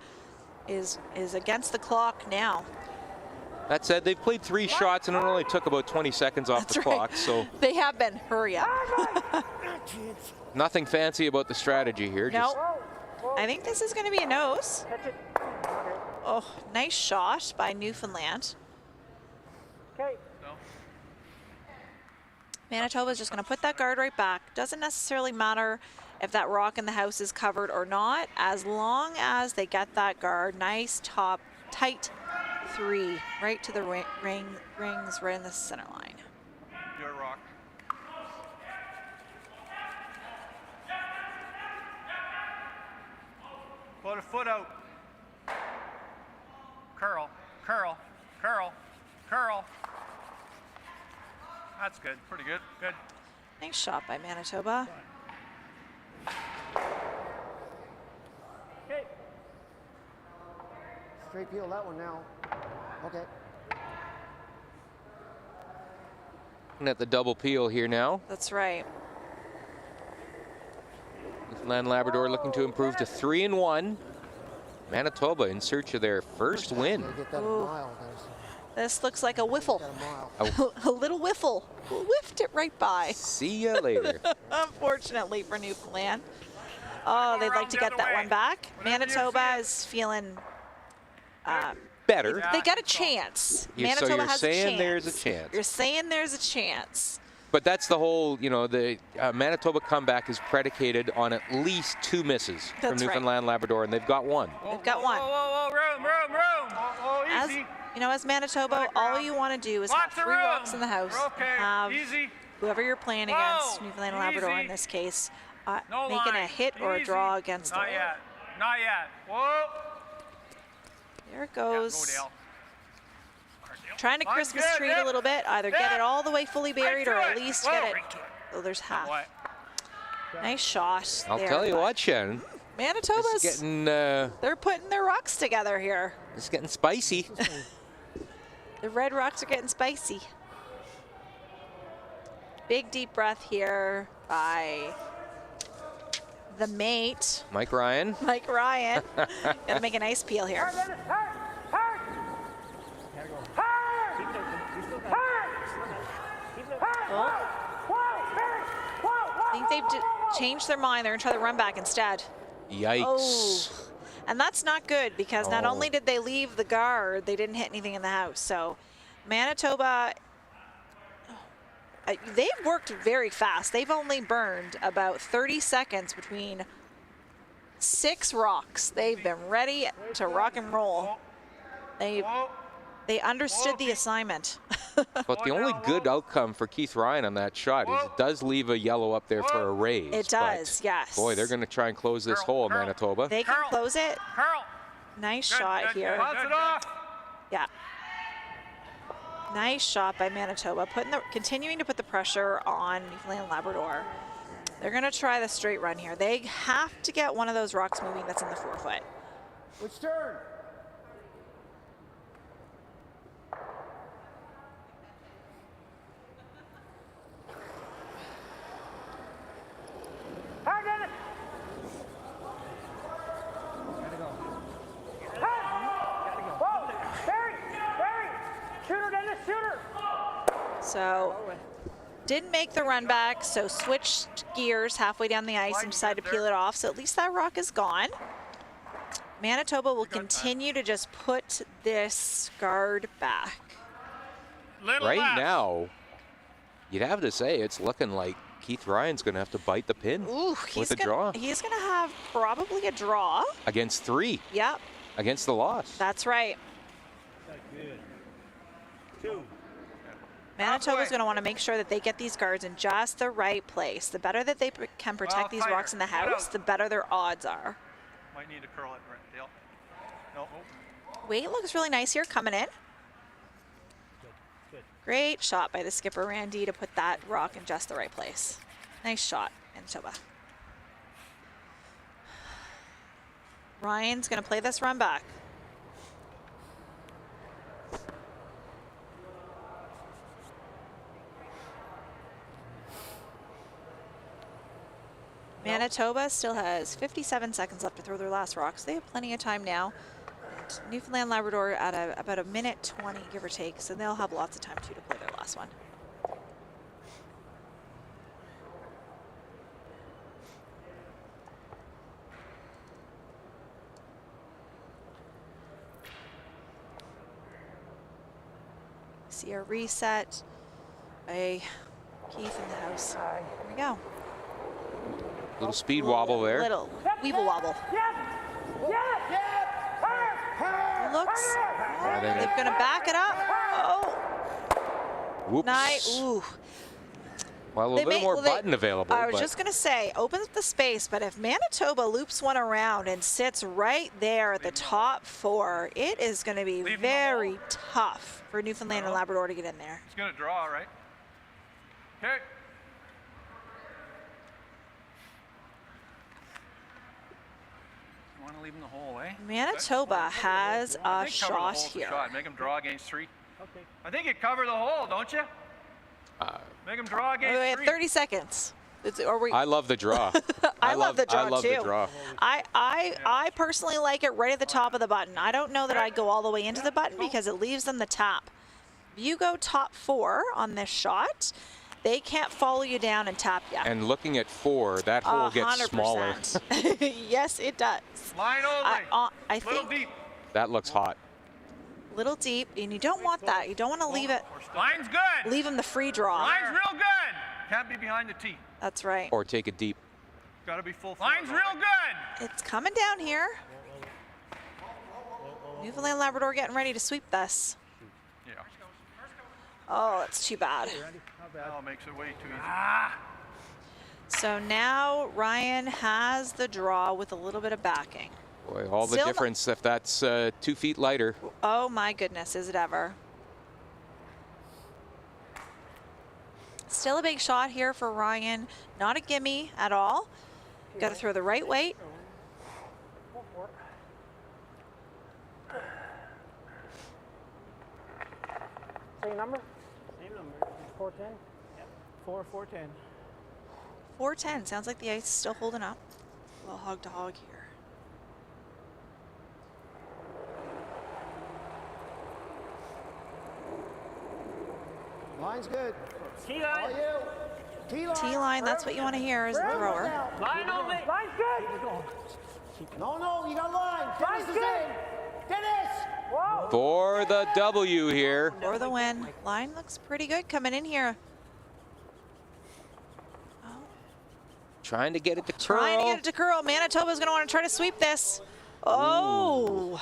is against the clock now. That said, they've played 3 shots and it only took about 20 seconds off the clock. So they have been hurry up. Nothing fancy about the strategy here. No, I think this is going to be a nose. Oh, nice shot by Newfoundland. Okay. Manitoba's just going to put that guard right back. Doesn't necessarily matter if that rock in the house is covered or not, as long as they get that guard. Nice top, tight 3 right to the rings, right in the center line. Your rock. Put a foot out. Curl, curl, curl, curl. That's good. Pretty good. Good. Nice shot by Manitoba. Okay. Straight peel that one now. Okay. Looking at the double peel here now. That's right. Newfoundland Labrador looking to improve to 3-1. Manitoba in search of their first win. This looks like a whiffle. A little whiffle. Whiffed it right by. See ya later. Unfortunately for Newfoundland. Oh, they'd like to get that one back. Manitoba is feeling better. They got a chance. Manitoba so you're has saying a chance. there's a chance. You're saying there's a chance. But that's the whole, the Manitoba comeback is predicated on at least 2 misses from Newfoundland Labrador, and they've got 1. They've got 1. Whoa, room. As Manitoba, all you want to do is have 3 rocks in the house. Have whoever you're playing against, Newfoundland and Labrador in this case, making a hit or a draw against them. Not yet. Whoa. There it goes. Dale. Trying to Mine's Christmas good, tree it yep. a little bit. Either get Yep. it all the way fully buried or to at it. least Whoa. get it. Right to it. Oh, there's half. What? Nice shot. I'll there, tell you but what, Shannon. Manitoba's It's getting they're putting their rocks together here. it's getting spicy. The red rocks are getting spicy. Big deep breath here by the mate, Mike Ryan. Mike Ryan. Gonna make a nice peel here. I think they've changed their mind. They're gonna try the run back instead. Yikes. Oh. And that's not good because not only did they leave the guard, they didn't hit anything in the house. So Manitoba, they've worked very fast. They've only burned about 30 seconds between 6 rocks. They've been ready to rock and roll. They understood the assignment. But the only good outcome for Keith Ryan on that shot is it does leave a yellow up there for a raise. It does, yes. Boy, they're going to try and close this hole, Manitoba. They can close it. Curl. Nice shot here. Bounce it off. Yeah. Nice shot by Manitoba, continuing to put the pressure on Newfoundland and Labrador. They're going to try the straight run here. They have to get one of those rocks moving that's in the 4-foot. Which turn? So didn't make the run back, so switched gears halfway down the ice and decided to peel it off. So at least that rock is gone. Manitoba will continue to just put this guard back. Right now, you'd have to say it's looking like Keith Ryan's going to have to bite the pin with a draw. He's going to have probably a draw. Against 3. Yep. Against the loss. That's right. Good. 2. Manitoba's going to want to make sure that they get these guards in just the right place. The better that they can protect these rocks in the house, the better their odds are. Might need to curl it, right, Dale. No. Weight looks really nice here coming in. Great shot by the skipper, Randy, to put that rock in just the right place. Nice shot, Manitoba. Ryan's going to play this run back. Manitoba still has 57 seconds left to throw their last rocks. They have plenty of time now. And Newfoundland Labrador at about a minute 20, give or take, so they'll have lots of time too to play their last one. See a reset by Keith in the house. Here we go. Little speed wobble there. Little weeble wobble. Looks. They're going to back it up. Oh. Whoops. Nice. Ooh. Well, a little more button available. I was just going to say, opens up the space, but if Manitoba loops one around and sits right there at the top 4, it is going to be very tough for Newfoundland and Labrador to get in there. It's going to draw, right? Okay. Want to leave him the whole way? Manitoba has a shot here. Make him draw against 3. Okay. I think you cover the hole, don't you? Make him draw against 3. 30 seconds. I love the draw. I love the draw I love too. the draw. I personally like it right at the top of the button. I don't know that I'd go all the way into the button because it leaves them the tap. If you go top 4 on this shot, they can't follow you down and tap you. And looking at 4, that hole gets 100%. smaller. Yes, it does. Line only. I think deep. That looks hot. Little deep, and you don't want that. You don't want to leave it. Line's good. Leave them the free draw. Line's real good. Can't be behind the tee. That's right. Or take it deep. Got to be full. Line's real good. It's coming down here. Newfoundland Labrador getting ready to sweep this. Yeah. Oh, that's too bad. Oh, makes it way too easy. So now Ryan has the draw with a little bit of backing. Boy, all the Still difference if that's 2 feet lighter. Oh my goodness, is it ever. Still a big shot here for Ryan. Not a gimme at all. Got to throw the right weight. Same number? Same number. 410? Yep. 410. 410. Sounds like the ice is still holding up. A little hog to hog here. Line's good. T-line. T-line, that's what you want to hear as a thrower. Line on me. Line's good. No, you got line. Line's Dennis is good. in. Dennis! Whoa. For the W here. For the win. Line looks pretty good coming in here. Trying to get it to curl. Trying to get it to curl. Manitoba's going to want to try to sweep this. Oh.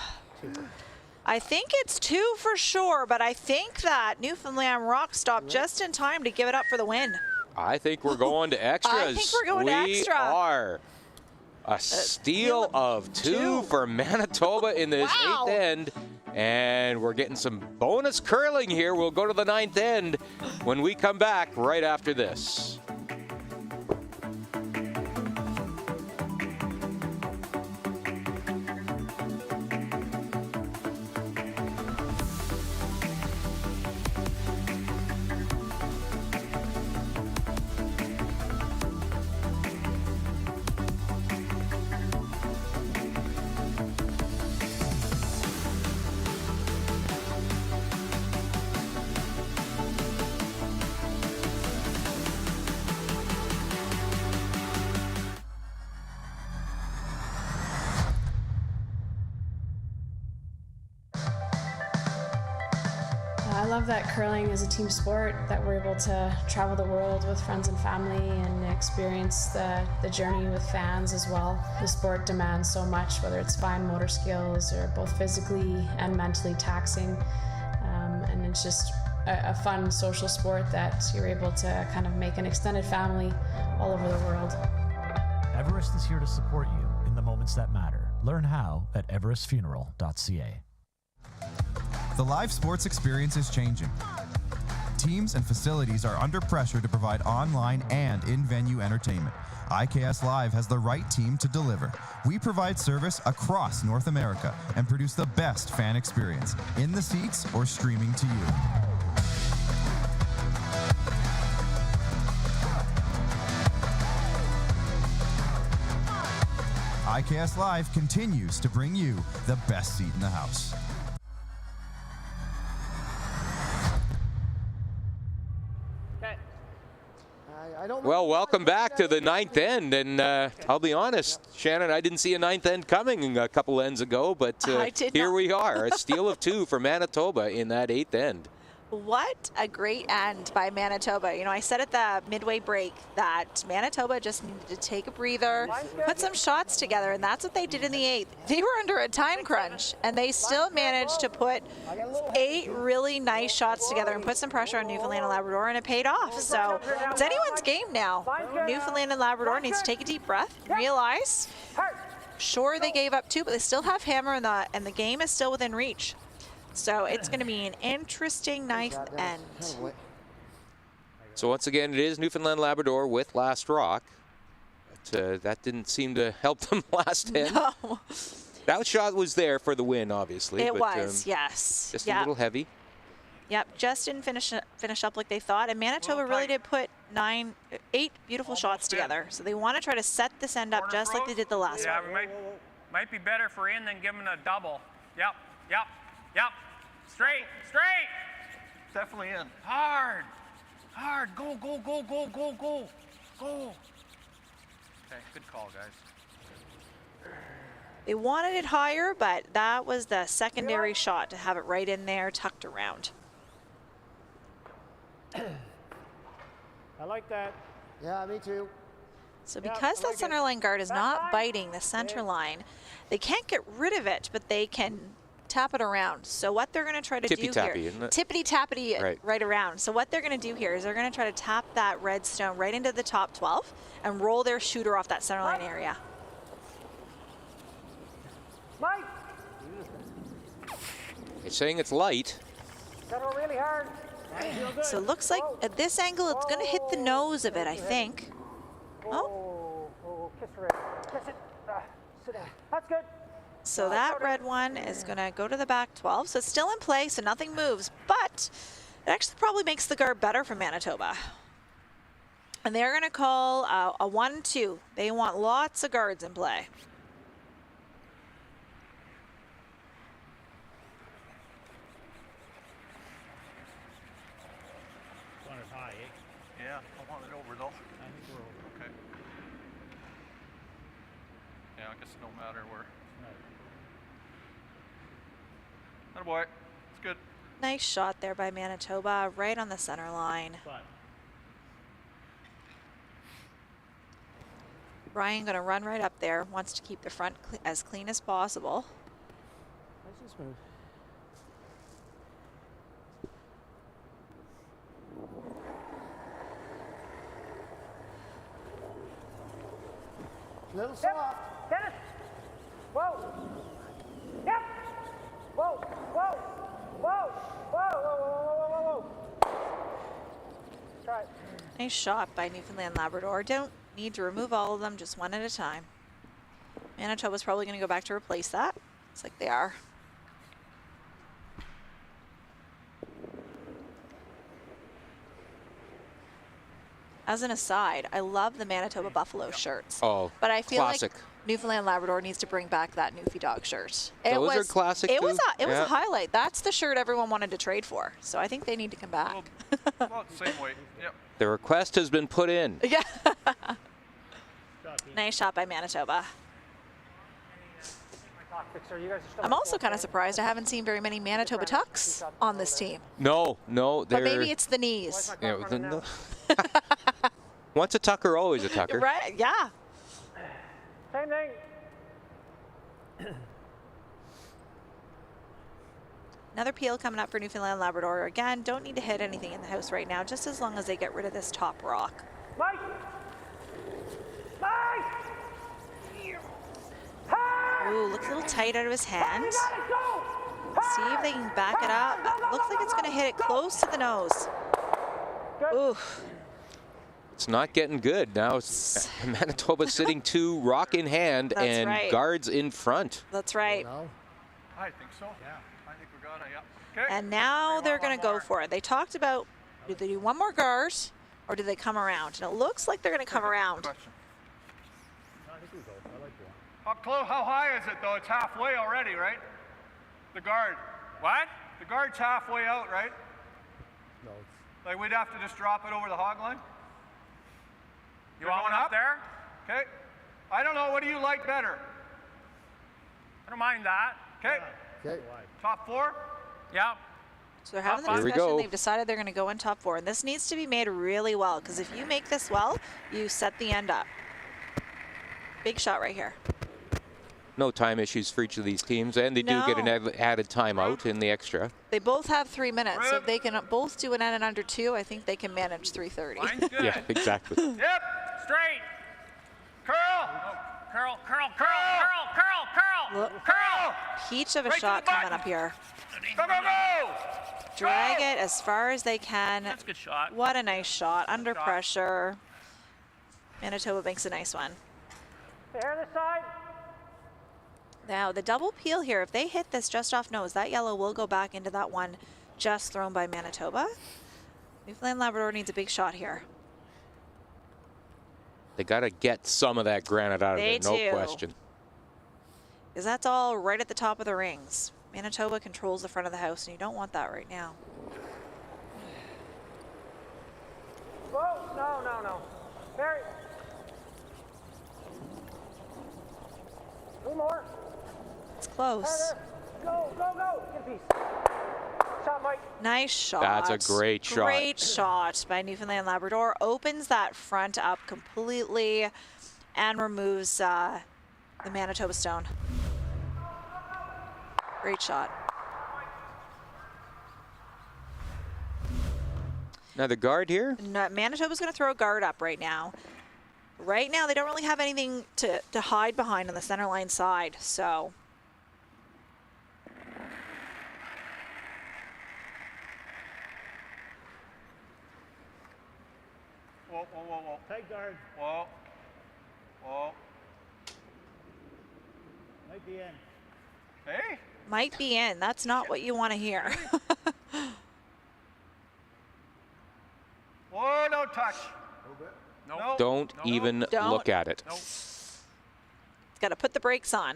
I think it's 2 for sure, but I think that Newfoundland Rock stopped just in time to give it up for the win. I think we're going to extras. I think we're going to extra. We are. A steal of 2 for Manitoba in this 8th end. And we're getting some bonus curling here. We'll go to the 9th end when we come back right after this. I love that curling is a team sport, that we're able to travel the world with friends and family and experience the journey with fans as well. The sport demands so much, whether it's fine motor skills or both physically and mentally taxing. And it's just a fun social sport that you're able to kind of make an extended family all over the world. Everest is here to support you in the moments that matter. Learn how at everestfuneral.ca. The live sports experience is changing. Teams and facilities are under pressure to provide online and in-venue entertainment. IKS Live has the right team to deliver. We provide service across North America and produce the best fan experience, in the seats or streaming to you. IKS Live continues to bring you the best seat in the house. Well, welcome back to the 9th end, and I'll be honest, Shannon, I didn't see a 9th end coming a couple ends ago, but here we are, a steal of 2 for Manitoba in that 8th end. What a great end by Manitoba. You know, I said at the midway break that Manitoba just needed to take a breather, put some shots together, and that's what they did in the 8th. They were under a time crunch, and they still managed to put 8 really nice shots together and put some pressure on Newfoundland and Labrador, and it paid off. So it's anyone's game now. Newfoundland and Labrador needs to take a deep breath, realize, sure, they gave up 2, but they still have hammer, and the game is still within reach. So it's going to be an interesting 9th end. So once again, it is Newfoundland Labrador with Last Rock. But that didn't seem to help them last end. No. That shot was there for the win, obviously. It but, was, yes. Just a little heavy. Yep, just didn't finish up like they thought. And Manitoba really did put 8 beautiful shots together. So they want to try to set this end up just like they did the last one. Yeah, might be better for in than giving a double. Yep. Straight. Definitely in. Hard. Go. Okay, good call, guys. They wanted it higher, but that was the secondary shot to have it right in there, tucked around. I like that. Yeah, me too. So because that center line guard is not biting the center line, they can't get rid of it, but they can tap it around. So what they're going to try to do Tippy-tappy, here, isn't it? tippity-tappity right around. So what they're going to do here is they're going to try to tap that red stone right into the top 12 and roll their shooter off that center line area. Mike! It's saying it's light. Settle really hard. So it looks like at this angle, it's going to hit the nose of it, I think. Oh, kiss the red. Kiss it. Sit down. That's good. So that red one is going to go to the back 12. So it's still in play, so nothing moves. But it actually probably makes the guard better for Manitoba. And they're going to call a 1-2. They want lots of guards in play. One is high, eh? Yeah, I want it over though. I think we're over. Okay. Yeah, I guess no matter where. Attaboy. It's good. Nice shot there by Manitoba, right on the center line. Ryan going to run right up there, wants to keep the front as clean as possible. Nice and smooth. Little soft. Get it. Whoa. Yep. Whoa. Whoa. Whoa. Whoa. Whoa. Whoa. Whoa. Whoa. Try it. Nice shot by Newfoundland Labrador. Don't need to remove all of them, just one at a time. Manitoba's probably going to go back to replace that. Looks like they are. As an aside, I love the Manitoba Buffalo shirts. Oh, but I feel classic. like Newfoundland Labrador needs to bring back that Newfie Dog shirt. Those are classic It too. was a highlight. That's the shirt everyone wanted to trade for. So I think they need to come back. About the same weight. Yep. The request has been put in. Yeah. Nice shot by Manitoba. I'm also kind of surprised I haven't seen very many Manitoba Tucks on this team. No, But they're. maybe it's the knees. Yeah, once a Tucker, always a Tucker. Right? Yeah. Same thing. Another peel coming up for Newfoundland Labrador. Again, don't need to hit anything in the house right now, just as long as they get rid of this top rock. Mike! Mike! Ooh, looks a little tight out of his hand. See if they can back it up. Looks like it's going to hit it close to the nose. Ooh. It's not getting good. Now it's Manitoba sitting 2 rock in hand and right. guards in front. That's right. I think so. Yeah. I think we got it. Yeah. Okay. And now they're going to go for it. They talked about, do they do one more guard or do they come around? And it looks like they're going to come around. I think we go. I like that. How high is it though? It's halfway already, right? The guard. What? The guard's halfway out, right? No. Like we'd have to just drop it over the hog line? You want one up there? Okay. I don't know. What do you like better? I don't mind that. Okay. Okay. Top 4? Yep. So they're having the Here we discussion. go. They've decided they're going to go in top 4. And this needs to be made really well, because if you make this well, you set the end up. Big shot right here. No time issues for each of these teams, and they do get an added timeout in the extra. They both have 3 minutes. So if they can both do an end in under 2, I think they can manage 3:30. Mine's good. Yeah, exactly. Yep. Straight. Curl. Curl, curl, curl, curl, curl, curl. Look, Curl. peach of a Right to shot the coming button. up here. Go, go, go. Drag it as far as they can. That's a good shot. What a nice shot. Under pressure. Manitoba makes a nice one. Hair this side. Now, the double peel here, if they hit this just off nose, that yellow will go back into that one just thrown by Manitoba. Newfoundland Labrador needs a big shot here. They got to get some of that granite out of They there, no do. question. Because that's all right at the top of the rings. Manitoba controls the front of the house, and you don't want that right now. Whoa, no. Barry. 3 more. It's close. Go. Get a piece. Shot, Mike. Nice shot. That's a great shot. Great shot by Newfoundland Labrador. Opens that front up completely and removes the Manitoba stone. Great shot. Another guard here. No, Manitoba's going to throw a guard up right now. Right now, they don't really have anything to hide behind on the center line side, so Whoa, whoa, whoa, whoa. Tight guard. Whoa. Whoa. Might be in. Hey? Might be in. That's not what you want to hear. Whoa, no touch. Nope. Don't even look at it. Nope. Got to put the brakes on.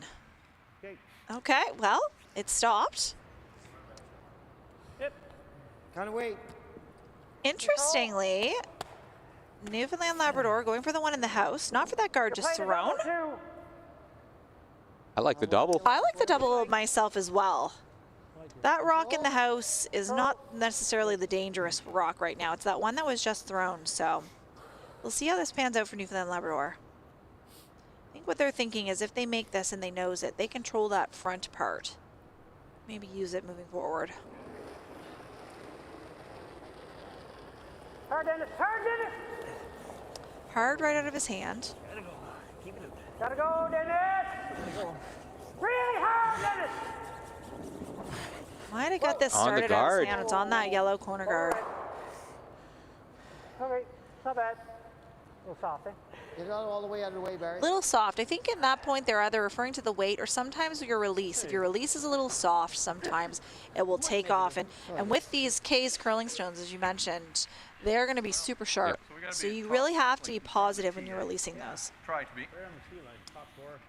Okay, well, it stopped. Yep. Kind of wait. Interestingly, Newfoundland Labrador going for the one in the house, not for that guard just thrown. I like the double. I like the double myself as well. That rock in the house is not necessarily the dangerous rock right now. It's that one that was just thrown. So we'll see how this pans out for Newfoundland Labrador. I think what they're thinking is if they make this and they nose it, they control that front part. Maybe use it moving forward. Hard, Dennis. Hard, Dennis. Hard right out of his hand. Gotta go. Keep it up. Gotta go, Dennis. Gotta go. Really hard, Dennis. Might have got this On the started out of his guard. hand. It's on that yellow corner guard. Okay, not bad. A little soft, eh? Get it all the way out of the way, Barry. Little soft. I think at that point they're either referring to the weight or sometimes your release. If your release is a little soft, sometimes it will take off. And with these K's curling stones, as you mentioned, they're going to be super sharp. So you really have to be positive when you're releasing those. Try to be.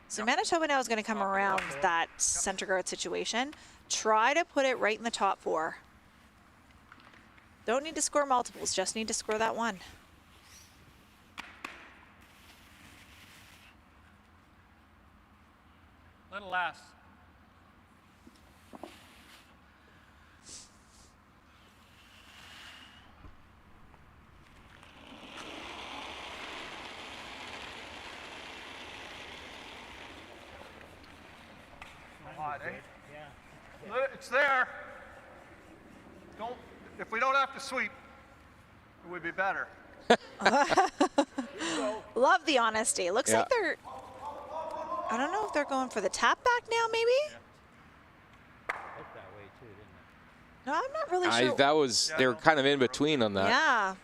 So Manitoba now is going to come around that center guard situation. Try to put it right in the top four. Don't need to score multiples, just need to score that one. Little less. Hot, eh? Yeah. It's there. Don't. If we don't have to sweep, it would be better. Love the honesty. Looks like they're, I don't know if they're going for the tap back now, maybe? Looked that way too, didn't it? No, I'm not really sure. That was, they were kind of in between on that. Yeah.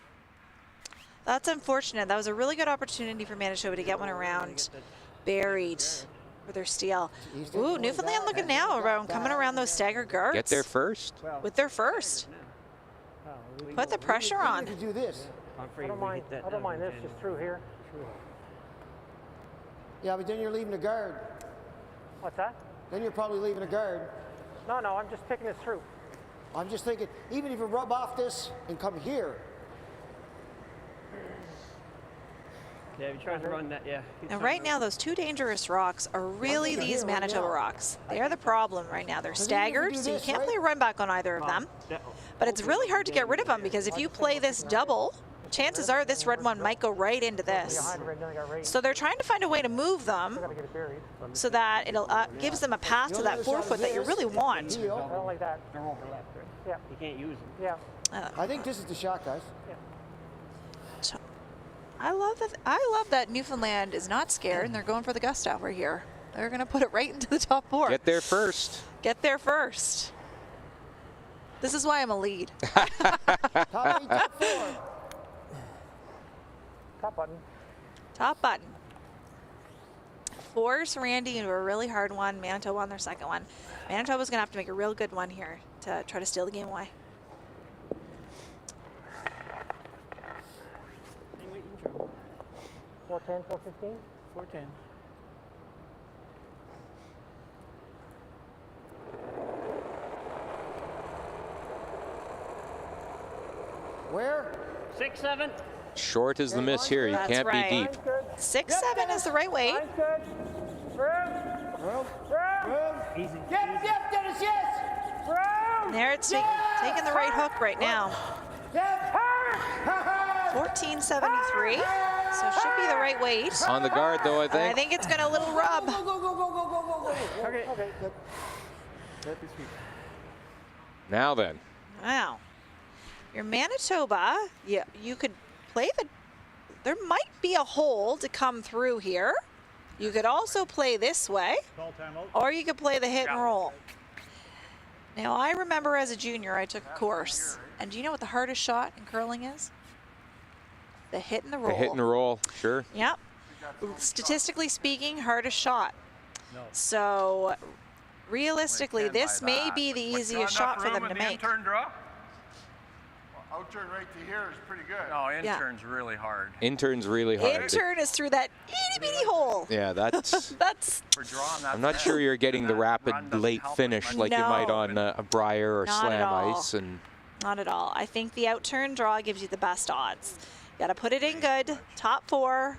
That's unfortunate. That was a really good opportunity for Manitoba to get one around buried for their steal. Ooh, Newfoundland looking now around, coming around those staggered guards. Get there first. With their first. Put the pressure on. Do this. I don't mind this, just through here. Yeah, but then you're leaving the guard. What's that? Then you're probably leaving a guard. No, I'm just picking this through. I'm just thinking, even if you rub off this and come here. Yeah, if you try to run that, yeah. And right now, those two dangerous rocks are really these Manitoba rocks. They are the problem right now. They're staggered, so you can't play run back on either of them. But it's really hard to get rid of them because if you play this double, chances are this red one might go right into this. So they're trying to find a way to move them so that it gives them a path to that 4 foot that you really want. I don't like that. They're overlapped, right? Yeah. You can't use them. Yeah. I think this is the shot, guys. I love that Newfoundland is not scared and they're going for the gusto right here. They're going to put it right into the top four. Get there first. Get there first. This is why I'm a lead. Top four. Top button. Top button. Force Randy into a really hard one. Manitoba on their second one. Manitoba's going to have to make a real good one here to try to steal the game away. $410, $415? $410. Where? 6-7. Short is the miss here. You That's can't right. be deep. 6-7 is the right weight. Mine's good. Room. Easy. Yep, Dennis, yes. Room. There it's taking the right hook right now. 1473. So it should be the right weight. On the guard, though, I And think. I think it's going to a little rub. Go. Okay. Good. Now then. Wow. Your Manitoba, you could play there might be a hole to come through here. You could also play this way, or you could play the hit and roll. Now, I remember as a junior, I took a course, and do you know what the hardest shot in curling is? The hit and the roll. The hit and roll, sure. Yep. Statistically speaking, hardest shot. No. So realistically, this may be the easiest shot for them to make. In-turn draw? Out-turn right to here is pretty good. No, in-turn's really hard. In-turn's really hard. In-turn is through that itty-bitty hole. Yeah, that's... For drawing, I'm not sure you're getting the rapid late finish like you might on a Briar or Not Slam at all. Ice. And Not at all. I think the out-turn draw gives you the best odds. You got to put it in good, top 4.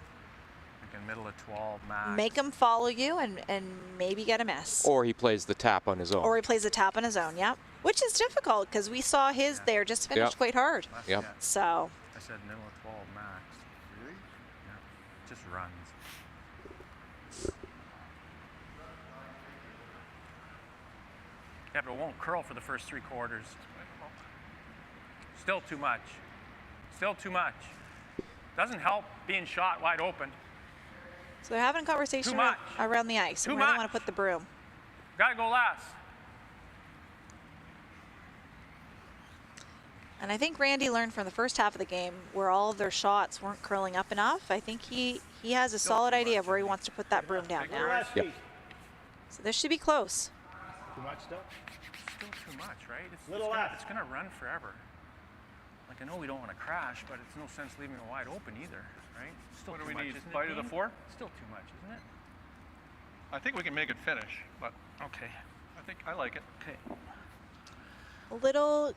Like in middle of 12 max. Make him follow you and maybe get a miss. Or he plays the tap on his own. Or he plays a tap on his own, yep. Which is difficult because we saw his there just finished quite hard. Yep. So. I said middle of 12 max. Really? Yeah. Just runs. Yeah, but it won't curl for the first 3 quarters. Still too much. Still too much. Doesn't help being shot wide open. So they're having a conversation around the ice. Too and where they much. want to put the broom. Gotta go last. And I think Randy learned from the first half of the game where all of their shots weren't curling up enough. I think he has a solid idea of where he wants to put that broom down now. Yep. So this should be close. Too much still? Still too much, right? Little it's gonna run forever. Like I know we don't want to crash, but it's no sense leaving it wide open either, right? Still What do too we much, need? isn't it, Bite of the Dean? 4? Still too much, isn't it? I think we can make it finish, but okay. I like it. Okay. A little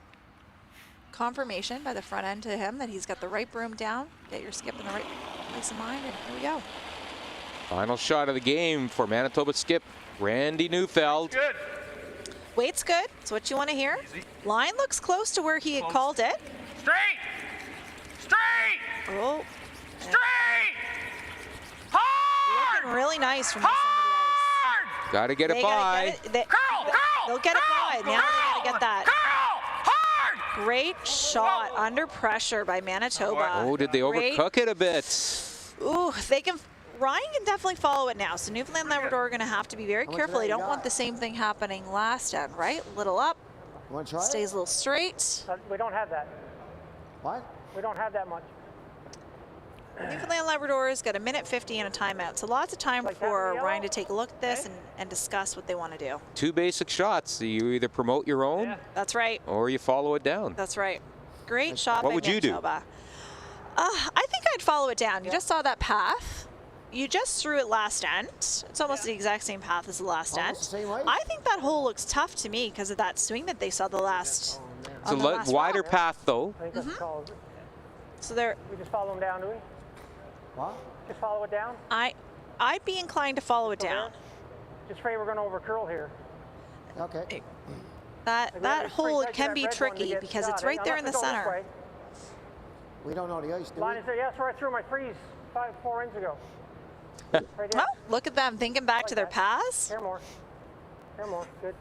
confirmation by the front end to him that he's got the right broom down. Get your skip in the right place of mind, and here we go. final shot of the game for Manitoba skip Randy Neufeld. Good. Weight's good. It's what you want to hear. Easy. Line looks close to where he had called it. Straight! Straight! Oh. Straight! Hard! Looking really nice from this end of the ice. Got to get it They by. gotta get it. Curl! They'll get it by. Now they got to get that. Curl! Hard! Great shot under pressure by Manitoba. Oh, did they Great. overcook it a bit? Ooh, they can. Ryan can definitely follow it now. So Newfoundland Labrador are going to have to be very careful. They don't want the same thing happening last end, right? Little up. You want to try Stays a little straight. We don't have that. What? We don't have that much. Newfoundland Labradors got a minute 50 and a timeout. So lots of time for Ryan to take a look at this and discuss what they want to do. Two basic shots. You either promote your own That's right. or you follow it down. That's right. Great shot What by would you do? Manitoba. I think I'd follow it down. You just saw that path. You just threw it last end. It's almost the exact same path as the last end. I think that hole looks tough to me because of that swing that they saw the last. It's a wider path, though. I think that's called. So there. We just follow them down, do we? What? Just follow it down? I'd be inclined to follow it down. Just afraid we're going to overcurl here. Okay. That hole can be tricky because it's right there in the center. We don't know the ice, do Line we? is there. Yes, where I threw my freeze 4 inches ago. Right Well, look at them thinking back to their paths. Here more. Here more. Good.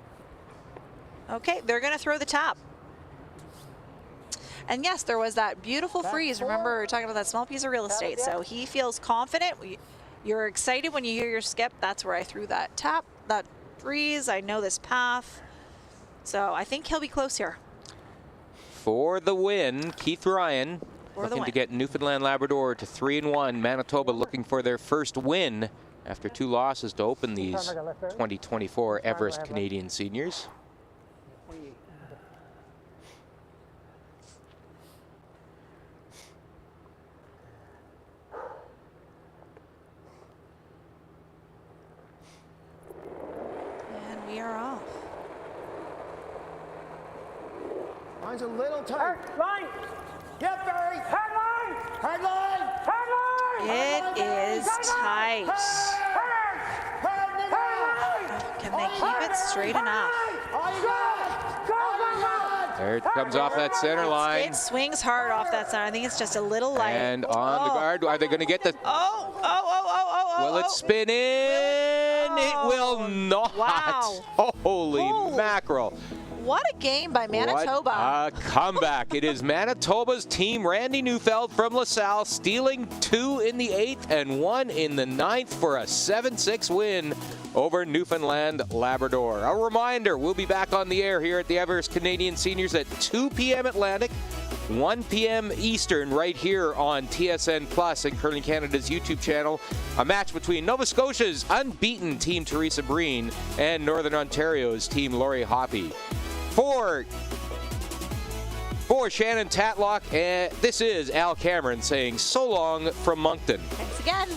Okay, they're going to throw the tap. And yes, there was that beautiful freeze. Remember, we were talking about that small piece of real estate. So he feels confident. You're excited when you hear your skip. That's where I threw that tap, that freeze. I know this path. So I think he'll be close here. For the win, Keith Ryan looking to get Newfoundland Labrador to 3-1. Manitoba looking for their first win after 2 losses to open these 2024 Everest Canadian Seniors. And we are off. Mine's a little tight. Line! Yep, Barry! Hard line! Hard line! Hard line! It is tight. Can they keep it straight enough? There it comes off that center line. It swings hard off that center. I think it's just a little light. And on the guard. Are they going to get the... Will it spin in? It will not. Wow. Holy mackerel. What a game by Manitoba. What a comeback. It is Manitoba's team, Randy Neufeld from LaSalle, stealing 2 in the 8th and 1 in the 9th for a 7-6 win over Newfoundland Labrador. A reminder, we'll be back on the air here at the Everest Canadian Seniors at 2 p.m. Atlantic, 1 p.m. Eastern, right here on TSN Plus and Curling Canada's YouTube channel. A match between Nova Scotia's unbeaten team Teresa Breen and Northern Ontario's team Lori Hoppy. For Shannon Tatlock, this is Al Cameron saying so long from Moncton. Thanks again.